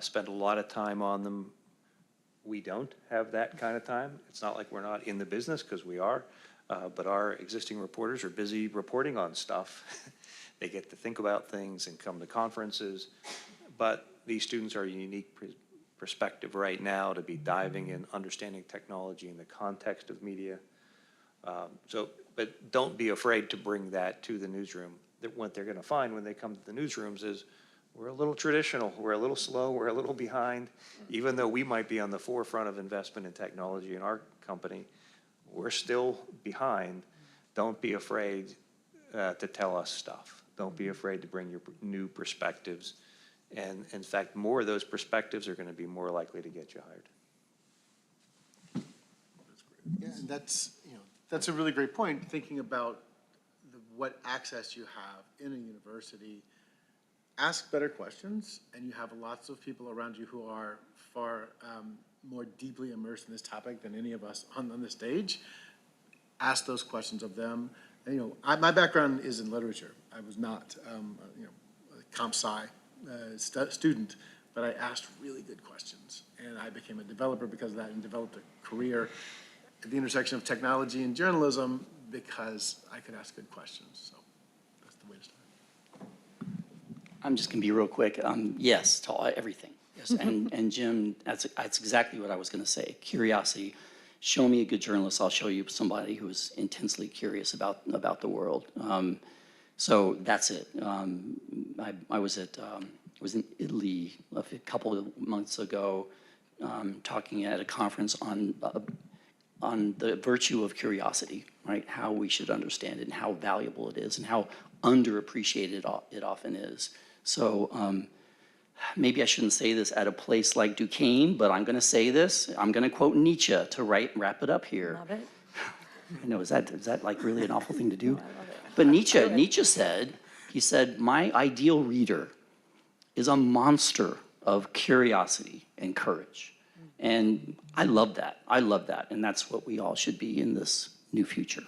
spend a lot of time on them. We don't have that kind of time. It's not like we're not in the business, because we are, but our existing reporters are busy reporting on stuff. They get to think about things and come to conferences, but these students are a unique perspective right now to be diving in, understanding technology in the context of media. But don't be afraid to bring that to the newsroom. What they're going to find when they come to the newsrooms is we're a little traditional, we're a little slow, we're a little behind. Even though we might be on the forefront of investment in technology in our company, we're still behind. Don't be afraid to tell us stuff. Don't be afraid to bring your new perspectives. And in fact, more of those perspectives are going to be more likely to get you hired.
Yeah, and that's a really great point, thinking about what access you have in a university. Ask better questions, and you have lots of people around you who are far more deeply immersed in this topic than any of us on the stage. Ask those questions of them. And, you know, my background is in literature. I was not, a comp sci student, but I asked really good questions, and I became a developer because of that, and developed a career at the intersection of technology and journalism because I could ask good questions. So that's the way to start.
I'm just going to be real quick. Yes to everything. Yes, and Jim, that's exactly what I was going to say. Curiosity. Show me a good journalist. I'll show you somebody who is intensely curious about the world. So that's it. I was in Italy a couple of months ago, talking at a conference on the virtue of curiosity, right? How we should understand it and how valuable it is and how underappreciated it often is. So maybe I shouldn't say this at a place like Duquesne, but I'm going to say this. I'm going to quote Nietzsche to wrap it up here.
Love it.
I know, is that like really an awful thing to do? But Nietzsche said, he said, my ideal reader is a monster of curiosity and courage. And I love that. And that's what we all should be in this new future.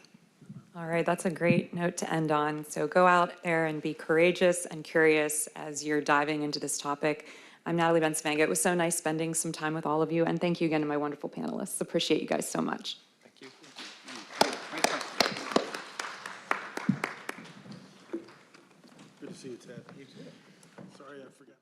All right, that's a great note to end on. So go out there and be courageous and curious as you're diving into this topic. I'm Natalie Bensvanga. It was so nice spending some time with all of you. And thank you again to my wonderful panelists. Appreciate you guys so much.
Thank you.
Good to see you, Ted. Sorry, I forgot.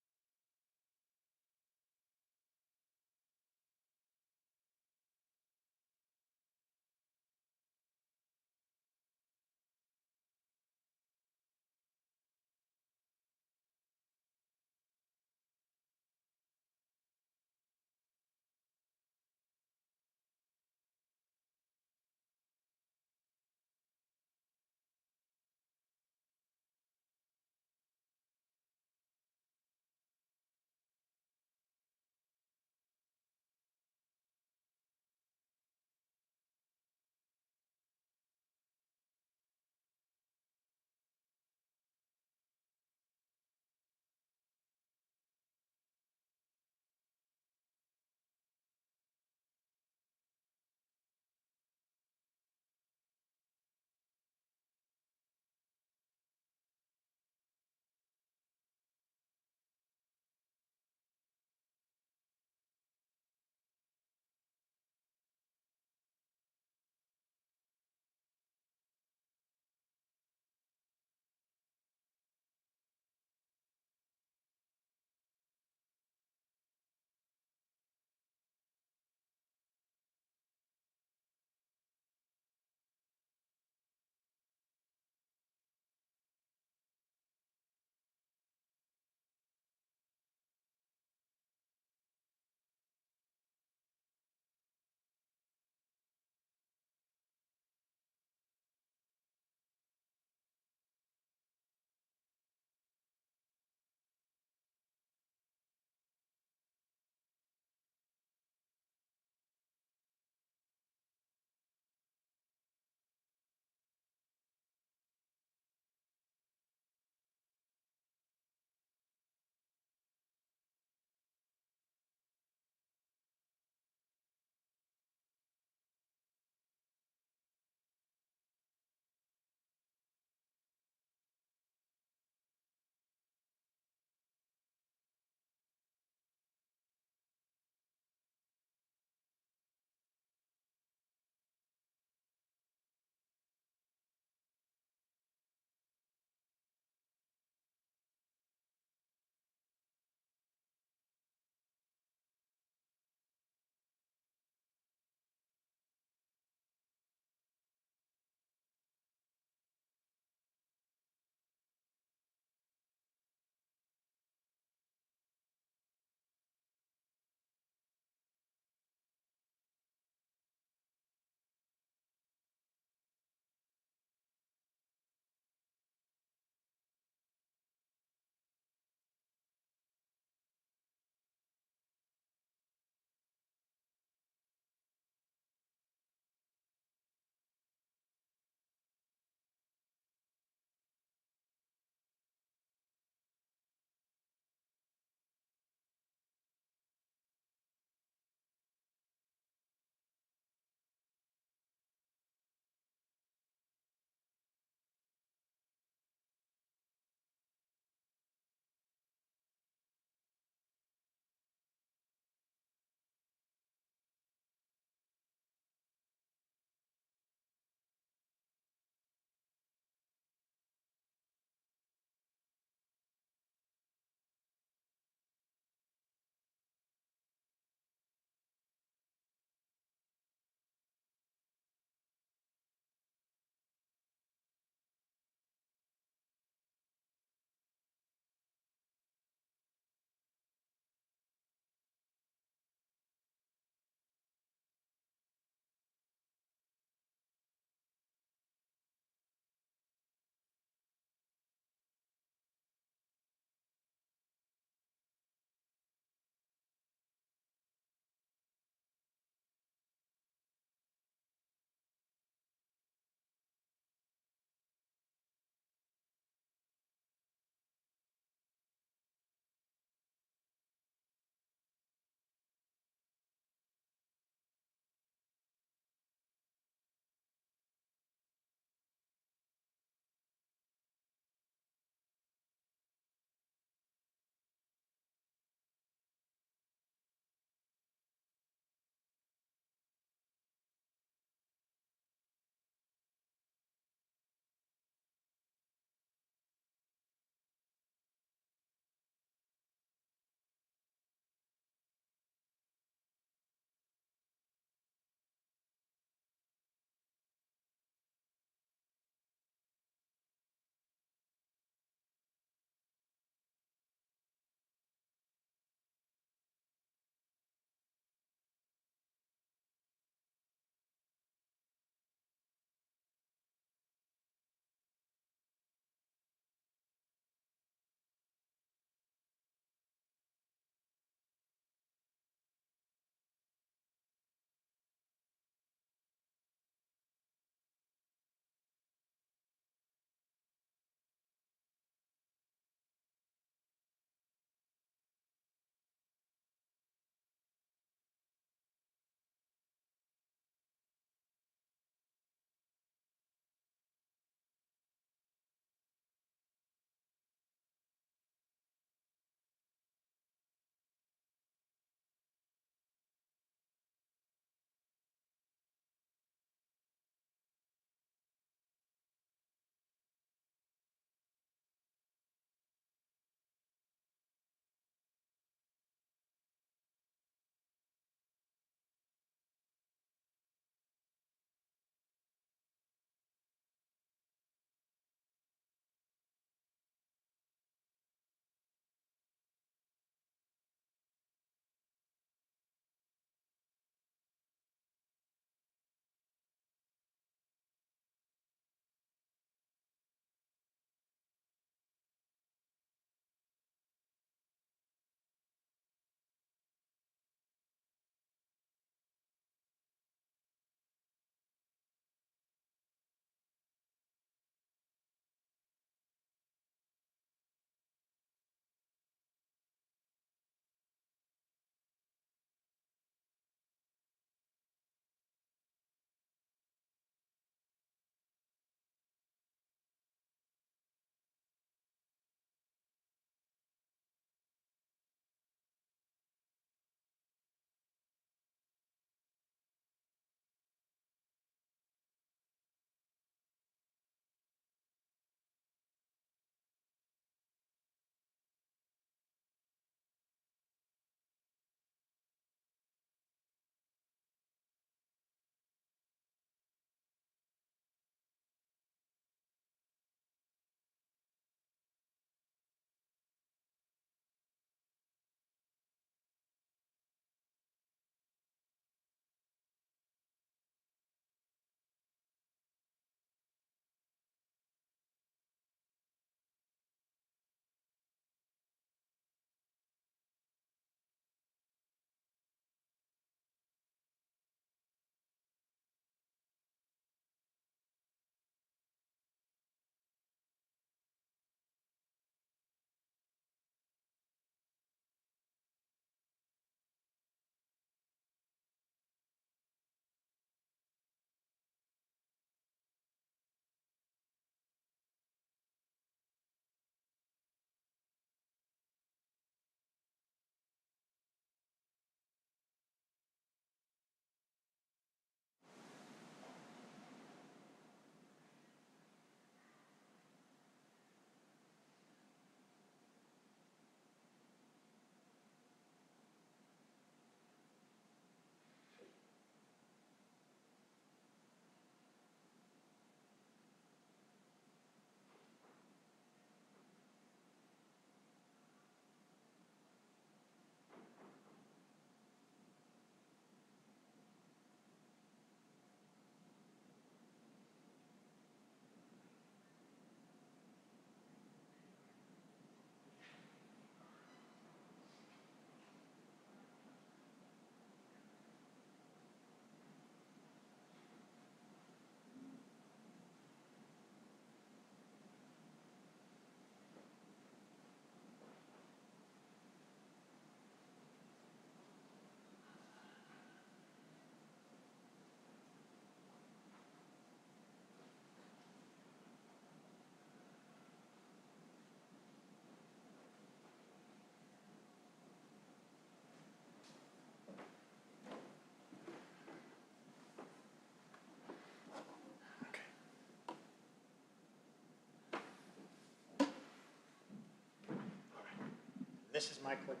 This is my clicker.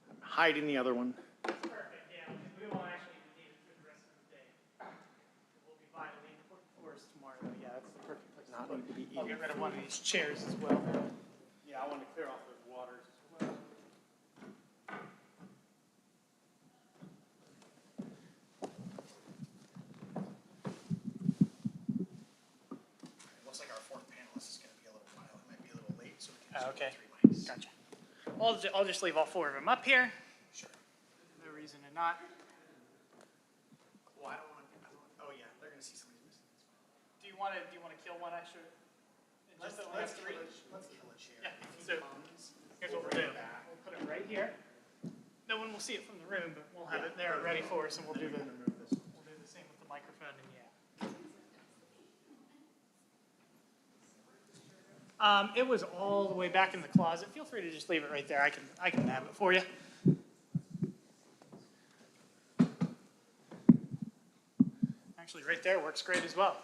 I'm hiding the other one.
Perfect, yeah, we won't actually need it for the rest of the day. We'll be vitally for us tomorrow, though. Yeah, that's the perfect place to put it. I'll get rid of one of these chairs as well.
Yeah, I want to clear off those waters as well. It looks like our fourth panelist is going to be a little while. It might be a little late, so we can just
Okay,
go 3 mics.
gotcha. Well, I'll just leave all 4 of them up here.
Sure.
No reason to not.
Well, I don't want to, oh yeah, they're going to see somebody's missing.
Do you want to kill one extra?
Let's
Just
kill
three?
a chair.
Yeah, so here's what we'll do. We'll put it right here. No one will see it from the room, but we'll have it there ready for us, and we'll do the same with the microphone and it was all the way back in the closet. Feel free to just leave it right there. I can nab it for you. Actually, right there works great as well.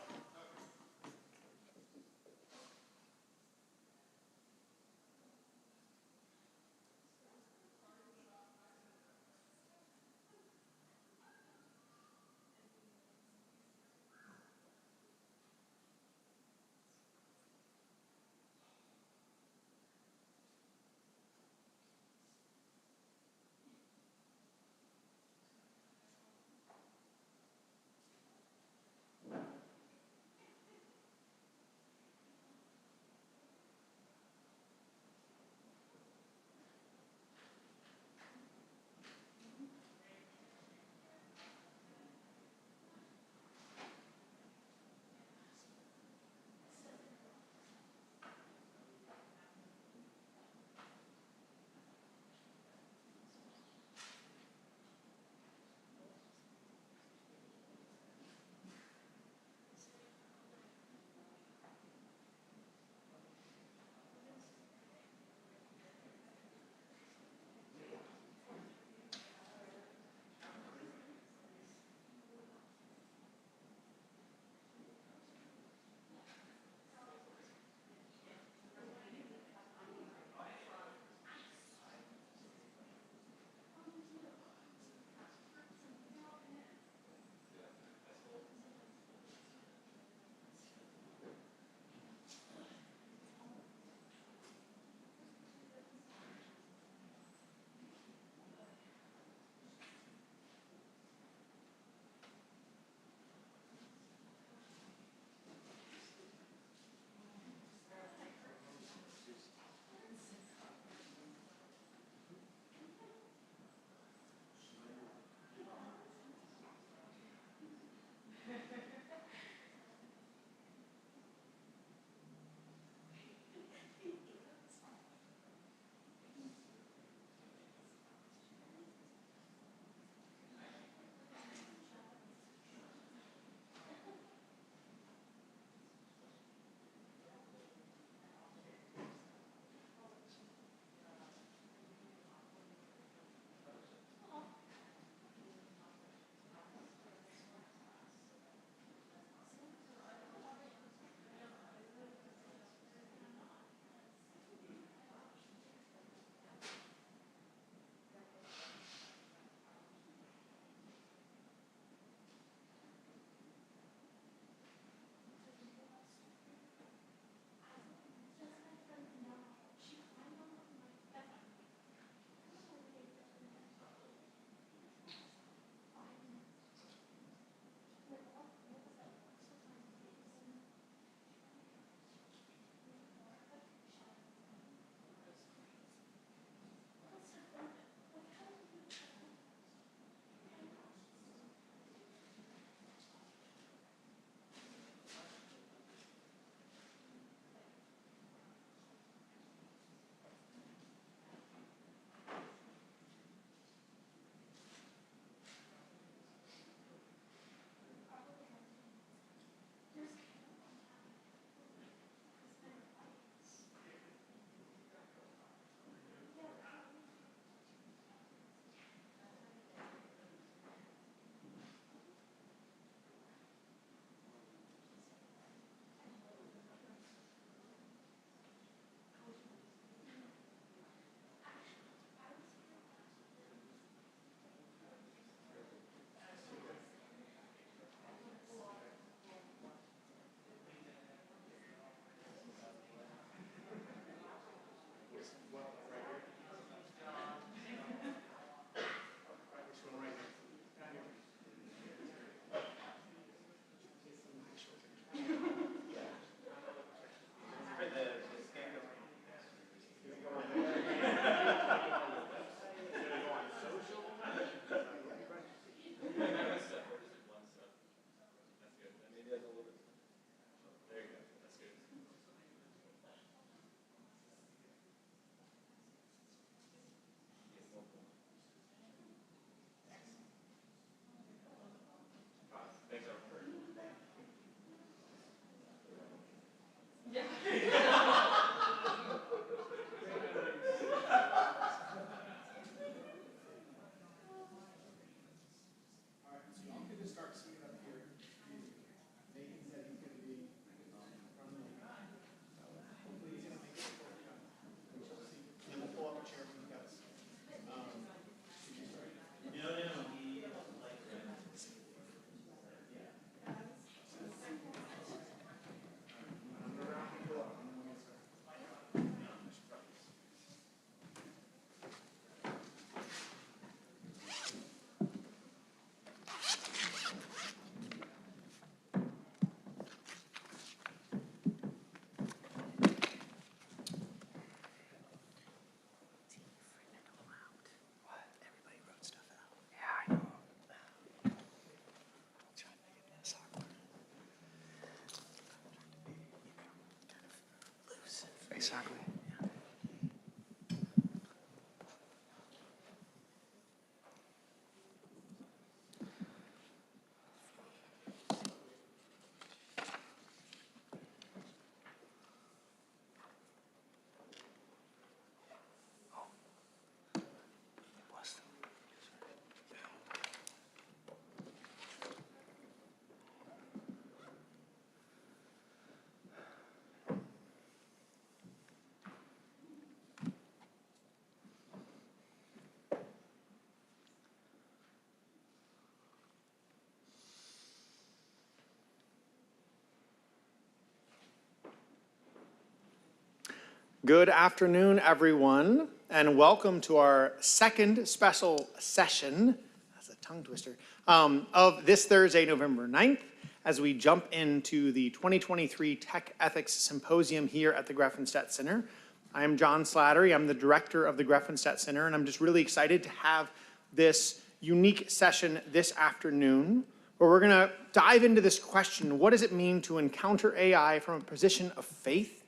Good afternoon, everyone, and welcome to our second special session, that's a tongue twister, of this Thursday, November 9th, as we jump into the 2023 Tech Ethics Symposium here at the Grafenstadt Center. I am John Slattery. I'm the director of the Grafenstadt Center, and I'm just really excited to have this unique session this afternoon, where we're going to dive into this question: what does it mean to encounter AI from a position of faith?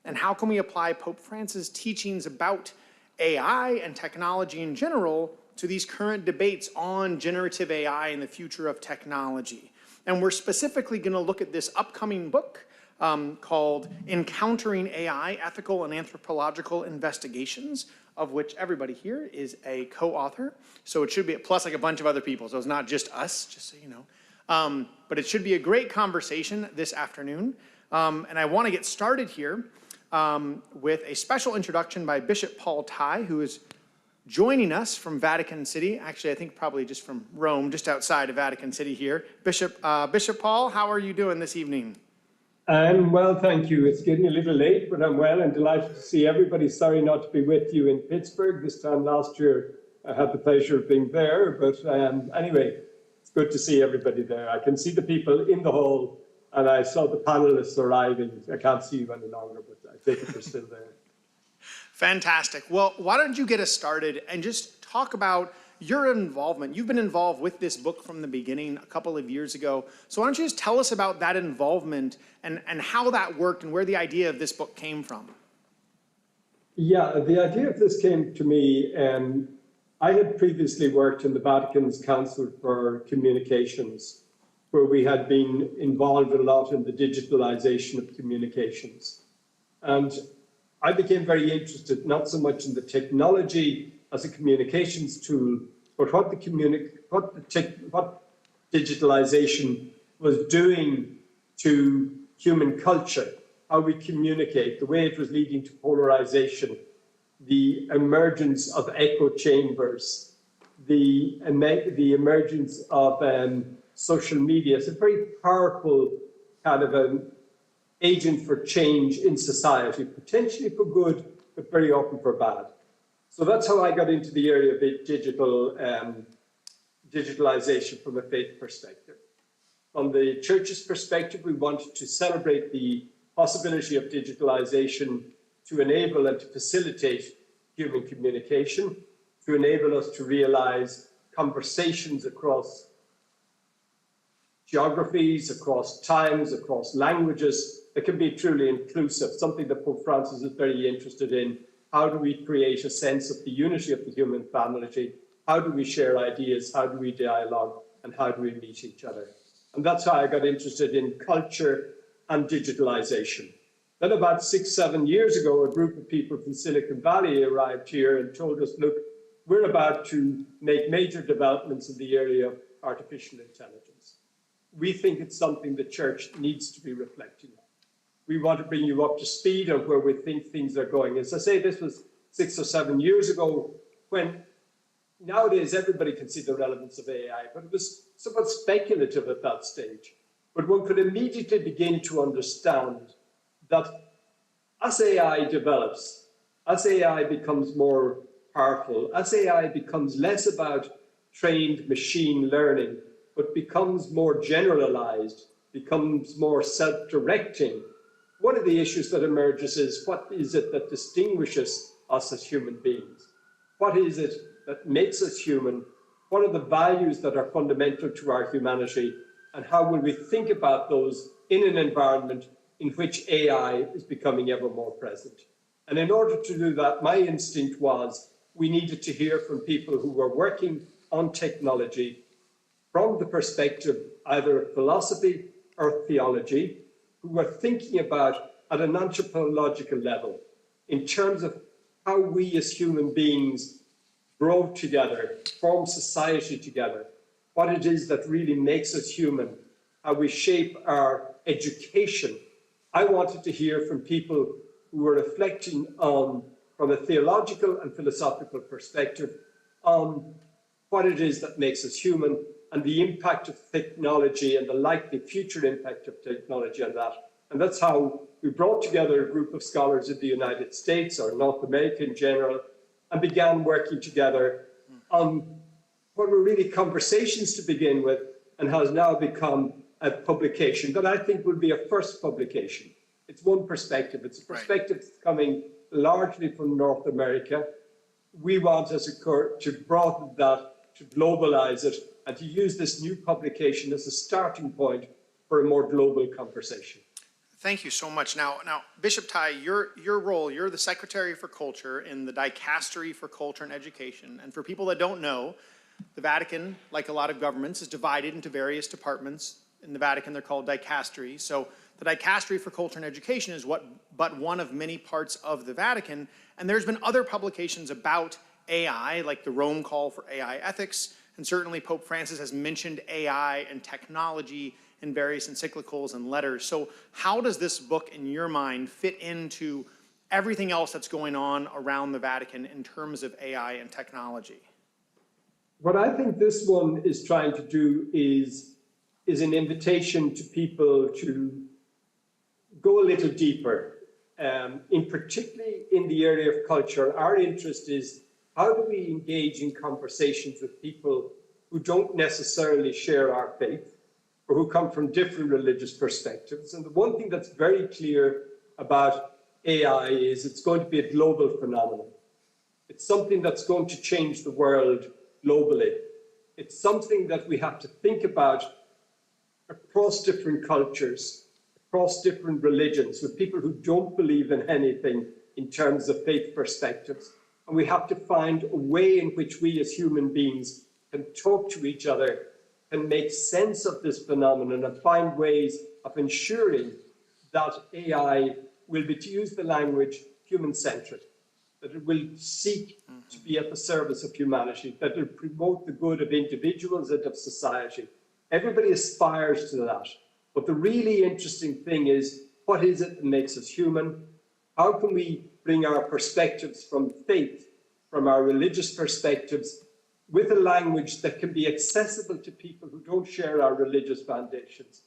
And how can we apply Pope Francis' teachings about AI and technology in general to these current debates on generative AI and the future of technology? And we're specifically going to look at this upcoming book called Encountering AI, Ethical and Anthropological Investigations, of which everybody here is a co-author. So it should be, plus like a bunch of other people, so it's not just us, just so you know. But it should be a great conversation this afternoon. And I want to get started here with a special introduction by Bishop Paul Ty, who is joining us from Vatican City. Actually, I think probably just from Rome, just outside of Vatican City here. Bishop Paul, how are you doing this evening?
I'm well, thank you. It's getting a little late, but I'm well and delighted to see everybody. Sorry not to be with you in Pittsburgh. This time last year, I had the pleasure of being there. But anyway, it's good to see everybody there. I can see the people in the hall, and I saw the panelists arriving. I can't see you any longer, but I take it they're still there.
Fantastic. Well, why don't you get us started and just talk about your involvement. You've been involved with this book from the beginning a couple of years ago. So why don't you just tell us about that involvement and how that worked and where the idea of this book came from?
Yeah, the idea of this came to me. I had previously worked in the Vatican's Council for Communications, where we had been involved a lot in the digitalization of communications. And I became very interested, not so much in the technology as a communications tool, but what digitalization was doing to human culture, how we communicate, the way it was leading to polarization, the emergence of echo chambers, the emergence of social media. It's a very powerful kind of an agent for change in society, potentially for good, but very often for bad. So that's how I got into the area of digitalization from a faith perspective. From the church's perspective, we wanted to celebrate the possibility of digitalization to enable and to facilitate human communication, to enable us to realize conversations across geographies, across times, across languages that can be truly inclusive, something that Pope Francis is very interested in. How do we create a sense of the unity of the human family? How do we share ideas? How do we dialogue? And how do we meet each other? And that's how I got interested in culture and digitalization. Then about 6-7 years ago, a group of people from Silicon Valley arrived here and told us, look, we're about to make major developments in the area of artificial intelligence. We think it's something the church needs to be reflecting on. We want to bring you up to speed on where we think things are going. As I say, this was 6 or 7 years ago, when nowadays everybody can see the relevance of AI, but it was somewhat speculative at that stage. But one could immediately begin to understand that as AI develops, as AI becomes more powerful, as AI becomes less about trained machine learning, but becomes more generalized, becomes more self-directing, one of the issues that emerges is, what is it that distinguishes us as human beings? What is it that makes us human? What are the values that are fundamental to our humanity? And how will we think about those in an environment in which AI is becoming ever more present? And in order to do that, my instinct was we needed to hear from people who were working on technology from the perspective either of philosophy or theology, who were thinking about at an anthropological level in terms of how we as human beings grow together, form society together, what it is that really makes us human, how we shape our education. I wanted to hear from people who were reflecting on, from a theological and philosophical perspective, on what it is that makes us human and the impact of technology and the likely future impact of technology on that, And that's how we brought together a group of scholars in the United States or North America in general and began working together on what were really conversations to begin with and has now become a publication that I think will be a first publication. It's one perspective. It's a perspective that's coming largely from North America. We want as a court to broaden that, to globalize it, and to use this new publication as a starting point for a more global conversation.
Thank you so much. Now, Bishop Tai, your role, you're the Secretary for Culture in the Dicastery for Culture and Education. And for people that don't know, the Vatican, like a lot of governments, is divided into various departments. In the Vatican, they're called dicasteries. So the Dicastery for Culture and Education is but one of many parts of the Vatican. And there's been other publications about AI, like the Rome Call for AI Ethics. And certainly Pope Francis has mentioned AI and technology in various encyclicals and letters. So how does this book, in your mind, fit into everything else that's going on around the Vatican in terms of AI and technology?
What I think this one is trying to do is an invitation to people to go a little deeper, particularly in the area of culture. Our interest is how do we engage in conversations with people who don't necessarily share our faith or who come from different religious perspectives. And the one thing that's very clear about AI is it's going to be a global phenomenon. It's something that's going to change the world globally. It's something that we have to think about across different cultures, across different religions, with people who don't believe in anything in terms of faith perspectives. And we have to find a way in which we as human beings can talk to each other and make sense of this phenomenon and find ways of ensuring that AI will be, to use the language, human-centric, that it will seek to be at the service of humanity, that it will promote the good of individuals and of society. Everybody aspires to that. But the really interesting thing is, what is it that makes us human? How can we bring our perspectives from faith, from our religious perspectives, with a language that can be accessible to people who don't share our religious foundations?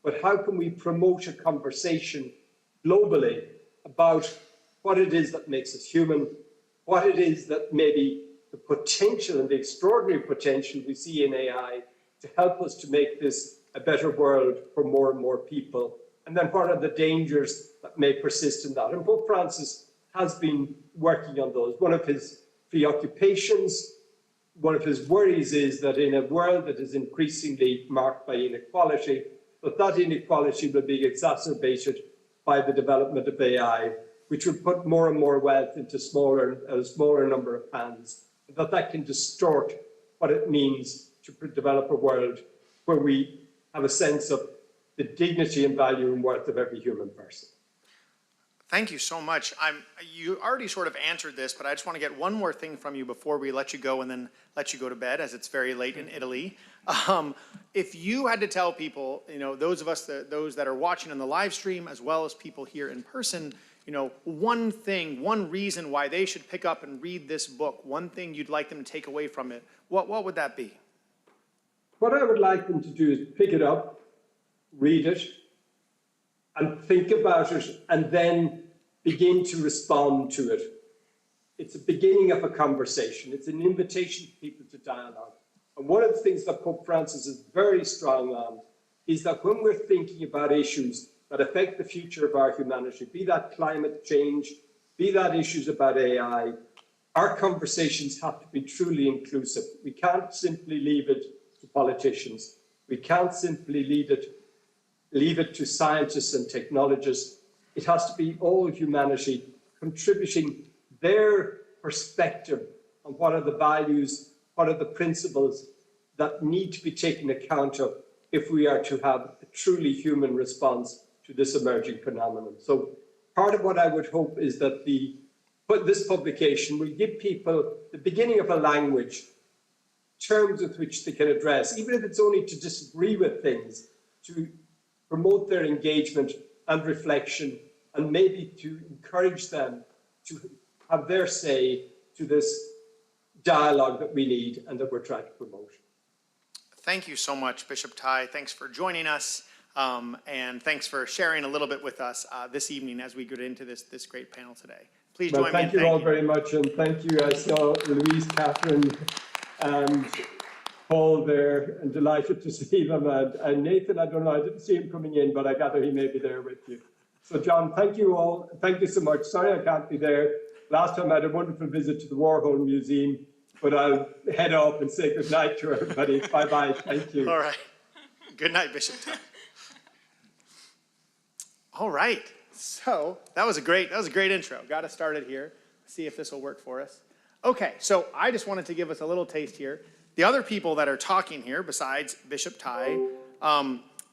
But how can we promote a conversation globally about what it is that makes us human, what it is that maybe the potential and the extraordinary potential we see in AI to help us to make this a better world for more and more people, and then what are the dangers that may persist in that? And Pope Francis has been working on those. One of his preoccupations, one of his worries is that in a world that is increasingly marked by inequality, that inequality will be exacerbated by the development of AI, which will put more and more wealth into a smaller number of hands, that can distort what it means to develop a world where we have a sense of the dignity and value and worth of every human person.
Thank you so much. You already sort of answered this, but I just want to get one more thing from you before we let you go and then let you go to bed, as it's very late in Italy. If you had to tell people, those of us, those that are watching on the live stream, as well as people here in person, one thing, one reason why they should pick up and read this book, one thing you'd like them to take away from it, what would that be?
What I would like them to do is pick it up, read it, and think about it, and then begin to respond to it. It's a beginning of a conversation. It's an invitation for people to dialogue. And one of the things that Pope Francis is very strong on is that when we're thinking about issues that affect the future of our humanity, be that climate change, be that issues about AI, our conversations have to be truly inclusive. We can't simply leave it to politicians. We can't simply leave it to scientists and technologists. It has to be all humanity contributing their perspective on what are the values, what are the principles that need to be taken account of if we are to have a truly human response to this emerging phenomenon. So part of what I would hope is that this publication will give people the beginning of a language, terms with which they can address, even if it's only to disagree with things, to promote their engagement and reflection, and maybe to encourage them to have their say to this dialogue that we need and that we're trying to promote.
Thank you so much, Bishop Tai. Thanks for joining us. And thanks for sharing a little bit with us this evening as we get into this great panel today. Please
Well,
join me in
thank you all very much, and thank you. I saw Louise, Catherine, and Paul there, and delighted to see them. And Nathan, I don't know, I didn't see him coming in, but I gather he may be there with you. So John, thank you all. Thank you so much. Sorry I can't be there. Last time I had a wonderful visit to the Warhol Museum, but I'll head off and say good night to everybody. Bye-bye. Thank you.
All right. Good night, Bishop Todd. All right. So that was a great intro. Got us started here. See if this will work for us. Okay, so I just wanted to give us a little taste here. The other people that are talking here, besides Bishop Ty,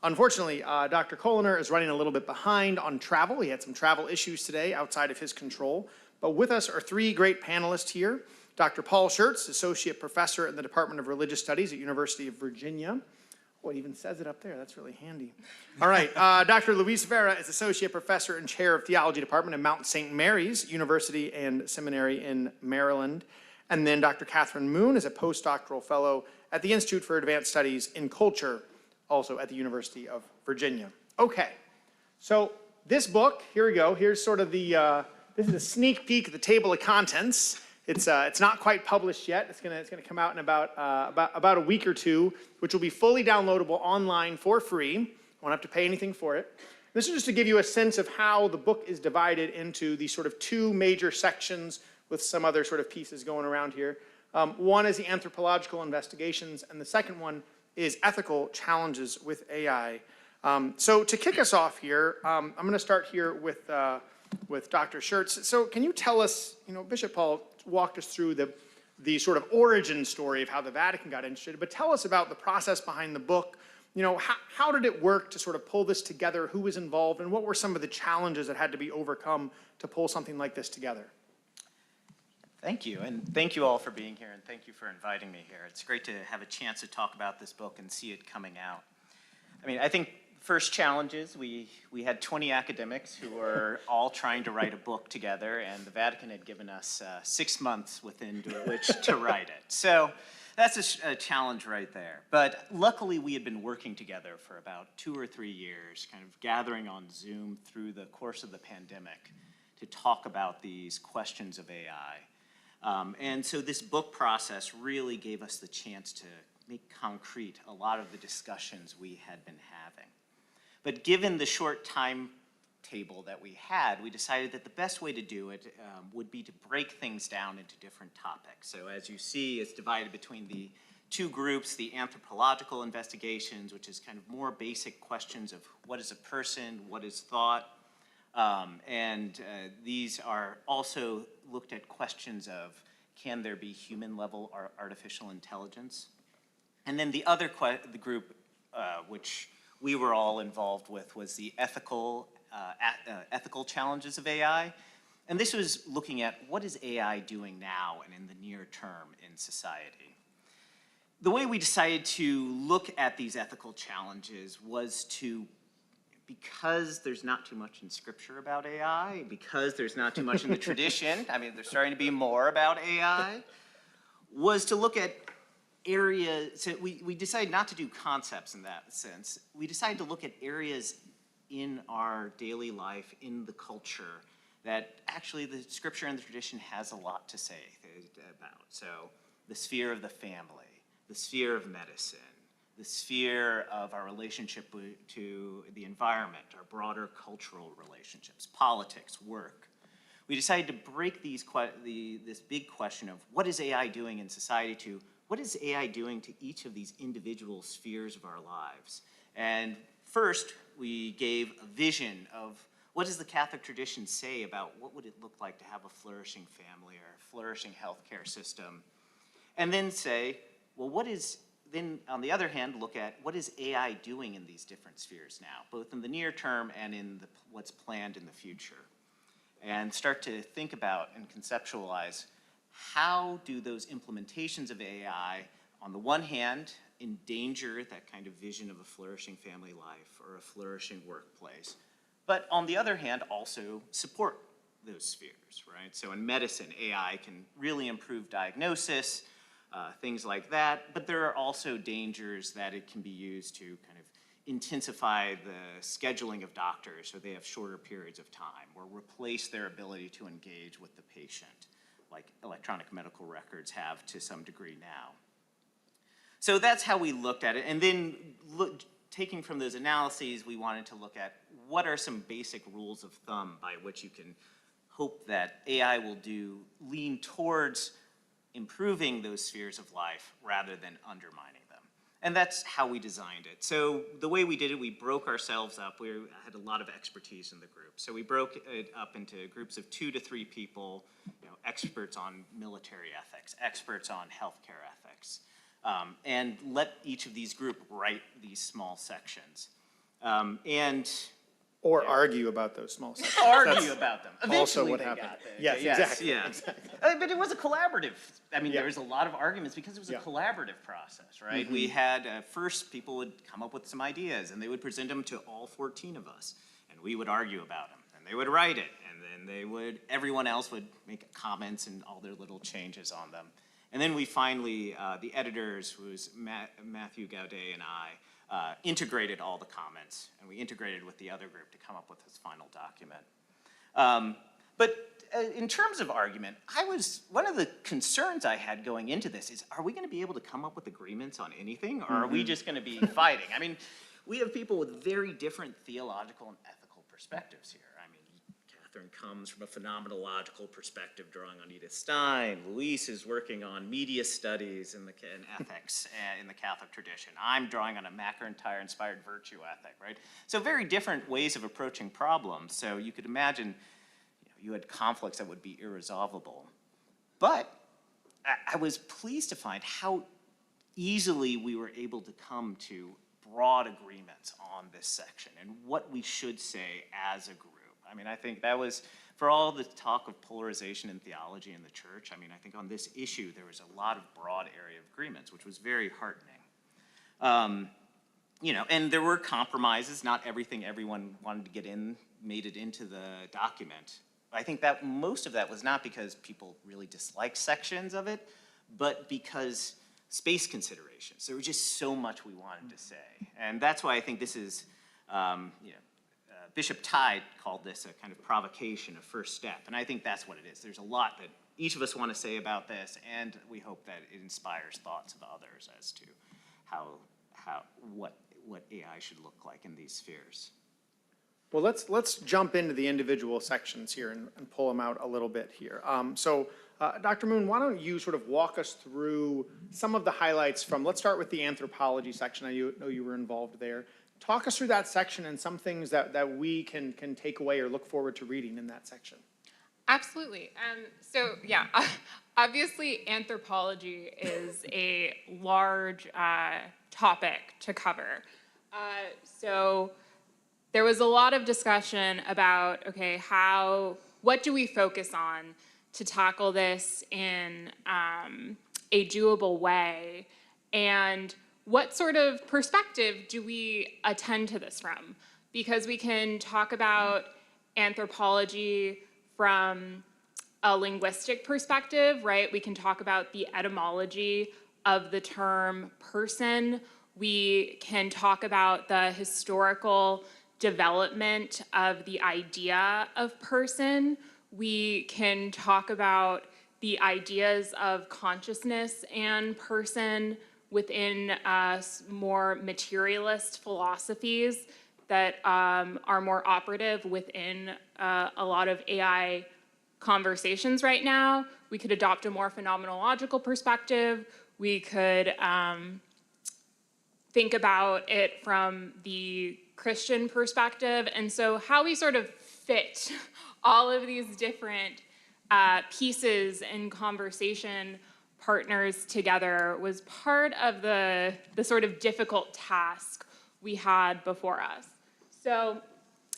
unfortunately, Dr. Kollner is running a little bit behind on travel. He had some travel issues today outside of his control. But with us are three great panelists here. Dr. Paul Schertz, Associate Professor in the Department of Religious Studies at University of Virginia. Oh, it even says it up there. That's really handy. All right. Dr. Luis Vera is Associate Professor and Chair of Theology Department at Mount St. Mary's University and Seminary in Maryland. And then Dr. Catherine Moon is a postdoctoral fellow at the Institute for Advanced Studies in Culture, also at the University of Virginia. Okay. So this book, here we go. Here's sort of the, this is a sneak peek at the table of contents. It's not quite published yet. It's gonna come out in about a week or two, which will be fully downloadable online for free. You won't have to pay anything for it. This is just to give you a sense of how the book is divided into these sort of two major sections with some other sort of pieces going around here. One is the anthropological investigations, and the second one is ethical challenges with AI. So to kick us off here, I'm gonna start here with Dr. Schertz. So can you tell us, Bishop Paul walked us through the sort of origin story of how the Vatican got interested, but tell us about the process behind the book. How did it work to sort of pull this together? Who was involved, and what were some of the challenges that had to be overcome to pull something like this together?
Thank you, and thank you all for being here, and thank you for inviting me here. It's great to have a chance to talk about this book and see it coming out. I think first challenges, we had 20 academics who were all trying to write a book together, and the Vatican had given us 6 months within which to write it. So that's a challenge right there. But luckily, we had been working together for about 2 or 3 years, kind of gathering on Zoom through the course of the pandemic to talk about these questions of AI. And so this book process really gave us the chance to make concrete a lot of the discussions we had been having. But given the short timetable that we had, we decided that the best way to do it would be to break things down into different topics. So as you see, it's divided between the two groups, the anthropological investigations, which is kind of more basic questions of what is a person, what is thought, and these are also looked at questions of can there be human-level or artificial intelligence? And then the other the group, which we were all involved with, was the ethical challenges of AI. And this was looking at what is AI doing now and in the near term in society. The way we decided to look at these ethical challenges was to, because there's not too much in scripture about AI, because there's not too much in the tradition, there's starting to be more about AI, was to look at areas. So we decided not to do concepts in that sense. We decided to look at areas in our daily life, in the culture, that actually the scripture and the tradition has a lot to say about. So the sphere of the family, the sphere of medicine, the sphere of our relationship to the environment, our broader cultural relationships, politics, work. We decided to break this big question of what is AI doing in society to what is AI doing to each of these individual spheres of our lives. And first, we gave a vision of what does the Catholic tradition say about what would it look like to have a flourishing family or a flourishing healthcare system. And then say, well, then on the other hand, look at what is AI doing in these different spheres now, both in the near term and in what's planned in the future. And start to think about and conceptualize how do those implementations of AI, on the one hand, endanger that kind of vision of a flourishing family life or a flourishing workplace, but on the other hand, also support those spheres, right? So in medicine, AI can really improve diagnosis, things like that, but there are also dangers that it can be used to kind of intensify the scheduling of doctors so they have shorter periods of time, or replace their ability to engage with the patient, like electronic medical records have to some degree now. So that's how we looked at it. And then taking from those analyses, we wanted to look at what are some basic rules of thumb by which you can hope that AI will lean towards improving those spheres of life rather than undermining them. And that's how we designed it. So the way we did it, we broke ourselves up. We had a lot of expertise in the group. So we broke it up into groups of 2 to 3 people, experts on military ethics, experts on healthcare ethics, and let each of these groups write these small sections.
Or argue about those small sections.
Argue about them. Eventually
Also what
they
happened.
got there.
Yes, exactly.
Yeah.
Exactly.
But it was a collaborative. I mean, there was a lot of arguments because it was a collaborative process, right? We had, first people would come up with some ideas and they would present them to all 14 of us. And we would argue about them. And they would write it. And then everyone else would make comments and all their little changes on them. And then we finally, the editors, who was Matthew Gaudet and I, integrated all the comments, and we integrated with the other group to come up with this final document. But in terms of argument, one of the concerns I had going into this is, are we going to be able to come up with agreements on anything, or are we just going to be fighting? I mean, we have people with very different theological and ethical perspectives here. I mean, Catherine comes from a phenomenological perspective, drawing on Edith Stein. Luis is working on media studies and ethics in the Catholic tradition. I'm drawing on a McIntyre-inspired virtue ethic, right? So very different ways of approaching problems. So you could imagine you had conflicts that would be irresolvable. But I was pleased to find how easily we were able to come to broad agreements on this section and what we should say as a group. I mean, I think that was, for all the talk of polarization in theology in the church, I mean, I think on this issue there was a lot of broad area of agreements, which was very heartening. And there were compromises. Not everything everyone wanted to get in made it into the document. I think that most of that was not because people really disliked sections of it, but because space considerations. There was just so much we wanted to say. And that's why I think this is, Bishop Tide called this a kind of provocation, a first step. And I think that's what it is. There's a lot that each of us want to say about this, and we hope that it inspires thoughts of others as to what AI should look like in these spheres.
Well, let's jump into the individual sections here and pull them out a little bit here. Dr. Moon, why don't you sort of walk us through some of the highlights from, let's start with the anthropology section. I know you were involved there. Talk us through that section and some things that we can take away or look forward to reading in that section.
Absolutely. Obviously anthropology is a large topic to cover. So there was a lot of discussion about, okay, what do we focus on to tackle this in a doable way? And what sort of perspective do we attend to this from? Because we can talk about anthropology from a linguistic perspective, right? We can talk about the etymology of the term person. We can talk about the historical development of the idea of person. We can talk about the ideas of consciousness and person within more materialist philosophies that are more operative within a lot of AI conversations right now. We could adopt a more phenomenological perspective. We could think about it from the Christian perspective. And so how we sort of fit all of these different pieces and conversation partners together was part of the sort of difficult task we had before us. So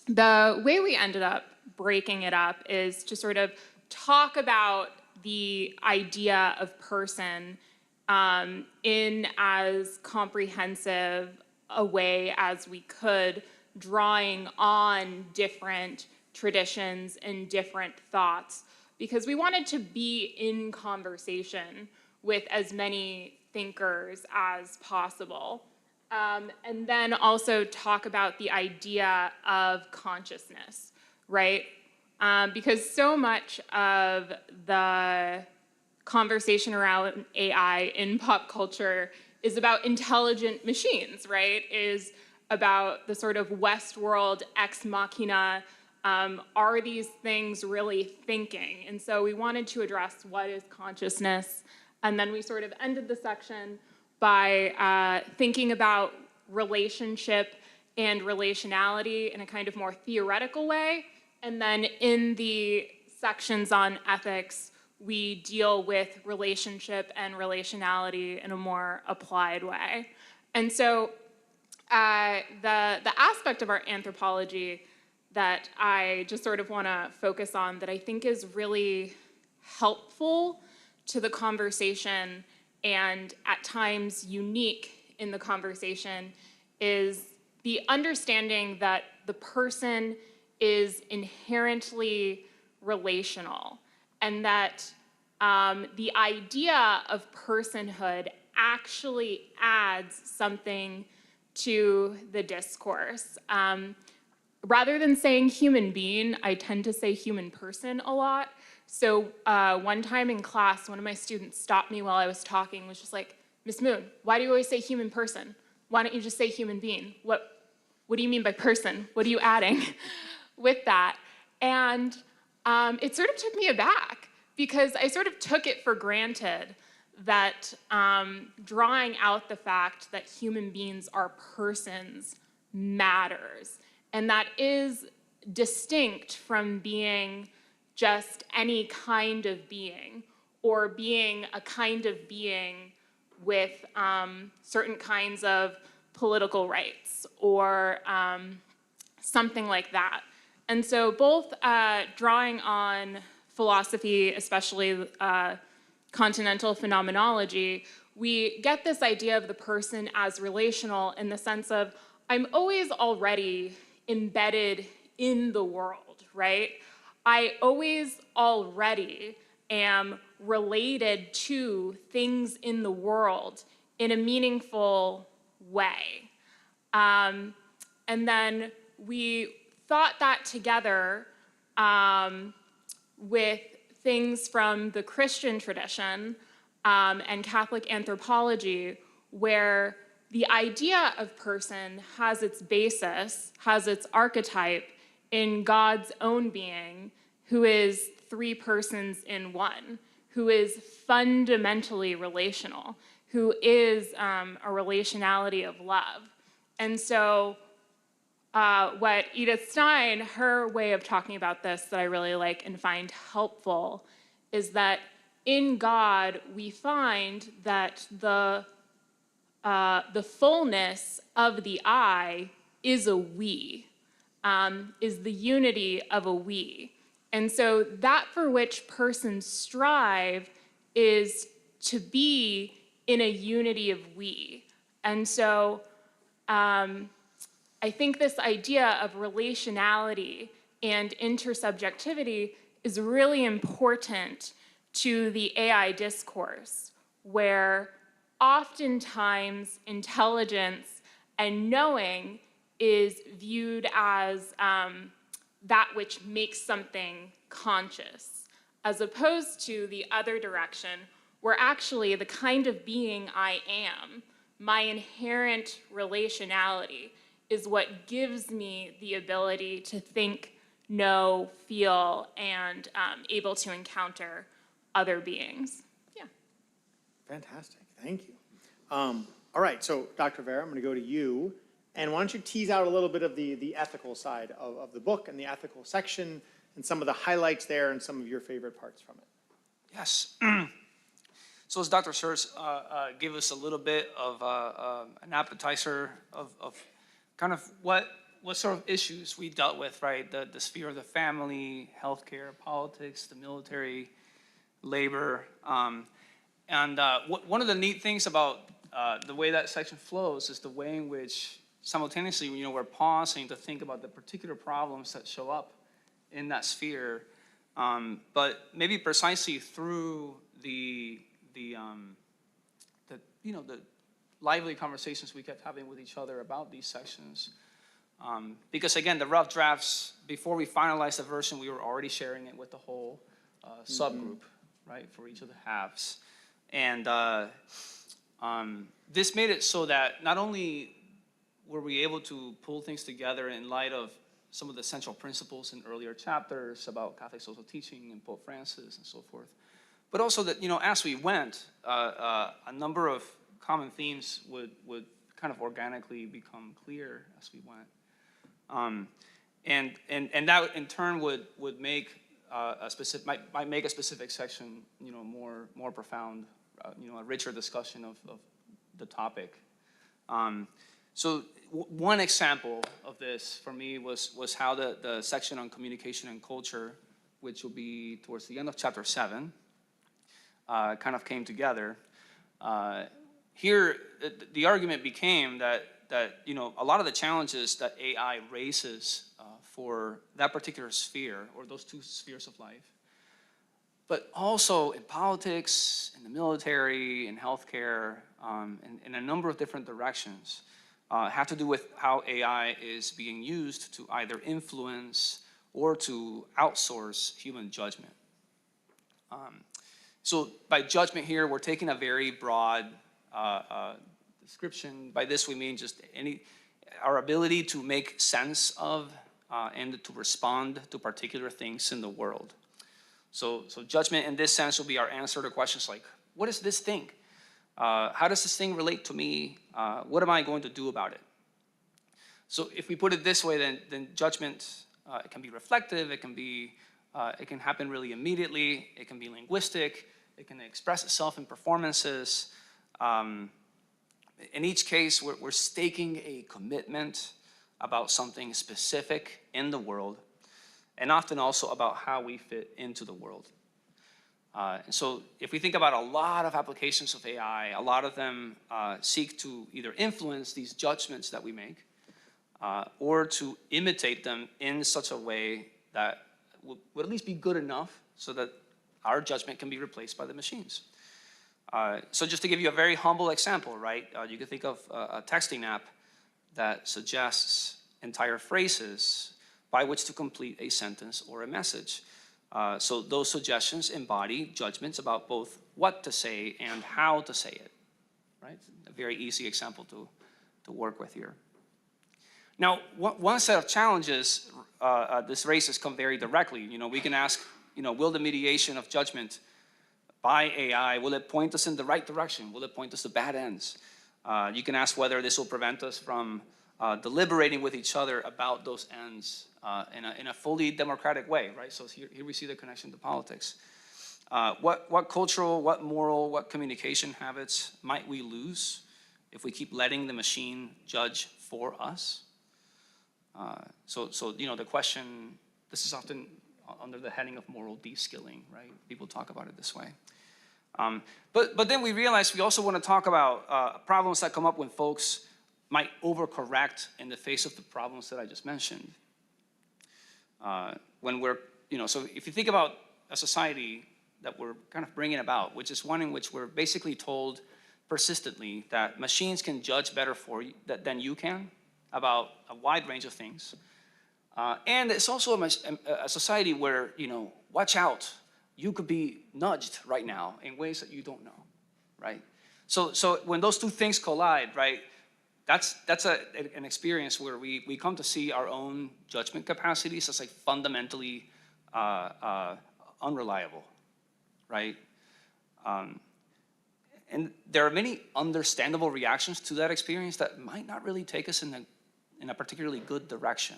the way we ended up breaking it up is to sort of talk about the idea of person in as comprehensive a way as we could, drawing on different traditions and different thoughts, because we wanted to be in conversation with as many thinkers as possible. And then also talk about the idea of consciousness, right? Because so much of the conversation around AI in pop culture is about intelligent machines, right? Is about the sort of Westworld ex machina. Are these things really thinking? And so we wanted to address what is consciousness. And then we sort of ended the section by thinking about relationship and relationality in a kind of more theoretical way. And then in the sections on ethics, we deal with relationship and relationality in a more applied way. And so the aspect of our anthropology that I just sort of want to focus on that I think is really helpful to the conversation and at times unique in the conversation is the understanding that the person is inherently relational and that the idea of personhood actually adds something to the discourse. Rather than saying human being, I tend to say human person a lot. So one time in class, one of my students stopped me while I was talking, was just like, Miss Moon, why do you always say human person? Why don't you just say human being? What do you mean by person? What are you adding with that? And it sort of took me aback because I sort of took it for granted that drawing out the fact that human beings are persons matters. And that is distinct from being just any kind of being or being a kind of being with certain kinds of political rights or something like that. And so both drawing on philosophy, especially continental phenomenology, we get this idea of the person as relational in the sense of I'm always already embedded in the world, right? I always already am related to things in the world in a meaningful way. And then we thought that together with things from the Christian tradition and Catholic anthropology, where the idea of person has its basis, has its archetype in God's own being, who is three persons in one, who is fundamentally relational, who is a relationality of love. And so what Edith Stein, her way of talking about this that I really like and find helpful is that in God, we find that the fullness of the I is a we, is the unity of a we. And so that for which persons strive is to be in a unity of we. And so I think this idea of relationality and intersubjectivity is really important to the AI discourse, where oftentimes intelligence and knowing is viewed as that which makes something conscious, as opposed to the other direction, where actually the kind of being I am, my inherent relationality, is what gives me the ability to think, know, feel, and able to encounter other beings. Yeah.
Fantastic, thank you. All right, so Dr. Vera, I'm going to go to you. And why don't you tease out a little bit of the ethical side of the book and the ethical section and some of the highlights there and some of your favorite parts from it.
Yes. So as Dr. Searles gave us a little bit of an appetizer of kind of what sort of issues we dealt with, right? The sphere of the family, healthcare, politics, the military, labor. And one of the neat things about the way that section flows is the way in which simultaneously, we're pausing to think about the particular problems that show up in that sphere, but maybe precisely through the lively conversations we kept having with each other about these sections. Because again, the rough drafts, before we finalized the version, we were already sharing it with the whole subgroup, right, for each of the halves. And this made it so that not only were we able to pull things together in light of some of the central principles in earlier chapters about Catholic social teaching and Pope Francis and so forth, but also that, as we went, a number of common themes would kind of organically become clear as we went. And that in turn would make might make a specific section, more profound, a richer discussion of the topic. So one example of this for me was how the section on communication and culture, which will be towards the end of chapter 7, kind of came together. Here, the argument became that a lot of the challenges that AI raises for that particular sphere, or those two spheres of life, but also in politics, in the military, in healthcare, in a number of different directions, have to do with how AI is being used to either influence or to outsource human judgment. So by judgment here, we're taking a very broad description. By this, we mean just our ability to make sense of and to respond to particular things in the world. So judgment in this sense will be our answer to questions like, what is this thing? How does this thing relate to me? What am I going to do about it? So if we put it this way, then judgment, it can be reflective, it can happen really immediately, it can be linguistic, it can express itself in performances. In each case, we're staking a commitment about something specific in the world, and often also about how we fit into the world. And so if we think about a lot of applications of AI, a lot of them seek to either influence these judgments that we make or to imitate them in such a way that would at least be good enough so that our judgment can be replaced by the machines. So just to give you a very humble example, right? You can think of a texting app that suggests entire phrases by which to complete a sentence or a message. So those suggestions embody judgments about both what to say and how to say it, right? A very easy example to work with here. Now, one set of challenges this raises come very directly. We can ask, will the mediation of judgment by AI, will it point us in the right direction? Will it point us to bad ends? You can ask whether this will prevent us from deliberating with each other about those ends in a fully democratic way, right? So here we see the connection to politics. What cultural, what moral, what communication habits might we lose if we keep letting the machine judge for us? So the question, this is often under the heading of moral de-skilling, right? People talk about it this way. But then we realize we also want to talk about problems that come up when folks might overcorrect in the face of the problems that I just mentioned. When we're, so if you think about a society that we're kind of bringing about, which is one in which we're basically told persistently that machines can judge better for you than you can about a wide range of things. And it's also a society where, watch out, you could be nudged right now in ways that you don't know, right? So when those two things collide, right, that's an experience where we come to see our own judgment capacities as like fundamentally unreliable, right? And there are many understandable reactions to that experience that might not really take us in a particularly good direction.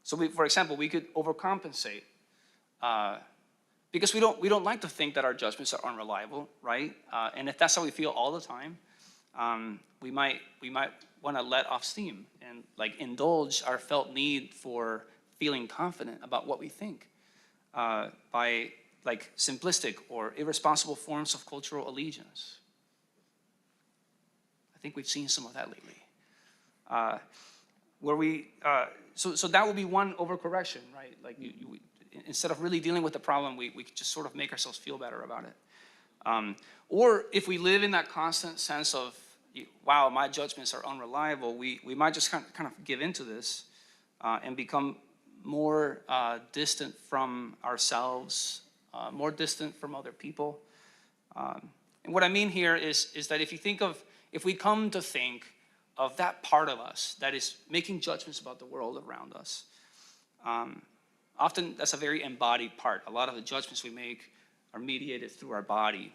So for example, we could overcompensate because we don't like to think that our judgments are unreliable, right? And if that's how we feel all the time, we might want to let off steam and like indulge our felt need for feeling confident about what we think by like simplistic or irresponsible forms of cultural allegiance. I think we've seen some of that lately. Where we, so that would be one overcorrection, right? Like instead of really dealing with the problem, we just sort of make ourselves feel better about it. Or if we live in that constant sense of, wow, my judgments are unreliable, we might just kind of give into this and become more distant from ourselves, more distant from other people. And what I mean here is that if we come to think of that part of us that is making judgments about the world around us, often that's a very embodied part. A lot of the judgments we make are mediated through our body.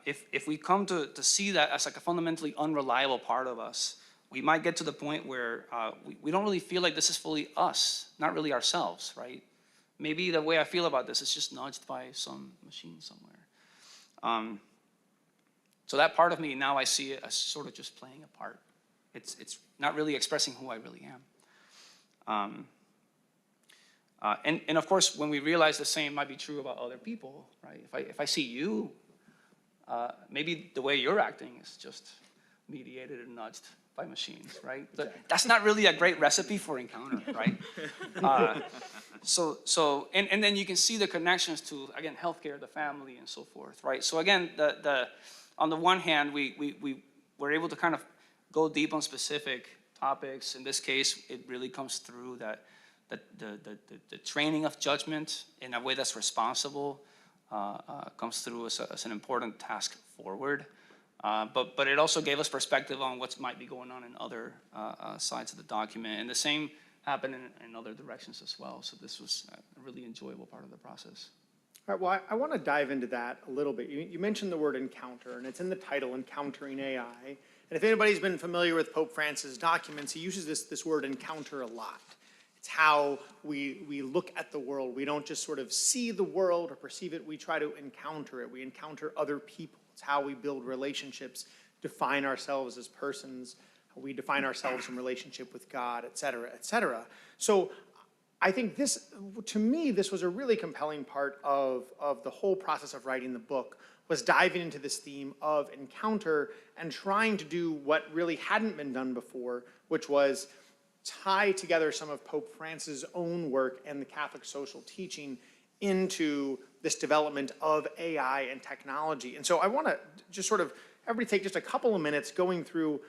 If we come to see that as like a fundamentally unreliable part of us, we might get to the point where we don't really feel like this is fully us, not really ourselves, right? Maybe the way I feel about this is just nudged by some machine somewhere. So that part of me, now I see it as sort of just playing a part. It's not really expressing who I really am. And of course, when we realize the same might be true about other people, right? If I see you, maybe the way you're acting is just mediated and nudged by machines, right? But that's not really a great recipe for encounter, right? And then you can see the connections to, again, healthcare, the family, and so forth, right? So again, on the one hand, we were able to kind of go deep on specific topics. In this case, it really comes through that the training of judgment in a way that's responsible comes through as an important task forward. But it also gave us perspective on what might be going on in other sides of the document. And the same happened in other directions as well. So this was a really enjoyable part of the process.
All right, well, I want to dive into that a little bit. You mentioned the word encounter, and it's in the title, Encountering AI. And if anybody's been familiar with Pope Francis' documents, he uses this word encounter a lot. It's how we look at the world. We don't just sort of see the world or perceive it. We try to encounter it. We encounter other people. It's how we build relationships, define ourselves as persons, how we define ourselves in relationship with God, et cetera, et cetera. So I think this, to me, this was a really compelling part of the whole process of writing the book, was diving into this theme of encounter and trying to do what really hadn't been done before, which was tie together some of Pope Francis' own work and the Catholic social teaching into this development of AI and technology. And so I want to just sort of, everybody take just a couple of minutes going through,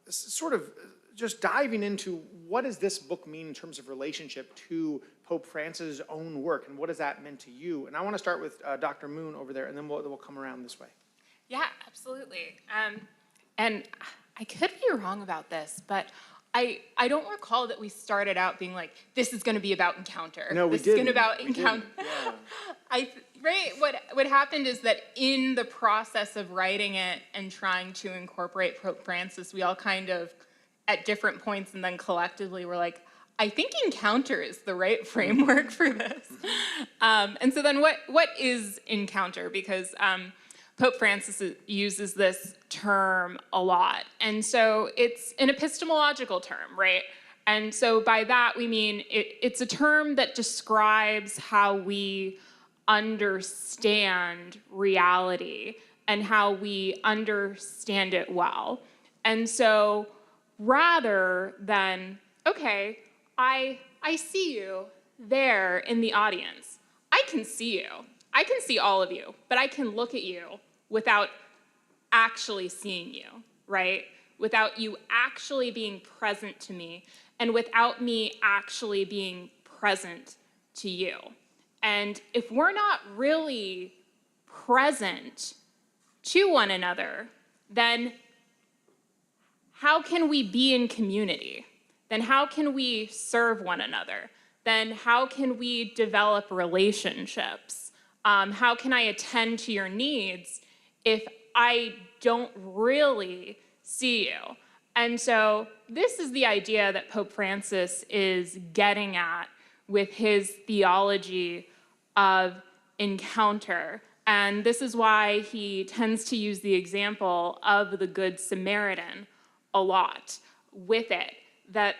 sort of just diving into what does this book mean in terms of relationship to Pope Francis' own work, and what has that meant to you? And I want to start with Dr. Moon over there, and then we'll come around this way.
Yeah, absolutely. And I could be wrong about this, but I don't recall that we started out being like, this is going to be about encounter.
No, we
didn't.
This is
going to be about encounter.
Yeah.
Right. What happened is that in the process of writing it and trying to incorporate Pope Francis, we all kind of, at different points and then collectively, were like, I think encounter is the right framework for this. And so then what is encounter? Because Pope Francis uses this term a lot. And so it's an epistemological term, right? And so by that we mean it's a term that describes how we understand reality and how we understand it well. And so rather than, okay, I see you there in the audience. I can see you. I can see all of you, but I can look at you without actually seeing you, right? Without you actually being present to me, and without me actually being present to you. And if we're not really present to one another, then how can we be in community? Then how can we serve one another? Then how can we develop relationships? How can I attend to your needs if I don't really see you? And so this is the idea that Pope Francis is getting at with his theology of encounter. And this is why he tends to use the example of the Good Samaritan a lot with it, that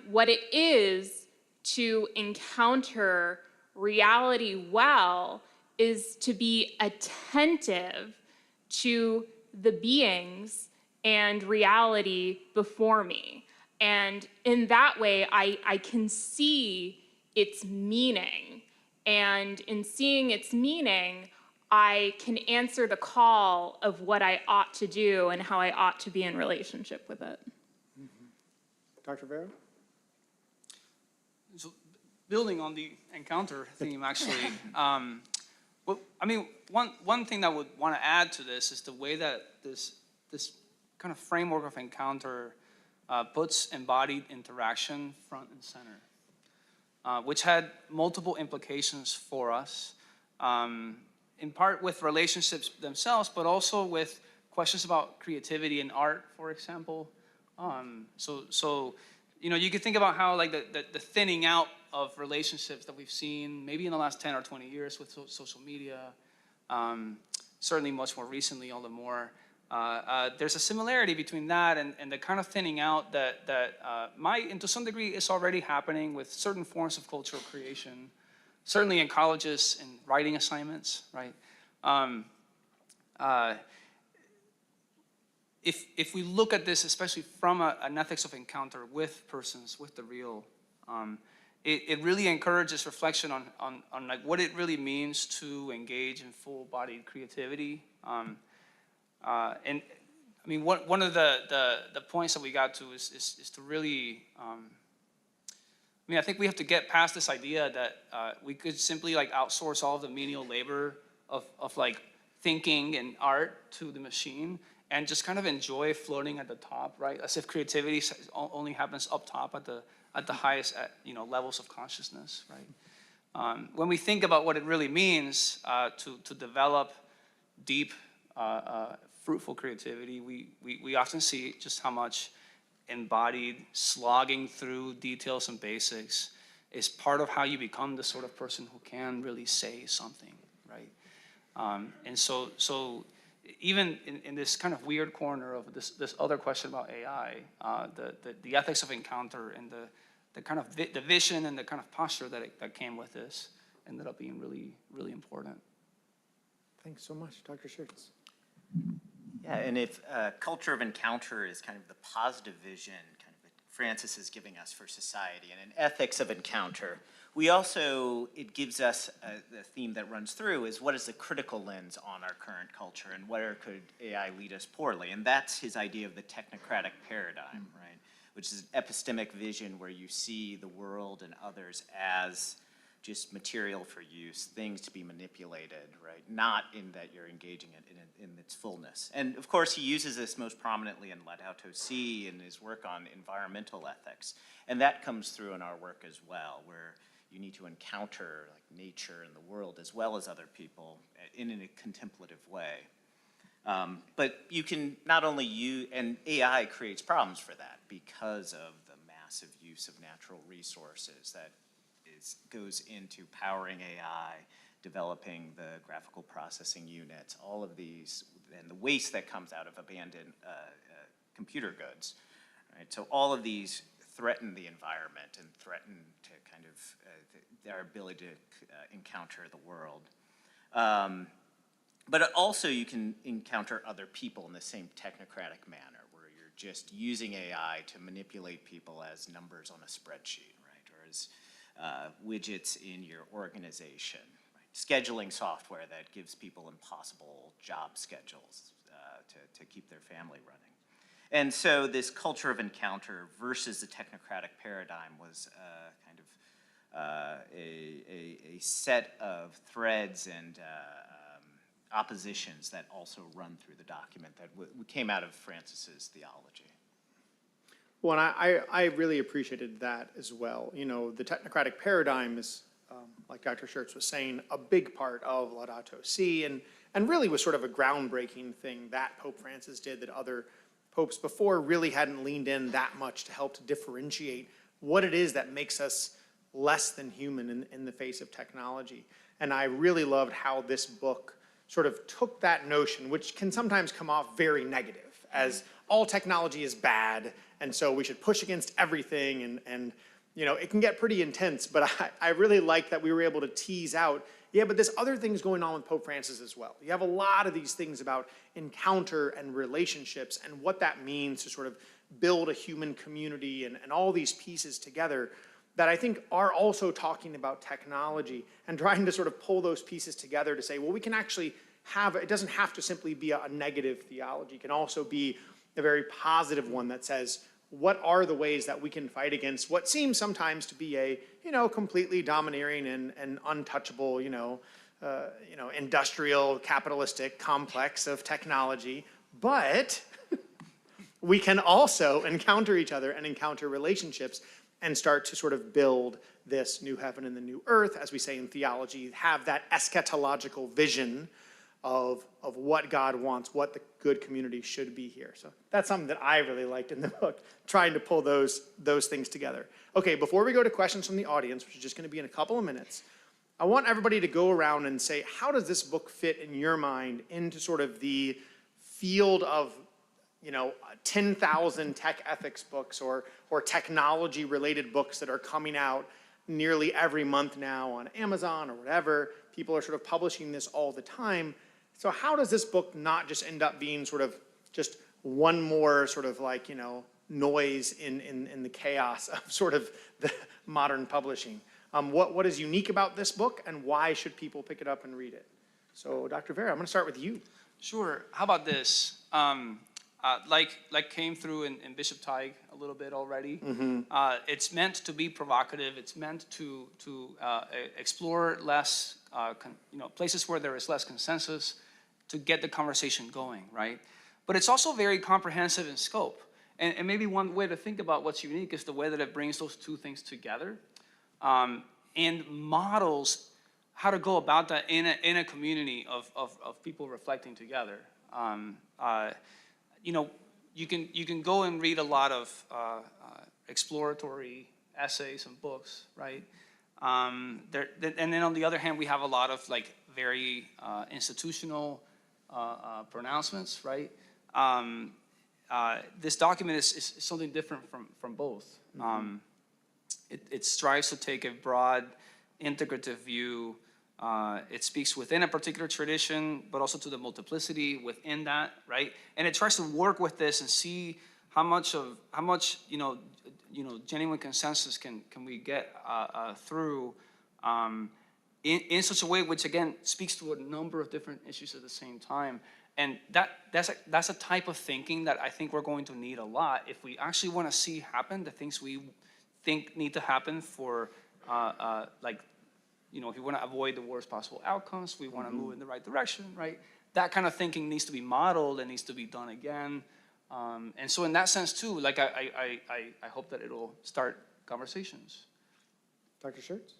what it is to encounter reality well is to be attentive to the beings and reality before me. And in that way, I can see its meaning And in seeing its meaning, I can answer the call of what I ought to do and how I ought to be in relationship with it.
Dr. Vero?
So building on the encounter theme, actually, well, I mean, one thing that I would want to add to this is the way that this kind of framework of encounter puts embodied interaction front and center, which had multiple implications for us, in part with relationships themselves, but also with questions about creativity and art, for example. So you could think about how like the thinning out of relationships that we've seen maybe in the last 10 or 20 years with social media, certainly much more recently, all the more. There's a similarity between that and the kind of thinning out that might, and to some degree, is already happening with certain forms of cultural creation, certainly in colleges and writing assignments, right? If we look at this, especially from an ethics of encounter with persons, with the real, it really encourages reflection on like what it really means to engage in full-bodied creativity. And I mean, one of the points that we got to is to really, I mean, I think we have to get past this idea that we could simply like outsource all of the menial labor of like thinking and art to the machine and just kind of enjoy floating at the top, right? As if creativity only happens up top at the highest levels of consciousness, right? When we think about what it really means to develop deep, fruitful creativity, we often see just how much embodied slogging through details and basics is part of how you become the sort of person who can really say something, right? And so even in this kind of weird corner of this other question about AI, the ethics of encounter and the kind of the vision and the kind of posture that came with this ended up being really, really important.
Thanks so much, Dr. Schertz.
Yeah, and if culture of encounter is kind of the positive vision kind of that Francis is giving us for society, and an ethics of encounter, we also, it gives us the theme that runs through is what is the critical lens on our current culture and where could AI lead us poorly? And that's his idea of the technocratic paradigm, right? Which is an epistemic vision where you see the world and others as just material for use, things to be manipulated, right? Not in that you're engaging it in its fullness. And of course, he uses this most prominently in Laudato Si in his work on environmental ethics. And that comes through in our work as well, where you need to encounter like nature and the world as well as other people in a contemplative way. But you can not only use, and AI creates problems for that because of the massive use of natural resources that goes into powering AI, developing the graphical processing units, all of these, and the waste that comes out of abandoned computer goods, right? So all of these threaten the environment and threaten to kind of their ability to encounter the world. But also you can encounter other people in the same technocratic manner, where you're just using AI to manipulate people as numbers on a spreadsheet, right? Or as widgets in your organization, right? Scheduling software that gives people impossible job schedules to keep their family running. And so this culture of encounter versus the technocratic paradigm was kind of a set of threads and oppositions that also run through the document that came out of Francis's theology.
Well, and I really appreciated that as well. You know, the technocratic paradigm is, like Dr. Schertz was saying, a big part of Laudato Si, and really was sort of a groundbreaking thing that Pope Francis did that other popes before really hadn't leaned in that much to help to differentiate what it is that makes us less than human in the face of technology. And I really loved how this book sort of took that notion, which can sometimes come off very negative, as all technology is bad, and so we should push against everything, and you know, it can get pretty intense, but I really like that we were able to tease out, yeah, but there's other things going on with Pope Francis as well. You have a lot of these things about encounter and relationships and what that means to sort of build a human community and all these pieces together that I think are also talking about technology and trying to sort of pull those pieces together to say, well, we can actually have, it doesn't have to simply be a negative theology. It can also be a very positive one that says, what are the ways that we can fight against what seems sometimes to be a, completely domineering and untouchable, industrial, capitalistic complex of technology, but we can also encounter each other and encounter relationships and start to sort of build this new heaven and the new earth, as we say in theology, have that eschatological vision of what God wants, what the good community should be here. So that's something that I really liked in the book, trying to pull those things together. Okay, before we go to questions from the audience, which is just going to be in a couple of minutes, I want everybody to go around and say, how does this book fit in your mind into sort of the field of 10,000 tech ethics books or technology-related books that are coming out nearly every month now on Amazon or whatever. People are sort of publishing this all the time. So how does this book not just end up being sort of just one more sort of like, noise in the chaos of sort of the modern publishing? What is unique about this book, and why should people pick it up and read it? So Dr. Vera, I'm going to start with you.
Sure. How about this? Like came through in Bishop Teig a little bit already. It's meant to be provocative. It's meant to explore less, places where there is less consensus, to get the conversation going, right? But it's also very comprehensive in scope. And maybe one way to think about what's unique is the way that it brings those two things together, and models how to go about that in a community of people reflecting together. You can go and read a lot of exploratory essays and books, right? And then on the other hand, we have a lot of like very institutional pronouncements, right? This document is something different from both. It strives to take a broad, integrative view. It speaks within a particular tradition, but also to the multiplicity within that, right? And it tries to work with this and see how much genuine consensus can we get through in such a way which again speaks to a number of different issues at the same time. And that's a type of thinking that I think we're going to need a lot if we actually want to see happen the things we think need to happen for if you want to avoid the worst possible outcomes, we want to move in the right direction, right? That kind of thinking needs to be modeled and needs to be done again. And so in that sense too, like I hope that it'll start conversations.
Dr. Schertz?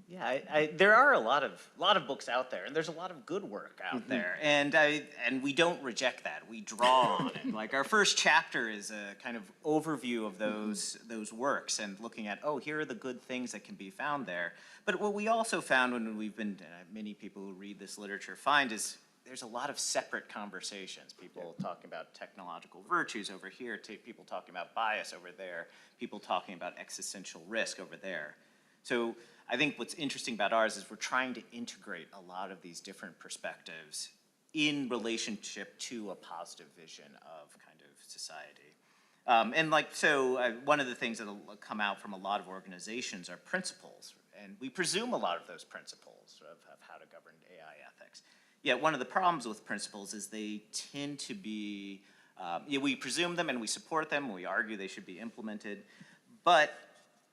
Yeah, there are a lot of books out there, and there's a lot of good work out there, and we don't reject that. We draw on it. Like our first chapter is a kind of overview of those works and looking at, here are the good things that can be found there. But what we also found when we've been, many people who read this literature find is there's a lot of separate conversations. People talking about technological virtues over here, people talking about bias over there, people talking about existential risk over there. So I think what's interesting about ours is we're trying to integrate a lot of these different perspectives in relationship to a positive vision of kind of society. One of the things that'll come out from a lot of organizations are principles, and we presume a lot of those principles of how to govern AI ethics. Yet one of the problems with principles is they tend to be, we presume them and we support them, and we argue they should be implemented, but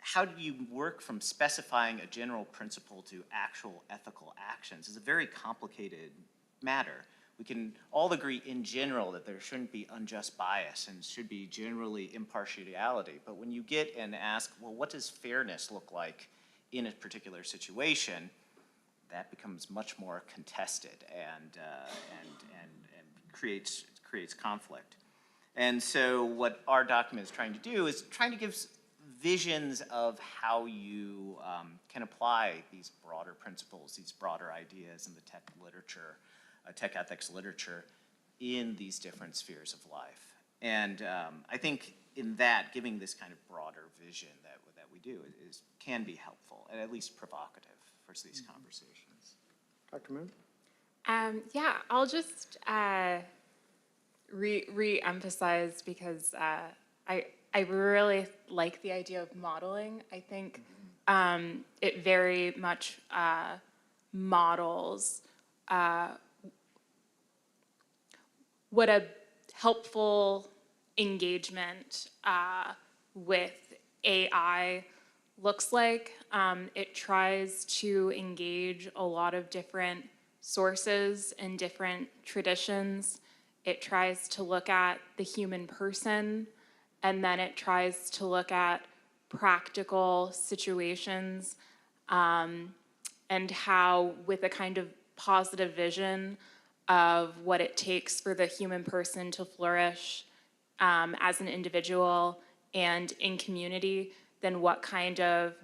how do you work from specifying a general principle to actual ethical actions is a very complicated matter. We can all agree in general that there shouldn't be unjust bias and should be generally impartiality. But when you get and ask, well, what does fairness look like in a particular situation, that becomes much more contested and creates conflict. And so what our document is trying to do is trying to give visions of how you can apply these broader principles, these broader ideas in the tech literature, tech ethics literature, in these different spheres of life. And I think in that, giving this kind of broader vision that we do can be helpful, and at least provocative for these conversations.
Dr. Moon?
Yeah, I'll just re-emphasize because I really like the idea of modeling. I think it very much models what a helpful engagement with AI looks like. It tries to engage a lot of different sources and different traditions. It tries to look at the human person, and then it tries to look at practical situations and how, with a kind of positive vision of what it takes for the human person to flourish as an individual and in community, then what kind of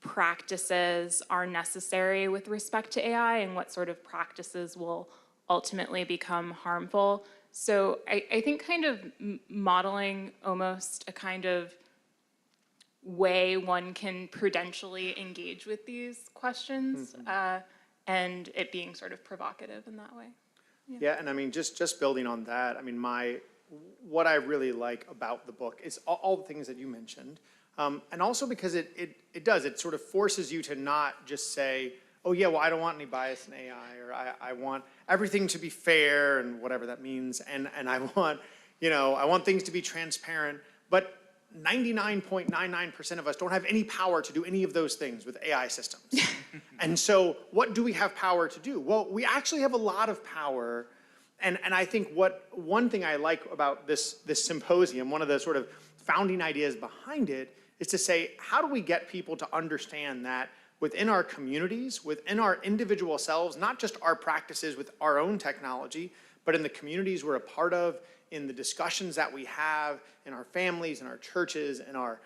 practices are necessary with respect to AI and what sort of practices will ultimately become harmful. So I think kind of modeling almost a kind of way one can prudentially engage with these questions and it being sort of provocative in that way.
Yeah, and I mean, just building on that, I mean, what I really like about the book is all the things that you mentioned. And also because it sort of forces you to not just say, oh yeah, well, I don't want any bias in AI, or I want everything to be fair and whatever that means. And I want, I want things to be transparent, but 99.99% of us don't have any power to do any of those things with AI systems. And so what do we have power to do? Well, we actually have a lot of power. And I think one thing I like about this symposium, one of the sort of founding ideas behind it, is to say, how do we get people to understand that within our communities, within our individual selves, not just our practices with our own technology, but in the communities we're a part of, in the discussions that we have in our families, in our churches, in our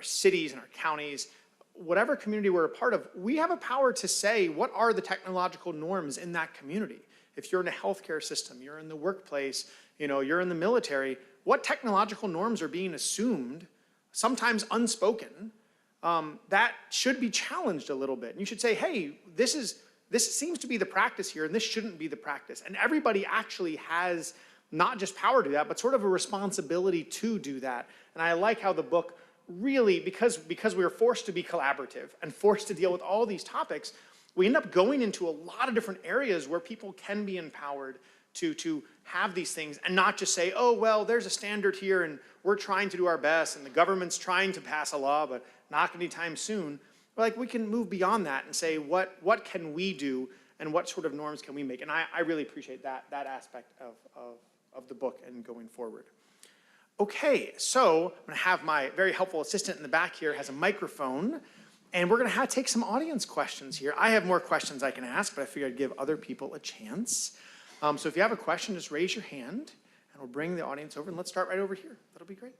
cities, in our counties, whatever community we're a part of, we have a power to say what are the technological norms in that community. If you're in a healthcare system, you're in the workplace, you're in the military, what technological norms are being assumed, sometimes unspoken, that should be challenged a little bit. And you should say, hey, this seems to be the practice here, and this shouldn't be the practice. And everybody actually has not just power to do that, but sort of a responsibility to do that. And I like how the book really, because we were forced to be collaborative and forced to deal with all these topics, we end up going into a lot of different areas where people can be empowered to have these things and not just say, oh, well, there's a standard here and we're trying to do our best and the government's trying to pass a law, but not anytime soon. But like, we can move beyond that and say, what can we do and what sort of norms can we make? And I really appreciate that aspect of the book and going forward. Okay, so I'm gonna have my very helpful assistant in the back here has a microphone, and we're gonna take some audience questions here. I have more questions I can ask, but I figured I'd give other people a chance. So if you have a question, just raise your hand, and we'll bring the audience over, and let's start right over here. That'll be great.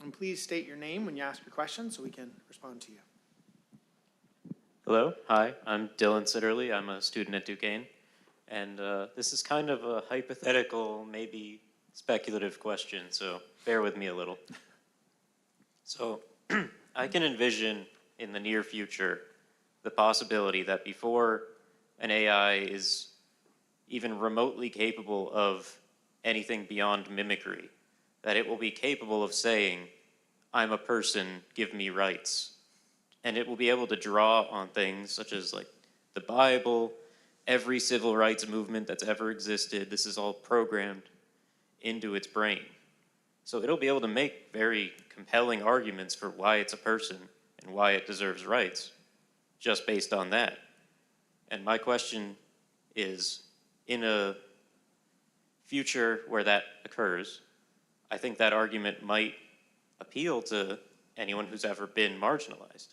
And please state your name when you ask your question so we can respond to you.
Hello, hi, I'm Dylan Sitterly. I'm a student at Duquesne. And this is kind of a hypothetical, maybe speculative question, so bear with me a little. So I can envision in the near future the possibility that before an AI is even remotely capable of anything beyond mimicry, that it will be capable of saying, I'm a person, give me rights. And it will be able to draw on things such as like the Bible, every civil rights movement that's ever existed. This is all programmed into its brain. So it'll be able to make very compelling arguments for why it's a person and why it deserves rights, just based on that. And my question is, in a future where that occurs, I think that argument might appeal to anyone who's ever been marginalized.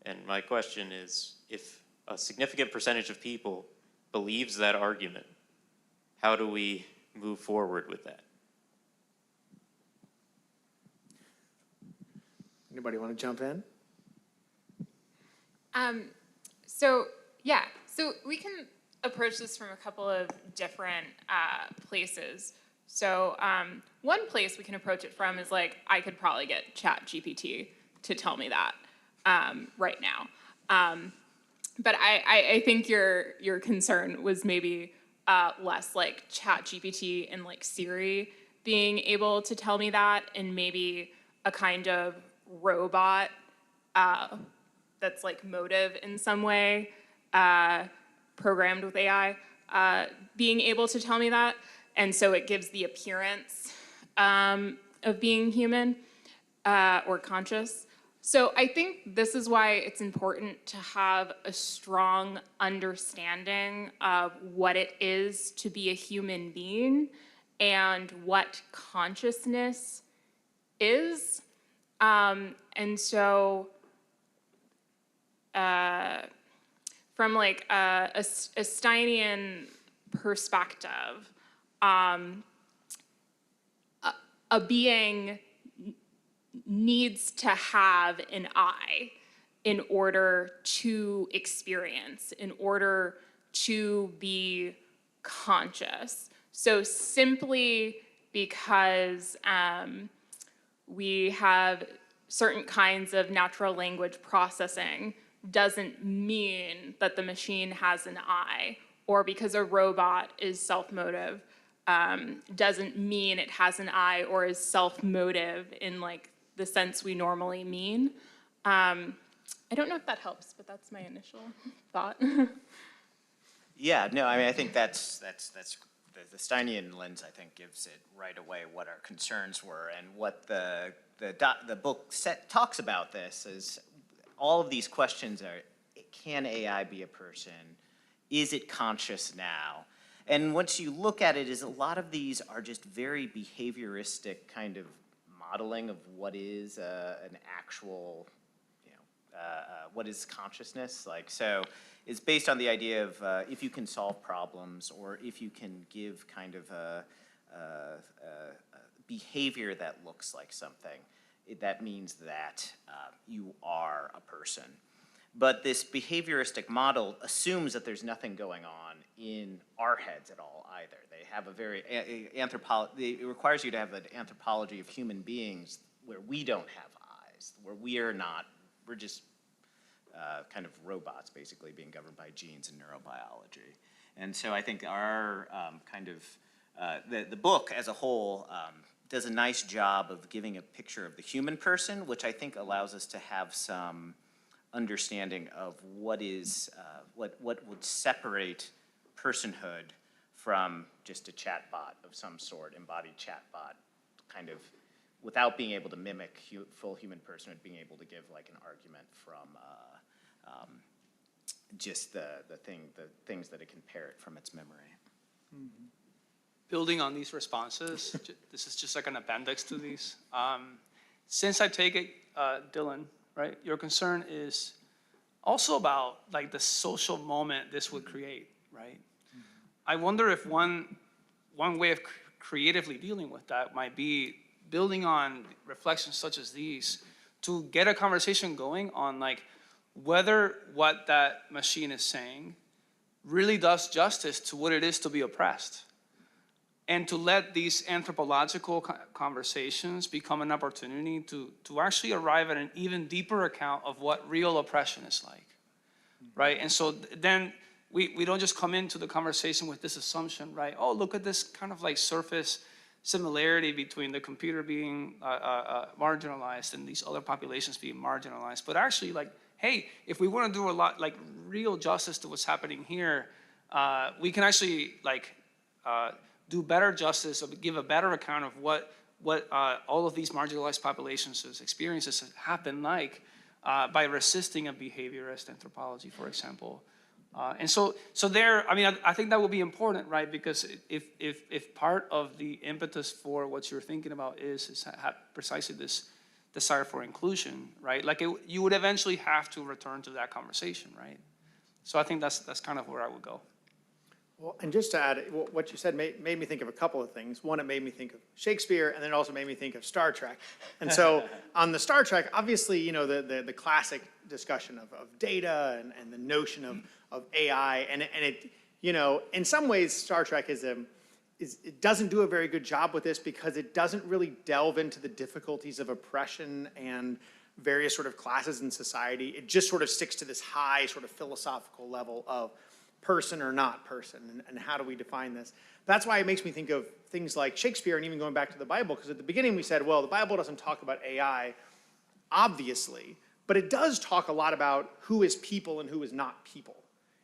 And my question is, if a significant percentage of people believes that argument, how do we move forward with that?
Anybody want to jump in?
So we can approach this from a couple of different places. So one place we can approach it from is like, I could probably get ChatGPT to tell me that right now. But I think your concern was maybe less like ChatGPT and like Siri being able to tell me that, and maybe a kind of robot that's like motive in some way, programmed with AI, being able to tell me that. And so it gives the appearance of being human or conscious. So I think this is why it's important to have a strong understanding of what it is to be a human being and what consciousness is. And so from like a Steinian perspective, a being needs to have an I in order to experience, in order to be conscious. So simply because we have certain kinds of natural language processing doesn't mean that the machine has an I, or because a robot is self-motive doesn't mean it has an I or is self-motive in like the sense we normally mean. I don't know if that helps, but that's my initial thought.
Yeah, no, I mean, I think that's the Steinian lens, I think, gives it right away what our concerns were, and what the book talks about this is all of these questions are, can AI be a person? Is it conscious now? And once you look at it, is a lot of these are just very behavioristic kind of modeling of what is an actual, what is consciousness? Like, so it's based on the idea of if you can solve problems, or if you can give kind of a behavior that looks like something, that means that you are a person. But this behavioristic model assumes that there's nothing going on in our heads at all either. They have a very, it requires you to have an anthropology of human beings where we don't have eyes, where we are not, we're just kind of robots basically being governed by genes and neurobiology. And so I think our the book as a whole does a nice job of giving a picture of the human person, which I think allows us to have some understanding of what is what would separate personhood from just a chatbot of some sort, embodied chatbot, kind of without being able to mimic full human personhood, being able to give like an argument from just the things that it can parrot from its memory.
Mm-hmm. Building on these responses, this is just like an appendix to these. Since I take it, Dylan, right, your concern is also about like the social moment this would create, right? Mm-hmm. I wonder if one way of creatively dealing with that might be building on reflections such as these to get a conversation going on like whether what that machine is saying really does justice to what it is to be oppressed. And to let these anthropological conversations become an opportunity to actually arrive at an even deeper account of what real oppression is like, right? And so then we don't just come into the conversation with this assumption, right? Oh, look at this kind of like surface similarity between the computer being marginalized and these other populations being marginalized. But actually like, hey, if we want to do a lot, like real justice to what's happening here, we can actually like, do better justice, or give a better account of what all of these marginalized populations' experiences have been like by resisting a behaviorist anthropology, for example. And so there, I mean, I think that will be important, right? Because if part of the impetus for what you're thinking about is precisely this desire for inclusion, right? Like you would eventually have to return to that conversation, right? So I think that's kind of where I would go.
Well, and just to add, what you said made me think of a couple of things. One, it made me think of Shakespeare, and then it also made me think of Star Trek. And so on the Star Trek, obviously, you know, the classic discussion of data and the notion of AI, and it, you know, in some ways, Star Trek it doesn't do a very good job with this because it doesn't really delve into the difficulties of oppression and various sort of classes in society. It just sort of sticks to this high sort of philosophical level of person or not person, and how do we define this? That's why it makes me think of things like Shakespeare, and even going back to the Bible, because at the beginning we said, well, the Bible doesn't talk about AI, obviously, but it does talk a lot about who is people and who is not people.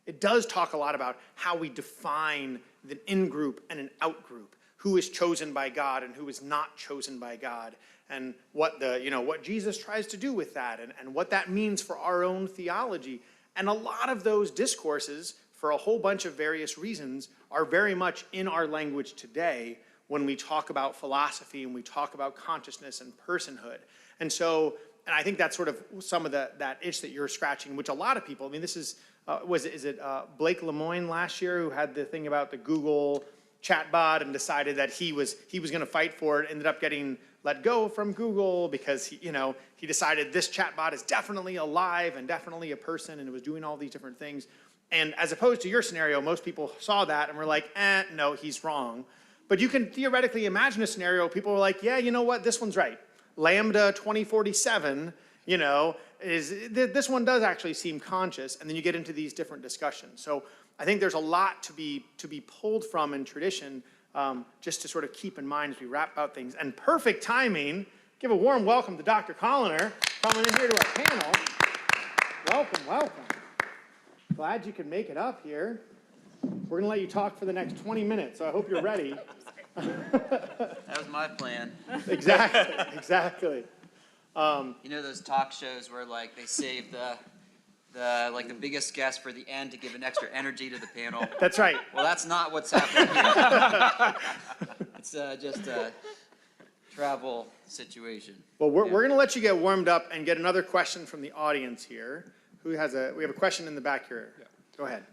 It does talk a lot about how we define an in-group and an out-group, who is chosen by God and who is not chosen by God, and what what Jesus tries to do with that, and what that means for our own theology. And a lot of those discourses, for a whole bunch of various reasons, are very much in our language today when we talk about philosophy and we talk about consciousness and personhood. And so, and I think that's sort of some of that itch that you're scratching, which a lot of people, I mean, this is, is it Blake Lemoine last year who had the thing about the Google chatbot and decided that he was going to fight for it, ended up getting let go from Google because he decided this chatbot is definitely alive and definitely a person, and it was doing all these different things. And as opposed to your scenario, most people saw that and were like, no, he's wrong. But you can theoretically imagine a scenario, people were like, yeah, you know what, this one's right. Lambda 2047, this one does actually seem conscious, and then you get into these different discussions. So I think there's a lot to be pulled from in tradition, just to sort of keep in mind as we wrap out things. And perfect timing, give a warm welcome to Dr. Colliner coming in here to our panel. Welcome, welcome. Glad you could make it up here. We're gonna let you talk for the next 20 minutes, so I hope you're ready.
That was my plan.
Exactly.
Those talk shows where like they save the biggest guest for the end to give an extra energy to the panel.
That's right.
Well, that's not what's happening here. It's just a travel situation.
Well, we're going to let you get warmed up and get another question from the audience here. We have a question in the back here. Yeah. Go ahead.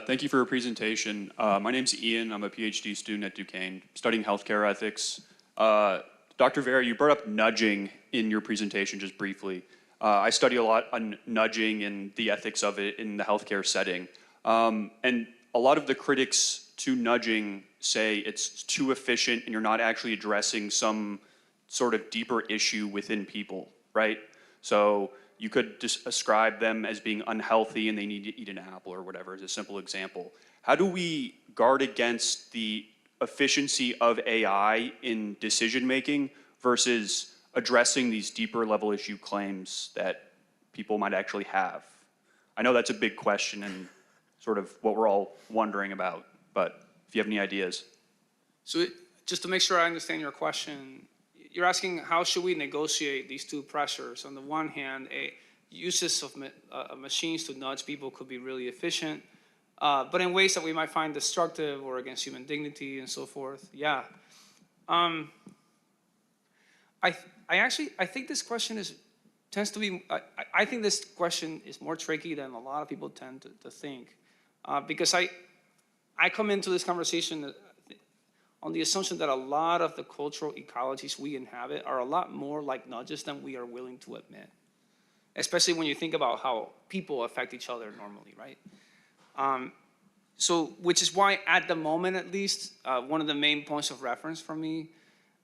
Thank you for your presentation. My name's Ian. I'm a PhD student at Duquesne, studying healthcare ethics. Dr. Vera, you brought up nudging in your presentation just briefly. I study a lot on nudging and the ethics of it in the healthcare setting. And a lot of the critics to nudging say it's too efficient and you're not actually addressing some sort of deeper issue within people, right? So you could just ascribe them as being unhealthy and they need to eat an apple or whatever as a simple example. How do we guard against the efficiency of AI in decision-making versus addressing these deeper level issue claims that people might actually have? I know that's a big question and sort of what we're all wondering about, but if you have any ideas.
So just to make sure I understand your question, you're asking how should we negotiate these two pressures? On the one hand, uses of machines to nudge people could be really efficient, but in ways that we might find destructive or against human dignity and so forth. Yeah. I think this question tends to be, I think this question is more tricky than a lot of people tend to think. Because I come into this conversation on the assumption that a lot of the cultural ecologies we inhabit are a lot more like nudges than we are willing to admit. Especially when you think about how people affect each other normally, right? Which is why at the moment at least, one of the main points of reference for me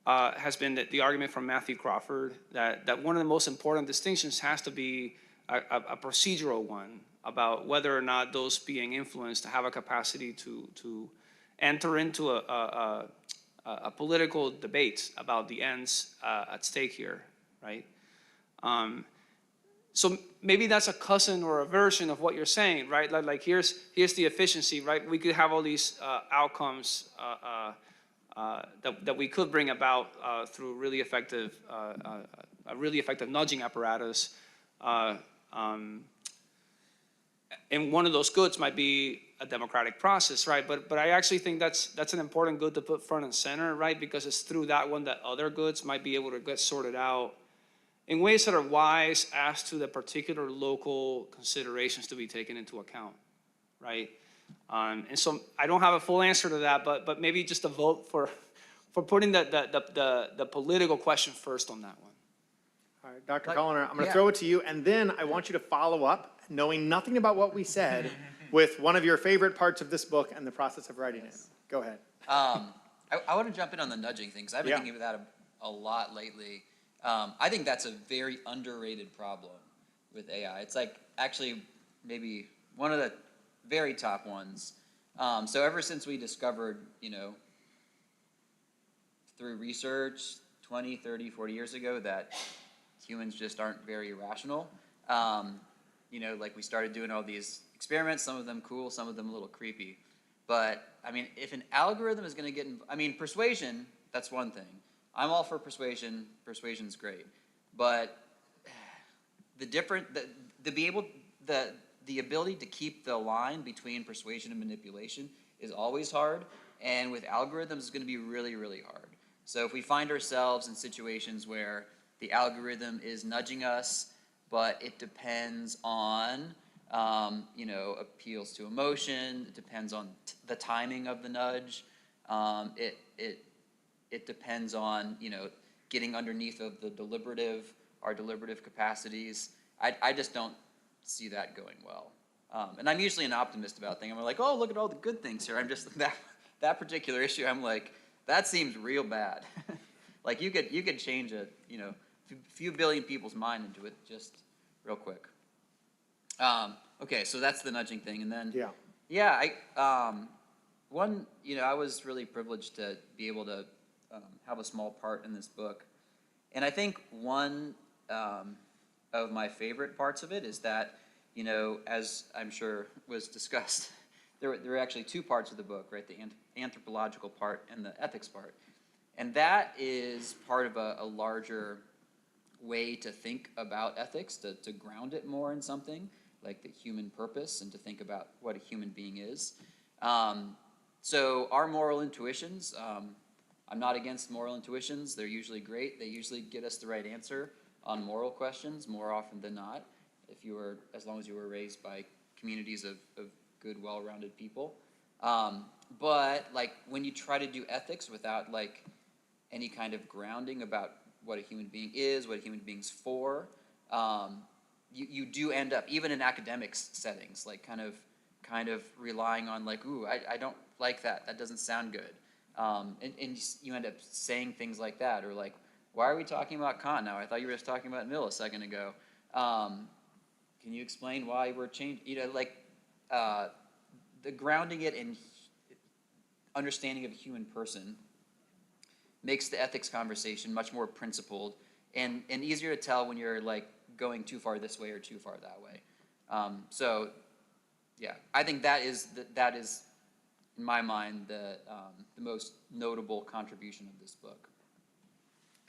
has been the argument from Matthew Crawford that one of the most important distinctions has to be a procedural one about whether or not those being influenced have a capacity to enter into a political debate about the ends at stake here, right? So maybe that's a cousin or a version of what you're saying, right? Like here's the efficiency, right? We could have all these outcomes that we could bring about through really effective, a really effective nudging apparatus. And one of those goods might be a democratic process, right? But I actually think that's an important good to put front and center, right? Because it's through that one that other goods might be able to get sorted out in ways that are wise as to the particular local considerations to be taken into account, right? And so I don't have a full answer to that, but maybe just a vote for putting the political question first on that one.
All right, Dr. Colliner, I'm going to throw it to you, and then I want you to follow up, knowing nothing about what we said, with one of your favorite parts of this book and the process of writing it. Go ahead.
I want to jump in on the nudging thing, because I've been thinking about that a lot lately. I think that's a very underrated problem with AI. It's like actually maybe one of the very top ones. So ever since we discovered, through research 20, 30, 40 years ago that humans just aren't very rational, like we started doing all these experiments, some of them cool, some of them a little creepy. But, I mean, if an algorithm is going to get, persuasion, that's one thing. I'm all for persuasion. Persuasion's great. But the ability to keep the line between persuasion and manipulation is always hard. And with algorithms, it's going to be really, really hard. So if we find ourselves in situations where the algorithm is nudging us, but it depends on appeals to emotion. It depends on the timing of the nudge. It depends on getting underneath of our deliberative capacities. I just don't see that going well. And I'm usually an optimist about things. I'm like, oh, look at all the good things here. I'm just that particular issue. I'm like, that seems real bad. Like you could change a few billion people's mind into it just real quick. Okay, so that's the nudging thing, and then I was really privileged to be able to have a small part in this book, and I think one of my favorite parts of it is that as I'm sure was discussed, there are actually two parts of the book, right? The anthropological part and the ethics part, and that is part of a larger way to think about ethics, to ground it more in something like the human purpose and to think about what a human being is. So our moral intuitions, I'm not against moral intuitions. They're usually great. They usually get us the right answer on moral questions more often than not, as long as you were raised by communities of good, well-rounded people. But like when you try to do ethics without like any kind of grounding about what a human being is, what a human being's for, you do end up, even in academic settings, like kind of relying on like, ooh, I don't like that. That doesn't sound good. And you end up saying things like that, or like, why are we talking about Kant now? I thought you were just talking about Mill a second ago. Can you explain why we're changing? The grounding it in understanding of a human person makes the ethics conversation much more principled and easier to tell when you're like going too far this way or too far that way. So yeah, I think that is in my mind the most notable contribution of this book.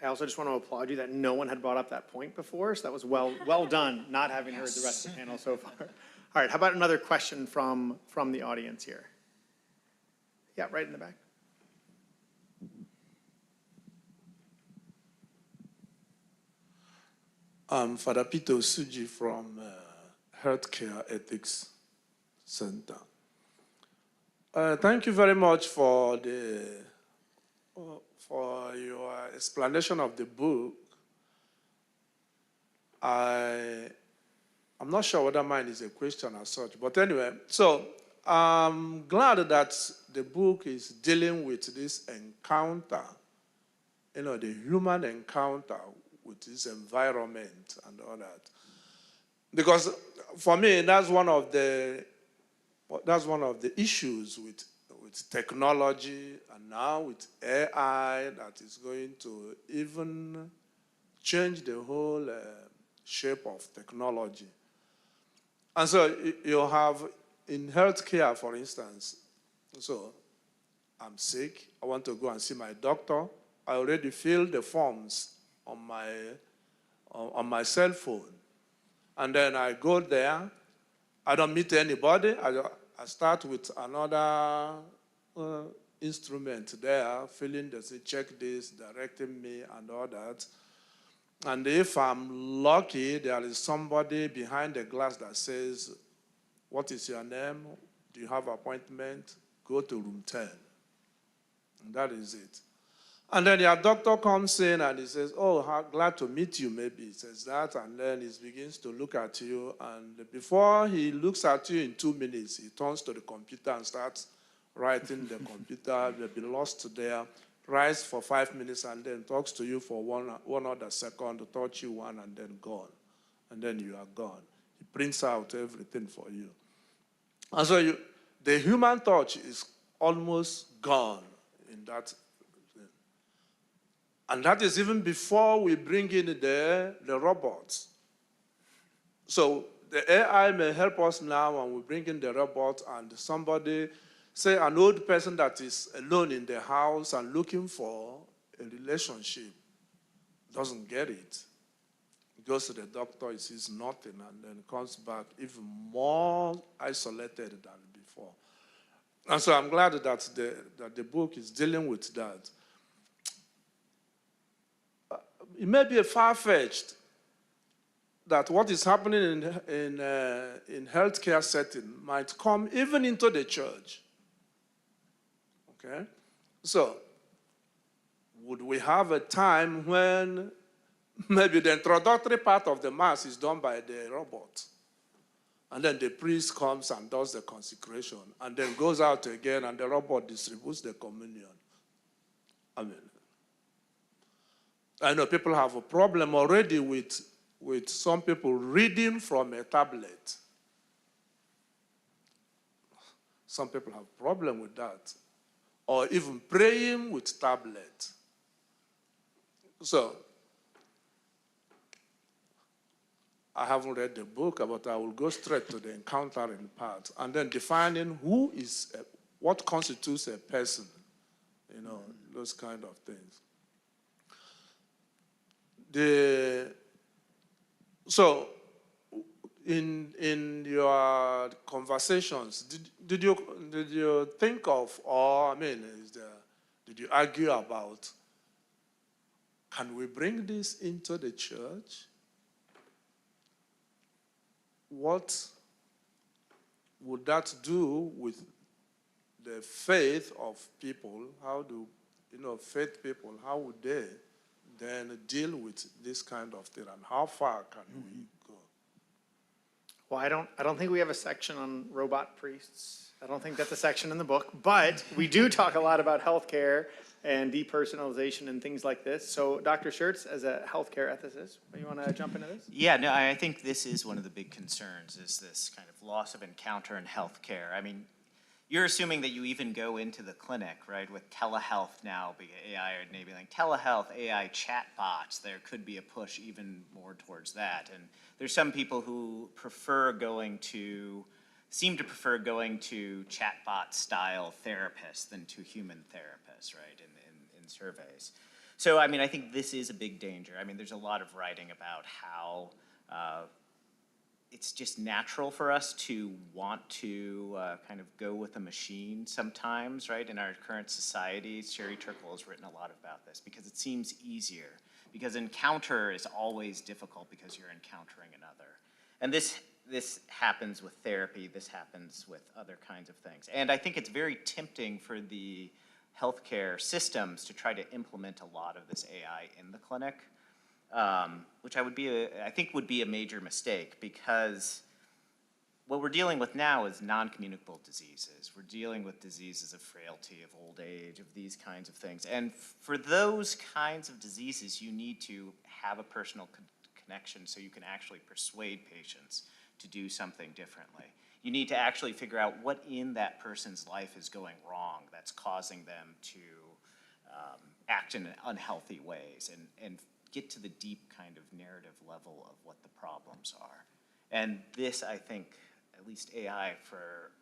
I also just want to applaud you that no one had brought up that point before, so that was well done, not having heard the rest of the panel so far. All right, how about another question from the audience here? Yeah, right in the back.
I'm Father Peter Suji from Healthcare Ethics Center. Thank you very much for your explanation of the book. I'm not sure whether mine is a question as such, but anyway, so I'm glad that the book is dealing with this encounter, the human encounter with this environment and all that. Because for me, that's one of the issues with technology and now with AI that is going to even change the whole shape of technology. And so you have in healthcare, for instance, so I'm sick, I want to go and see my doctor. I already filled the forms on my cell phone. And then I go there, I don't meet anybody, I start with another instrument there, filling the say, check this, directing me and all that. And if I'm lucky, there is somebody behind the glass that says, what is your name? Do you have an appointment? Go to room 10. And that is it. And then your doctor comes in and he says, oh, how glad to meet you, maybe he says that. And then he begins to look at you. And before he looks at you in 2 minutes, he turns to the computer and starts writing the computer. You'll be lost there, writes for 5 minutes, and then talks to you for one other second, touch you one, and then gone. And then you are gone. He prints out everything for you. And so the human touch is almost gone in that. And that is even before we bring in the robots. So the AI may help us now when we bring in the robot and somebody, say an old person that is alone in the house and looking for a relationship, doesn't get it. Goes to the doctor, he sees nothing, and then comes back even more isolated than before. And so I'm glad that the book is dealing with that. It may be a far-fetched that what is happening in healthcare setting might come even into the church. Okay? So, would we have a time when maybe the introductory part of the Mass is done by the robot, and then the priest comes and does the consecration, and then goes out again and the robot distributes the communion? I mean, I know people have a problem already with some people reading from a tablet. Some people have a problem with that. Or even praying with tablet. So, I haven't read the book, but I will go straight to the encountering part, and then defining what constitutes a person, those kind of things. So, in your conversations, did you think of, did you argue about, can we bring this into the church? What would that do with the faith of people? How do, faith people, how would they then deal with this kind of thing, and how far can we go?
Well, I don't think we have a section on robot priests. I don't think that's a section in the book, but we do talk a lot about healthcare and depersonalization and things like this. So Dr. Schertz, as a healthcare ethicist, you want to jump into this?
Yeah, no, I think this is one of the big concerns, is this kind of loss of encounter in healthcare. I mean, you're assuming that you even go into the clinic, right, with telehealth now, AI enabling telehealth, AI chatbots. There could be a push even more towards that. And there's some people who seem to prefer going to chatbot-style therapists than to human therapists, right, in surveys. So, I mean, I think this is a big danger. I mean, there's a lot of writing about how it's just natural for us to want to kind of go with a machine sometimes, right? In our current society, Sherry Turkle has written a lot about this because it seems easier. Because encounter is always difficult because you're encountering another. And this happens with therapy, this happens with other kinds of things. And I think it's very tempting for the healthcare systems to try to implement a lot of this AI in the clinic. Which I think would be a major mistake, because what we're dealing with now is non-communicable diseases. We're dealing with diseases of frailty, of old age, of these kinds of things. And for those kinds of diseases, you need to have a personal connection so you can actually persuade patients to do something differently. You need to actually figure out what in that person's life is going wrong that's causing them to act in unhealthy ways, and get to the deep kind of narrative level of what the problems are. And this, I think, at least AI, for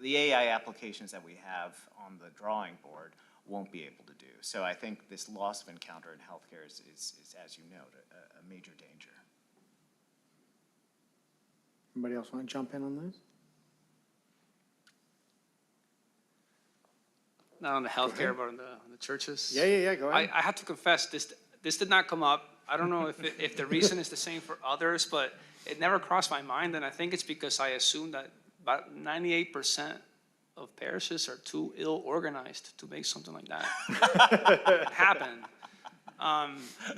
the AI applications that we have on the drawing board, won't be able to do. So I think this loss of encounter in healthcare is as you note, a major danger.
Anybody else want to jump in on this?
Not on the healthcare, but on the churches.
Yeah, go ahead.
I have to confess, this did not come up. I don't know if the reason is the same for others, but it never crossed my mind, and I think it's because I assume that about 98% of parishes are too ill-organized to make something like that happen.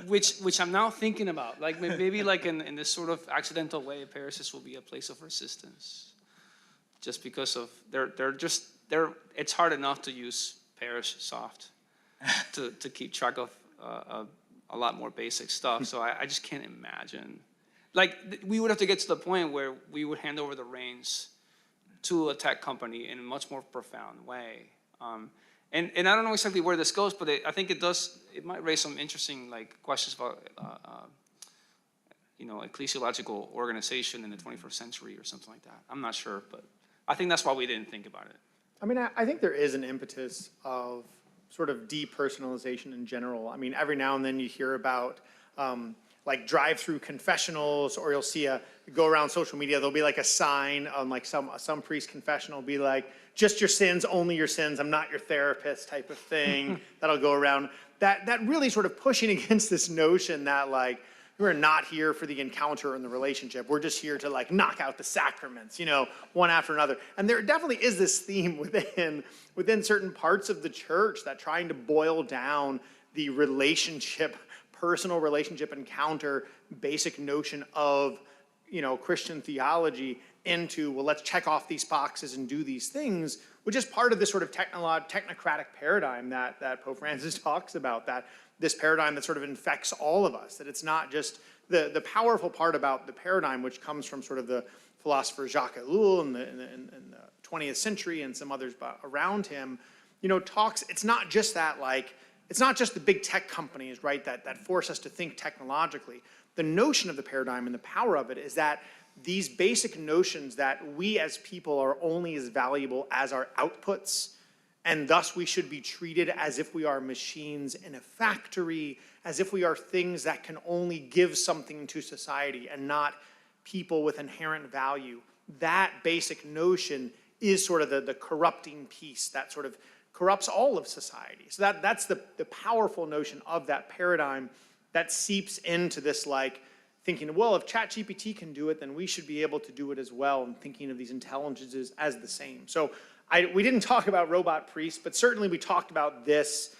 Which I'm now thinking about, like maybe like in this sort of accidental way, parishes will be a place of resistance, just because of it's hard enough to use parish soft to keep track of a lot more basic stuff. So I just can't imagine. Like we would have to get to the point where we would hand over the reins to a tech company in a much more profound way. And I don't know exactly where this goes, but I think it might raise some interesting questions about ecclesiological organization in the 21st century or something like that. I'm not sure, but I think that's why we didn't think about it.
I mean, I think there is an impetus of sort of depersonalization in general. I mean, every now and then you hear about like drive-through confessionals, or you'll see go around social media, there'll be like a sign on like some priest confessional will be like, just your sins, only your sins, I'm not your therapist type of thing. That'll go around. That really sort of pushing against this notion that like, we're not here for the encounter and the relationship. We're just here to like knock out the sacraments, one after another. And there definitely is this theme within certain parts of the church that trying to boil down the relationship, personal relationship encounter, basic notion of, Christian theology into, well, let's check off these boxes and do these things, which is part of this sort of technocratic paradigm that Pope Francis talks about, that this paradigm that sort of infects all of us, that it's not just the powerful part about the paradigm, which comes from sort of the philosopher Jacques Ellul in the 20th century and some others around him, talks, it's not just that it's not just the big tech companies, right, that force us to think technologically. The notion of the paradigm and the power of it is that these basic notions that we as people are only as valuable as our outputs, and thus we should be treated as if we are machines in a factory, as if we are things that can only give something to society and not people with inherent value. That basic notion is sort of the corrupting piece that sort of corrupts all of society. So that's the powerful notion of that paradigm that seeps into this thinking, well, if ChatGPT can do it, then we should be able to do it as well, and thinking of these intelligences as the same. So we didn't talk about robot priests, but certainly we talked about this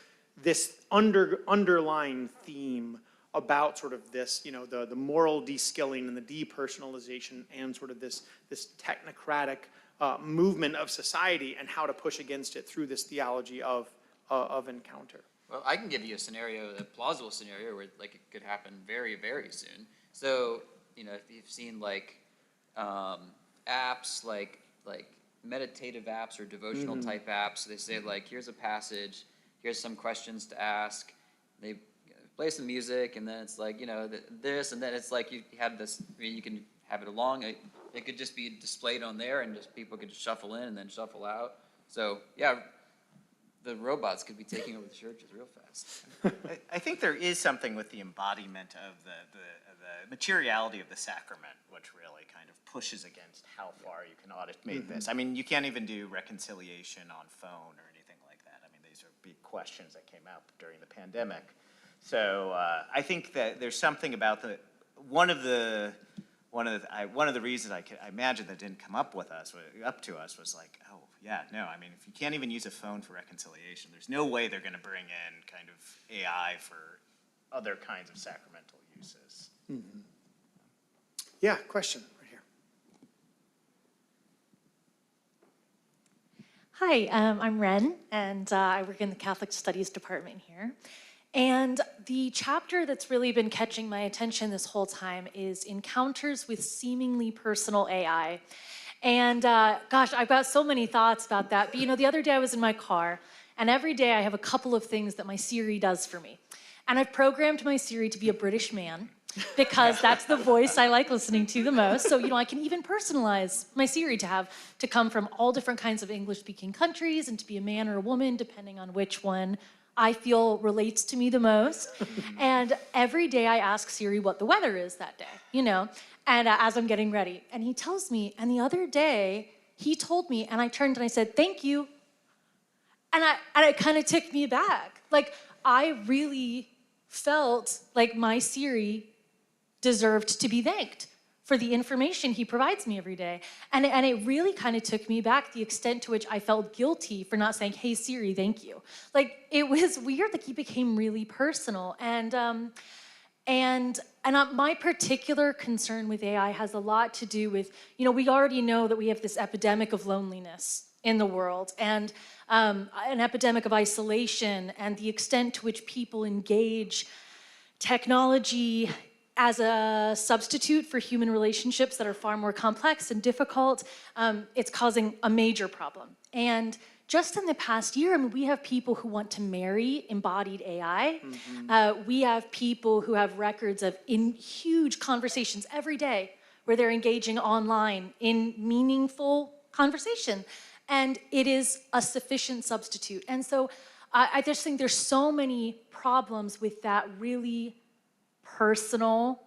underlying theme about sort of this, the moral de-skilling and the depersonalization and sort of this technocratic movement of society and how to push against it through this theology of encounter.
Well, I can give you a plausible scenario where it could happen very, very soon. So, if you've seen apps like meditative apps or devotional type apps, they say here's a passage, here's some questions to ask. They play some music, and then it's this, and then it's you have this. You can have it along. It could just be displayed on there, and just people could just shuffle in and then shuffle out. So yeah, the robots could be taking over the churches real fast.
I think there is something with the embodiment of the materiality of the sacrament, which really kind of pushes against how far you can automate this. I mean, you can't even do reconciliation on phone or anything like that. I mean, these are big questions that came out during the pandemic. So I think that there's something about one of the reasons I imagine that didn't come up to us was oh yeah, no, I mean, if you can't even use a phone for reconciliation, there's no way they're going to bring in kind of AI for other kinds of sacramental uses.
Mm-hmm. Yeah, question right here.
Hi, I'm Ren, and I work in the Catholic Studies department here. And the chapter that's really been catching my attention this whole time is Encounters with Seemingly Personal AI. And gosh, I've got so many thoughts about that. But the other day I was in my car, and every day I have a couple of things that my Siri does for me. And I've programmed my Siri to be a British man, because that's the voice I like listening to the most. So, I can even personalize my Siri to come from all different kinds of English-speaking countries and to be a man or a woman, depending on which one I feel relates to me the most. And every day I ask Siri what the weather is that day, and as I'm getting ready. And he tells me, and the other day he told me, and I turned and I said, thank you. And it kind of took me back. I really felt like my Siri deserved to be thanked for the information he provides me every day. And it really kind of took me back, the extent to which I felt guilty for not saying, hey, Siri, thank you. It was weird, he became really personal. And my particular concern with AI has a lot to do with, we already know that we have this epidemic of loneliness in the world, and an epidemic of isolation, and the extent to which people engage technology as a substitute for human relationships that are far more complex and difficult, it's causing a major problem. And just in the past year, I mean, we have people who want to marry embodied AI. We have people who have records of huge conversations every day where they're engaging online in meaningful conversation. And it is a sufficient substitute. And so I just think there's so many problems with that really personal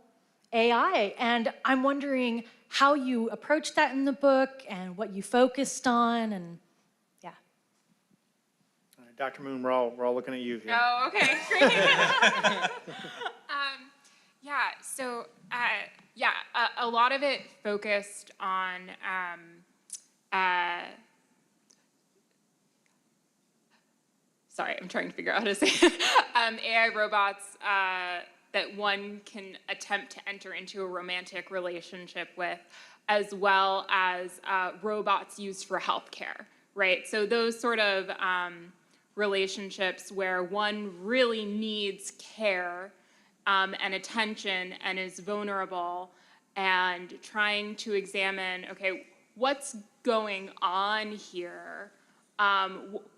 AI. And I'm wondering how you approached that in the book and what you focused on, and yeah.
All right, Dr. Moon, we're all looking at you here.
Oh, okay, great. Yeah, so a lot of it focused on sorry, I'm trying to figure out how to say it. AI robots that one can attempt to enter into a romantic relationship with, as well as robots used for healthcare, right? So those sort of relationships where one really needs care and attention and is vulnerable, and trying to examine, okay, what's going on here?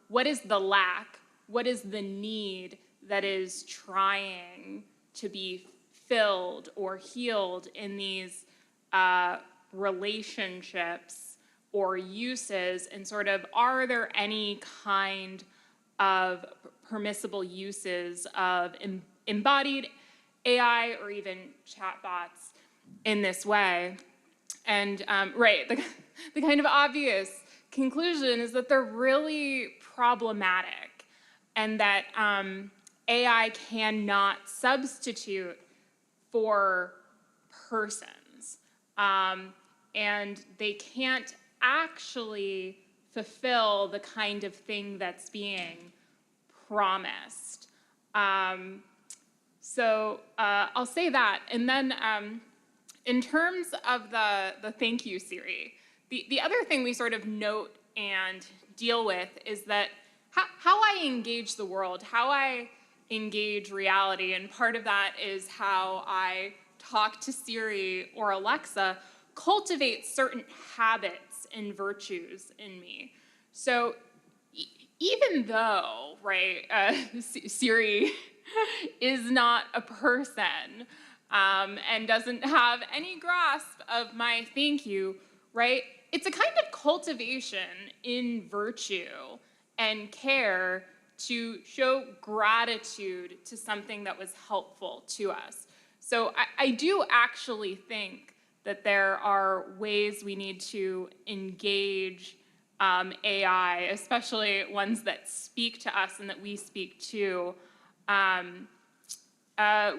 What is the lack? What is the need that is trying to be filled or healed in these relationships or uses? And sort of, are there any kind of permissible uses of embodied AI or even chatbots in this way? And right, the kind of obvious conclusion is that they're really problematic, and that AI cannot substitute for persons. And they can't actually fulfill the kind of thing that's being promised. So I'll say that. And then in terms of the thank you Siri, the other thing we sort of note and deal with is that how I engage the world, how I engage reality, and part of that is how I talk to Siri or Alexa, cultivates certain habits and virtues in me. So even though, right, Siri is not a person and doesn't have any grasp of my thank you, right, it's a kind of cultivation in virtue and care to show gratitude to something that was helpful to us. So I do actually think that there are ways we need to engage AI, especially ones that speak to us and that we speak to.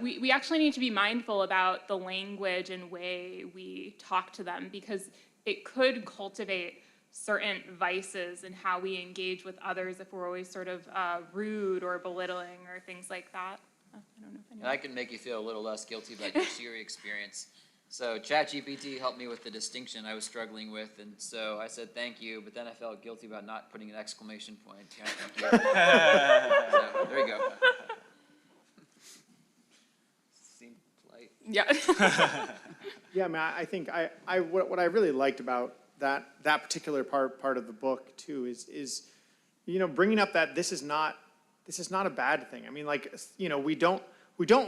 We actually need to be mindful about the language and way we talk to them, because it could cultivate certain vices in how we engage with others if we're always sort of rude or belittling or things like that. I don't know if anyone...
And I can make you feel a little less guilty about your Siri experience. So ChatGPT helped me with the distinction I was struggling with, and so I said thank you, but then I felt guilty about not putting an exclamation point. Yeah, thank you. So, there you go. Seemed polite.
Yeah.
Yeah, I mean, I think what I really liked about that particular part of the book too is bringing up that this is not a bad thing. I mean, like, we don't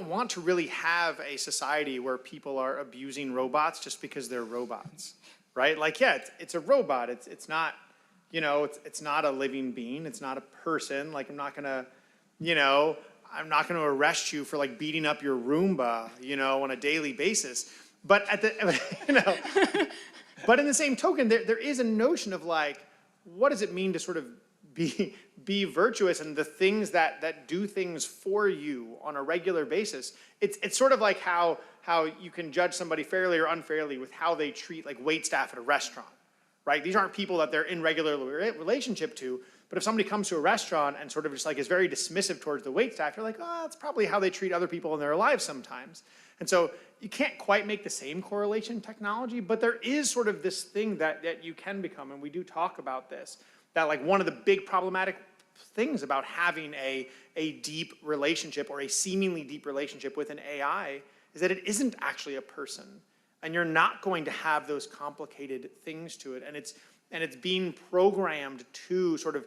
want to really have a society where people are abusing robots just because they're robots, right? Like, yeah, it's a robot. It's not, it's not a living being. It's not a person. Like, I'm not gonna arrest you for like beating up your Roomba, on a daily basis. But but in the same token, there is a notion of like, what does it mean to sort of be virtuous, and the things that do things for you on a regular basis. It's sort of like how you can judge somebody fairly or unfairly with how they treat like waitstaff at a restaurant, right? These aren't people that they're in regular relationship to, but if somebody comes to a restaurant and sort of just like is very dismissive towards the waitstaff, you're like, oh, that's probably how they treat other people in their lives sometimes. And so you can't quite make the same correlation in technology, but there is sort of this thing that you can become, and we do talk about this, that like one of the big problematic things about having a deep relationship or a seemingly deep relationship with an AI is that it isn't actually a person, and you're not going to have those complicated things to it, and it's being programmed to sort of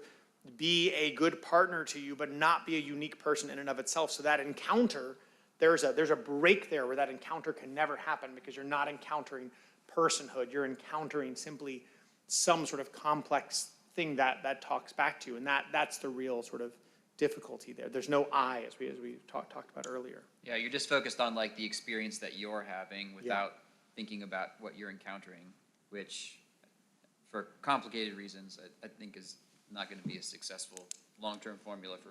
be a good partner to you, but not be a unique person in and of itself. So that encounter, there's a break there where that encounter can never happen, because you're not encountering personhood. You're encountering simply some sort of complex thing that talks back to you, and that's the real sort of difficulty there. There's no I, as we talked about earlier.
Yeah, you're just focused on like the experience that you're having without thinking about what you're encountering, which for complicated reasons, I think is not going to be a successful long-term formula for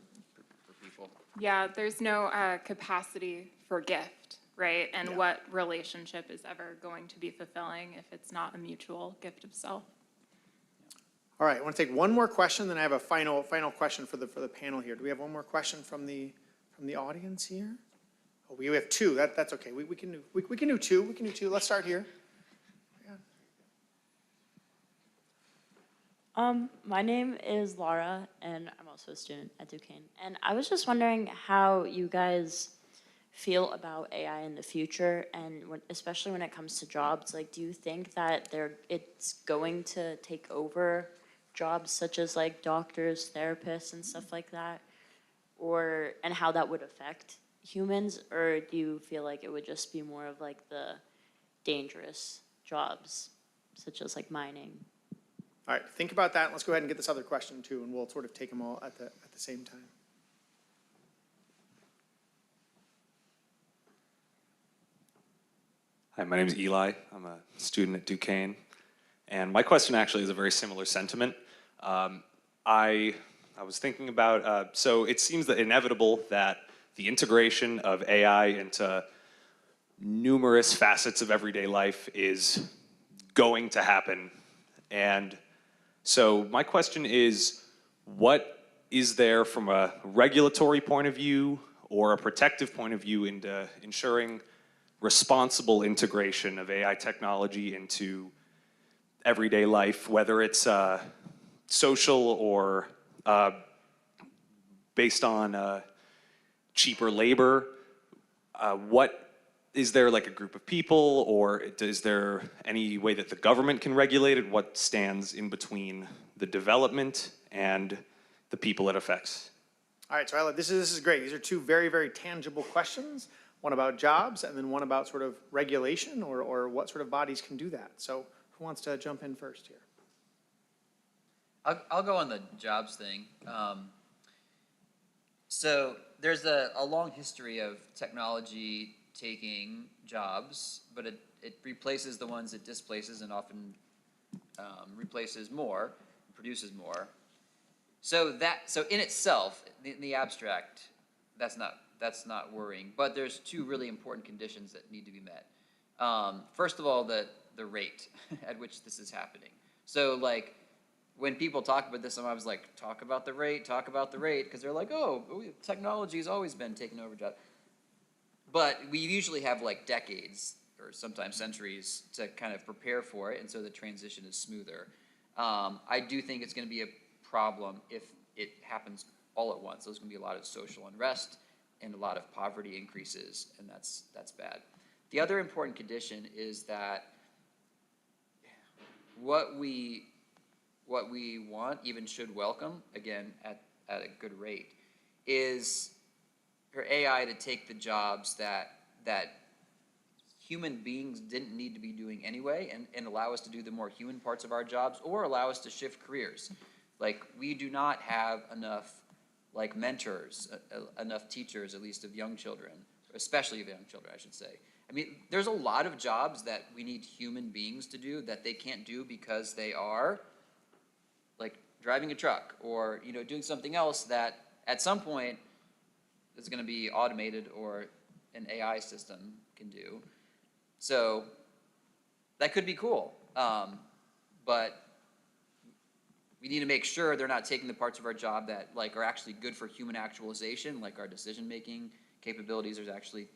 people.
Yeah, there's no capacity for gift, right? And what relationship is ever going to be fulfilling if it's not a mutual gift of self?
All right, I want to take one more question, then I have a final question for the panel here. Do we have one more question from the audience here? Oh, we have two. That's okay. We can do two. We can do two. Let's start here.
My name is Laura, and I'm also a student at Duquesne. And I was just wondering how you guys feel about AI in the future, and especially when it comes to jobs. Like, do you think that it's going to take over jobs such as like doctors, therapists, and stuff like that, and how that would affect humans, or do you feel like it would just be more of like the dangerous jobs, such as like mining?
All right, think about that. Let's go ahead and get this other question too, and we'll sort of take them all at the same time.
Hi, my name is Eli. I'm a student at Duquesne. And my question actually is a very similar sentiment. I was thinking about, so it seems that inevitable that the integration of AI into numerous facets of everyday life is going to happen. And so my question is, what is there from a regulatory point of view or a protective point of view into ensuring responsible integration of AI technology into everyday life, whether it's social or based on cheaper labor? Is there like a group of people, or is there any way that the government can regulate it? What stands in between the development and the people it affects?
All right, so this is great. These are two very, very tangible questions. One about jobs, and then one about sort of regulation or what sort of bodies can do that. So who wants to jump in first here?
I'll go on the jobs thing. So there's a long history of technology taking jobs, but it replaces the ones it displaces, and often replaces more, produces more. So in itself, in the abstract, that's not worrying. But there's two really important conditions that need to be met. First of all, the rate at which this is happening. So like, when people talk about this, I'm always like, talk about the rate, because they're like, oh, technology has always been taking over jobs. But we usually have like decades or sometimes centuries to kind of prepare for it, and so the transition is smoother. I do think it's going to be a problem if it happens all at once. There's going to be a lot of social unrest and a lot of poverty increases, and that's bad. The other important condition is that what we want, even should welcome, again, at a good rate, is for AI to take the jobs that human beings didn't need to be doing anyway, and allow us to do the more human parts of our jobs, or allow us to shift careers. Like, we do not have enough like mentors, enough teachers, at least of young children, especially of young children, I should say. I mean, there's a lot of jobs that we need human beings to do that they can't do because they are like driving a truck or, doing something else that at some point is going to be automated or an AI system can do. So that could be cool. But we need to make sure they're not taking the parts of our job that like are actually good for human actualization, like our decision-making capabilities. There's actually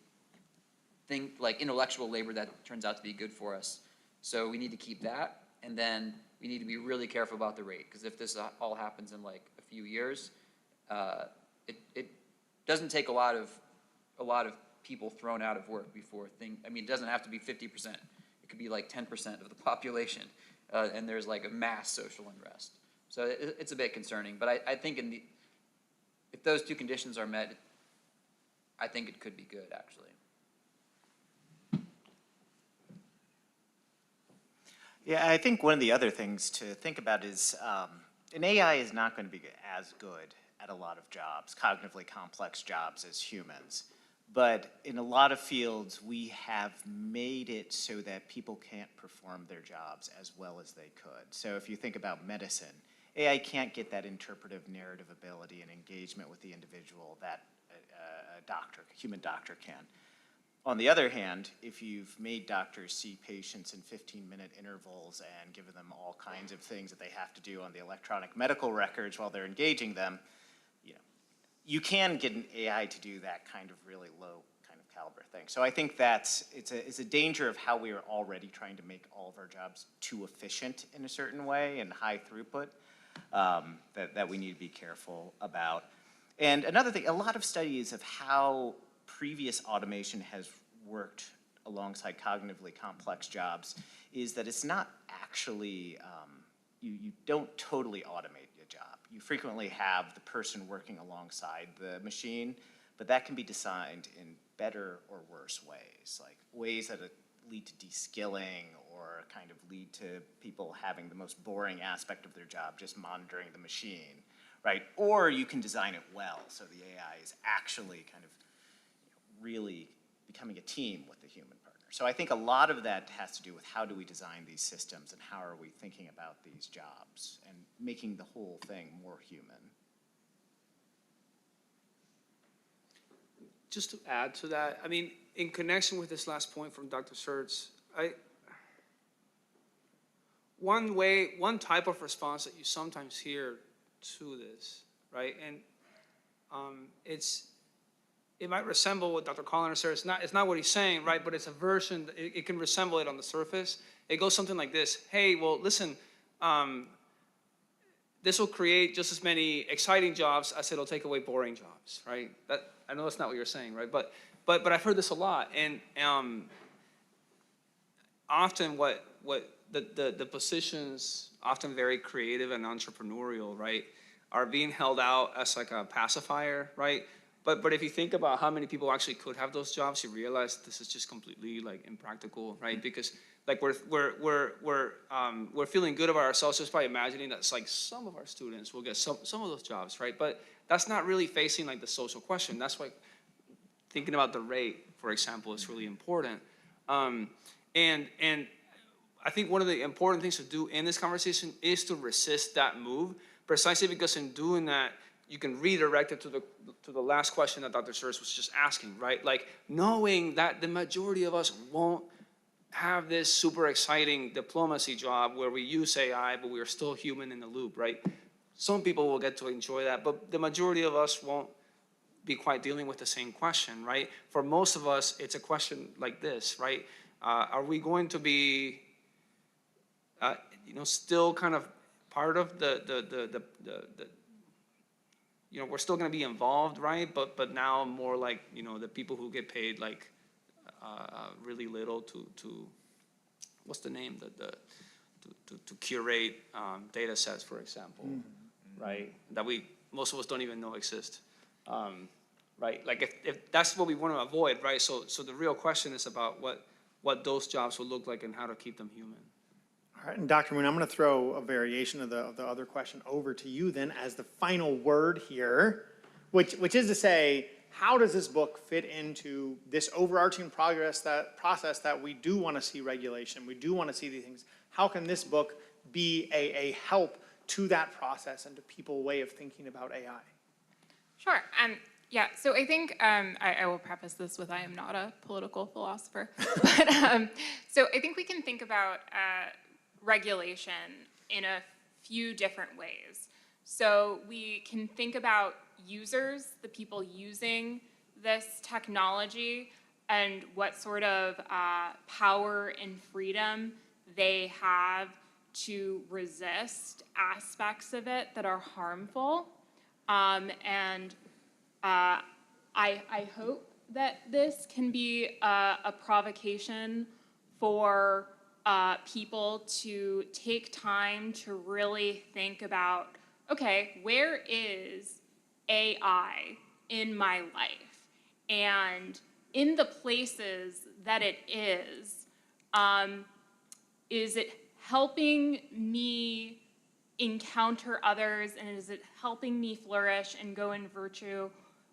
like intellectual labor that turns out to be good for us. So we need to keep that, and then we need to be really careful about the rate, because if this all happens in like a few years, it doesn't take a lot of people thrown out of work before I mean, it doesn't have to be 50%. It could be like 10% of the population, and there's like a mass social unrest. So it's a bit concerning, but I think if those two conditions are met, I think it could be good, actually.
Yeah, I think one of the other things to think about is an AI is not going to be as good at a lot of jobs, cognitively complex jobs, as humans. But in a lot of fields, we have made it so that people can't perform their jobs as well as they could. So if you think about medicine, AI can't get that interpretive narrative ability and engagement with the individual that a human doctor can. On the other hand, if you've made doctors see patients in 15-minute intervals and given them all kinds of things that they have to do on the electronic medical records while they're engaging them, you can get an AI to do that kind of really low kind of caliber thing. So I think it's a danger of how we are already trying to make all of our jobs too efficient in a certain way and high throughput that we need to be careful about. And another thing, a lot of studies of how previous automation has worked alongside cognitively complex jobs is that it's not actually, you don't totally automate a job. You frequently have the person working alongside the machine, but that can be designed in better or worse ways, like ways that lead to de-skilling or kind of lead to people having the most boring aspect of their job, just monitoring the machine, right? Or you can design it well, so the AI is actually kind of really becoming a team with the human partner. So I think a lot of that has to do with how do we design these systems and how are we thinking about these jobs and making the whole thing more human.
Just to add to that, I mean, in connection with this last point from Dr. Sertz, one type of response that you sometimes hear to this, right? And it might resemble what Dr. Collins said. It's not what he's saying, right? But it's a version. It can resemble it on the surface. It goes something like this: hey, well, listen, this will create just as many exciting jobs as it'll take away boring jobs, right? I know that's not what you're saying, right? But I've heard this a lot, and often what the positions, often very creative and entrepreneurial, right, are being held out as like a pacifier, right? But if you think about how many people actually could have those jobs, you realize this is just completely like impractical, right? Because like we're feeling good about ourselves just by imagining that it's like some of our students will get some of those jobs, right? But that's not really facing like the social question. That's why thinking about the rate, for example, is really important. And I think one of the important things to do in this conversation is to resist that move, precisely because in doing that, you can redirect it to the last question that Dr. Sertz was just asking, right? Like knowing that the majority of us won't have this super exciting diplomacy job where we use AI, but we are still human in the loop, right? Some people will get to enjoy that, but the majority of us won't be quite dealing with the same question, right? For most of us, it's a question like this, right? Are we going to be, still kind of part of the we're still going to be involved, right? But now more like, the people who get paid like really little to what's the name, to curate data sets, for example, right? That most of us don't even know exist, right? Like if that's what we want to avoid, right? So the real question is about what those jobs will look like and how to keep them human.
All right, and Dr. Moon, I'm going to throw a variation of the other question over to you then as the final word here, which is to say, how does this book fit into this overarching process that we do want to see regulation, we do want to see these things? How can this book be a help to that process and to people's way of thinking about AI?
Sure. Yeah, so I think I will preface this with I am not a political philosopher. But so I think we can think about regulation in a few different ways. So we can think about users, the people using this technology, and what sort of power and freedom they have to resist aspects of it that are harmful. I hope that this can be a provocation for people to take time to really think about, okay, where is AI in my life? And in the places that it is it helping me encounter others, and is it helping me flourish and go in virtue,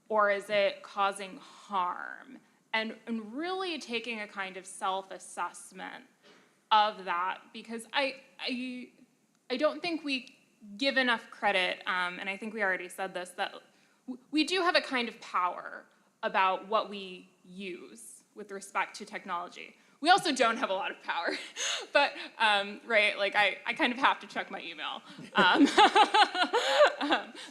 or is it causing harm? And really taking a kind of self-assessment of that, because I don't think we give enough credit, and I think we already said this, that we do have a kind of power about what we use with respect to technology. We also don't have a lot of power, but, right, like I kind of have to check my email.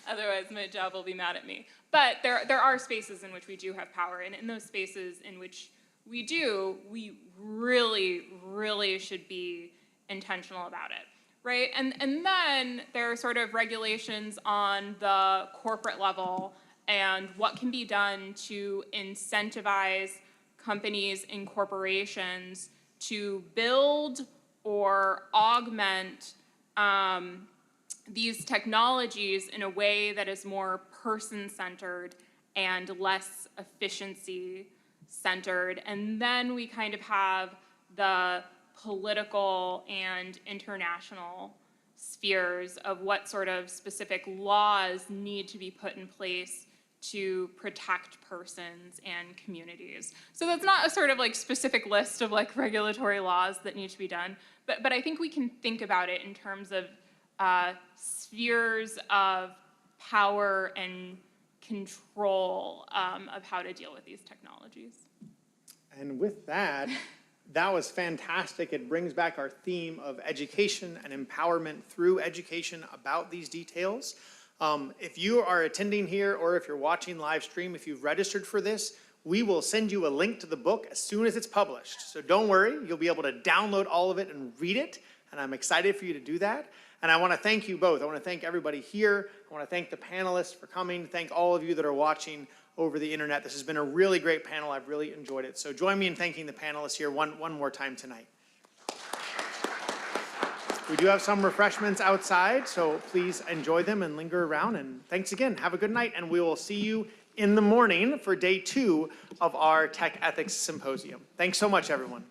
Otherwise my job will be mad at me. But there are spaces in which we do have power, and in those spaces in which we do, we really, really should be intentional about it, right? And then there are sort of regulations on the corporate level and what can be done to incentivize companies and corporations to build or augment these technologies in a way that is more person-centered and less efficiency-centered. And then we kind of have the political and international spheres of what sort of specific laws need to be put in place to protect persons and communities. So that's not a sort of like specific list of like regulatory laws that need to be done, but I think we can think about it in terms of spheres of power and control of how to deal with these technologies.
And with that, that was fantastic. It brings back our theme of education and empowerment through education about these details. If you are attending here or if you're watching live stream, if you've registered for this, we will send you a link to the book as soon as it's published. So don't worry, you'll be able to download all of it and read it, and I'm excited for you to do that. And I want to thank you both. I want to thank everybody here. I want to thank the panelists for coming. Thank all of you that are watching over the internet. This has been a really great panel. I've really enjoyed it. So join me in thanking the panelists here one more time tonight. We do have some refreshments outside, so please enjoy them and linger around. And thanks again. Have a good night, and we will see you in the morning for day 2 of our Tech Ethics Symposium. Thanks so much, everyone.